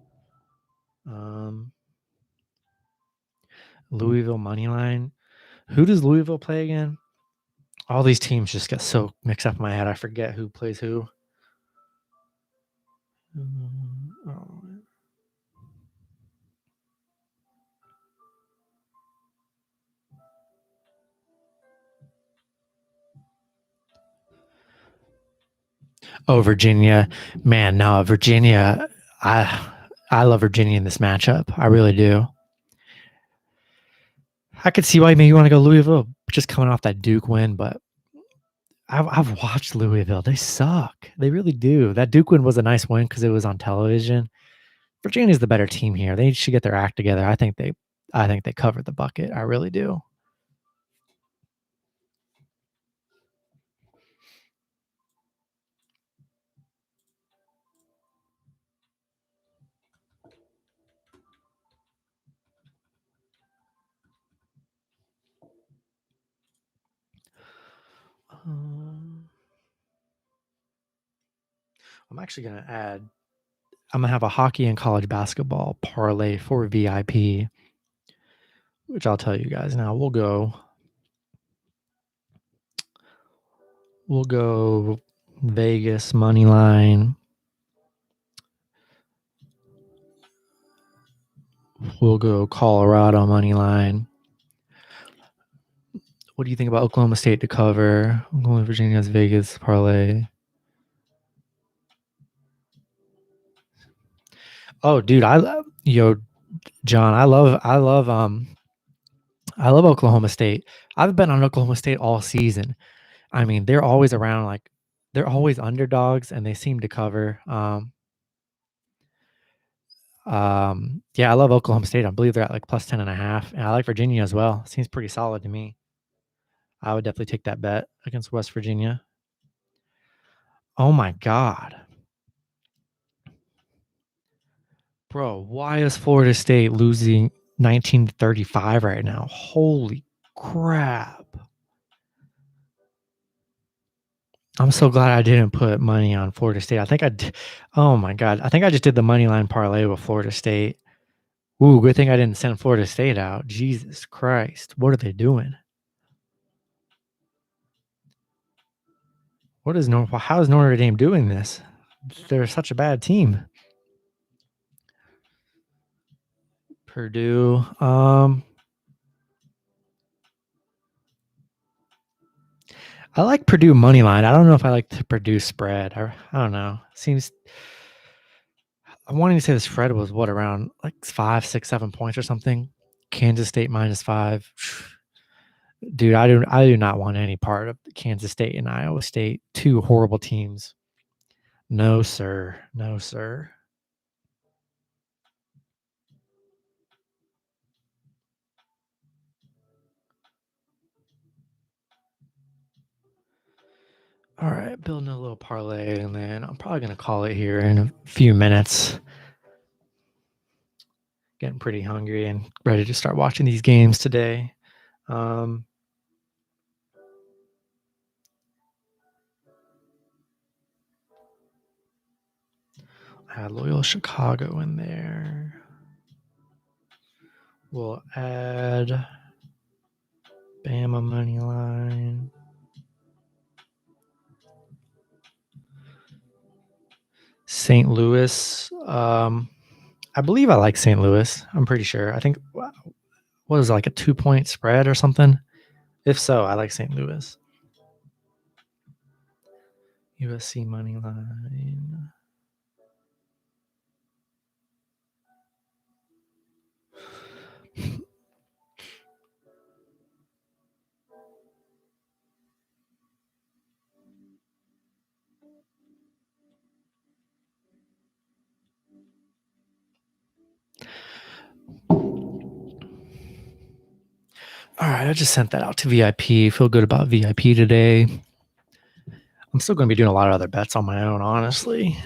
Louisville money line. Who does Louisville play again? All these teams just get so mixed up in my head. I forget who plays who. Oh, Virginia. Man, no, Virginia. I love Virginia in this matchup. I really do. I could see why maybe you want to go Louisville, just coming off that Duke win, but I've watched Louisville. They suck. They really do. That Duke win was a nice win because it was on television. Virginia's the better team here. They should get their act together. I think they covered the bucket. I really do. I'm actually going to add, I'm going to have a hockey and college basketball parlay for VIP, which I'll tell you guys now. We'll go Vegas money line. We'll go Colorado money line. What do you think about Oklahoma State to cover? Oklahoma, Virginia's Vegas parlay. Oh, dude, John, I love Oklahoma State. I've been on Oklahoma State all season. I mean, they're always around, like they're always underdogs and they seem to cover. Yeah, I love Oklahoma State. I believe they're at like plus 10.5. And I like Virginia as well. Seems pretty solid to me. I would definitely take that bet against West Virginia. Oh my God. Bro, why is Florida State losing 19-35 right now? Holy crap. I'm so glad I didn't put money on Florida State. Oh my God. I think I just did the money line parlay with Florida State. Ooh, good thing I didn't send Florida State out. Jesus Christ. What are they doing? How is Notre Dame doing this? They're such a bad team. Purdue. I like Purdue money line. I don't know if I like the Purdue spread. I don't know. I'm wanting to say the spread was around like 5, 6, 7 points or something. Kansas State -5. Dude, I do not want any part of Kansas State and Iowa State. Two horrible teams. No, sir. No, sir. All right, building a little parlay, and then I'm probably going to call it here in a few minutes. Getting pretty hungry and ready to start watching these games today. I had Loyola Chicago in there. We'll add Bama money line. St. Louis. I believe I like St. Louis. I'm pretty sure. I think what is it, like a 2-point spread or something? If so, I like St. Louis. USC money line. All right, I just sent that out to VIP. Feel good about VIP today. I'm still going to be doing a lot of other bets on my own, honestly.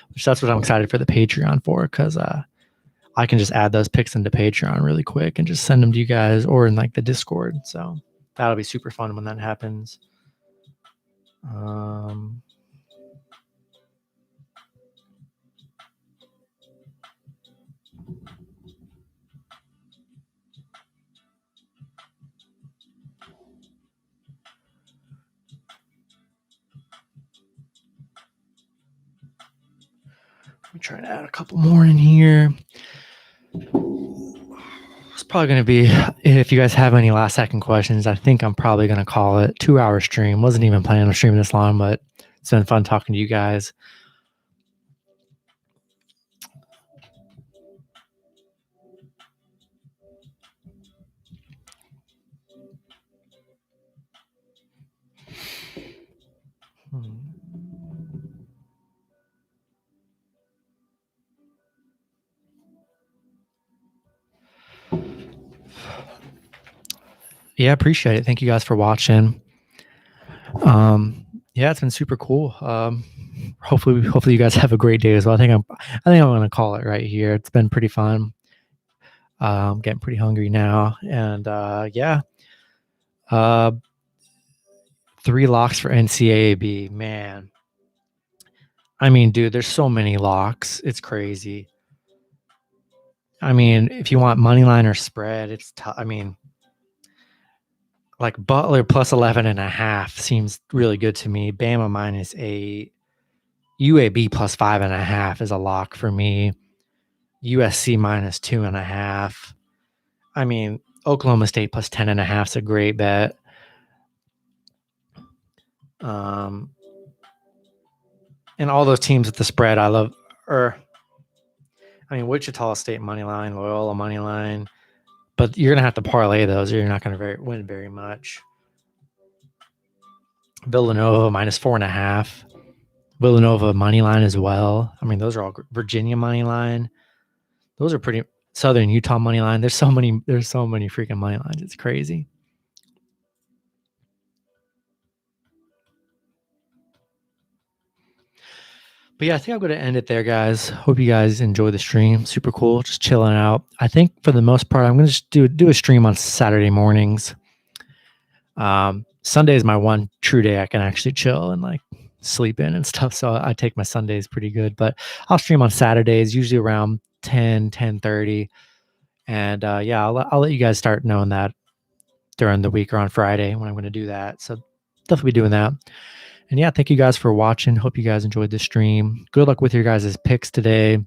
Which that's what I'm excited for the Patreon for, because I can just add those picks into Patreon really quick and just send them to you guys or in like the Discord. So that'll be super fun when that happens. Let me try to add a couple more in here. It's probably going to be, if you guys have any last second questions, I think I'm probably going to call it 2-hour stream. Wasn't even planning on streaming this long, but it's been fun talking to you guys. Yeah, appreciate it. Thank you guys for watching. Yeah, it's been super cool. Hopefully you guys have a great day as well. I think I'm going to call it right here. It's been pretty fun. I'm getting pretty hungry now, and yeah. 3 locks for NCAAB, man. I mean, dude, there's so many locks. It's crazy. I mean, if you want money line or spread, it's tough. I mean, like Butler plus 11.5 seems really good to me. Bama -8. UAB plus 5.5 is a lock for me. USC -2.5. I mean, Oklahoma State plus 10.5 is a great bet. And all those teams with the spread, I love. I mean, Wichita State money line, Loyola money line, but you're gonna have to parlay those, or you're not gonna win very much. Villanova -4.5. Villanova money line as well. I mean, those are all Virginia money line. Those are pretty. Southern Utah money line. There's so many freaking money lines. It's crazy. But yeah, I think I'm going to end it there, guys. Hope you guys enjoy the stream. Super cool. Just chilling out. I think for the most part, I'm going to just do a stream on Saturday mornings. Sunday is my one true day I can actually chill and like sleep in and stuff. So I take my Sundays pretty good. But I'll stream on Saturdays, usually around 10:30. And yeah, I'll let you guys start knowing that during the week or on Friday when I'm going to do that. So definitely be doing that. And yeah, thank you guys for watching. Hope you guys enjoyed the stream. Good luck with your guys' picks today.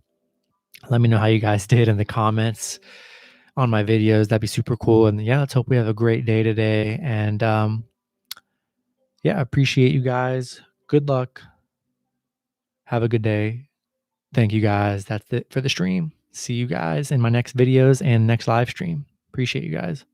Let me know how you guys did in the comments on my videos. That'd be super cool. And yeah, let's hope we have a great day today. And yeah, appreciate you guys. Good luck. Have a good day. Thank you guys. That's it for the stream. See you guys in my next videos and next live stream. Appreciate you guys.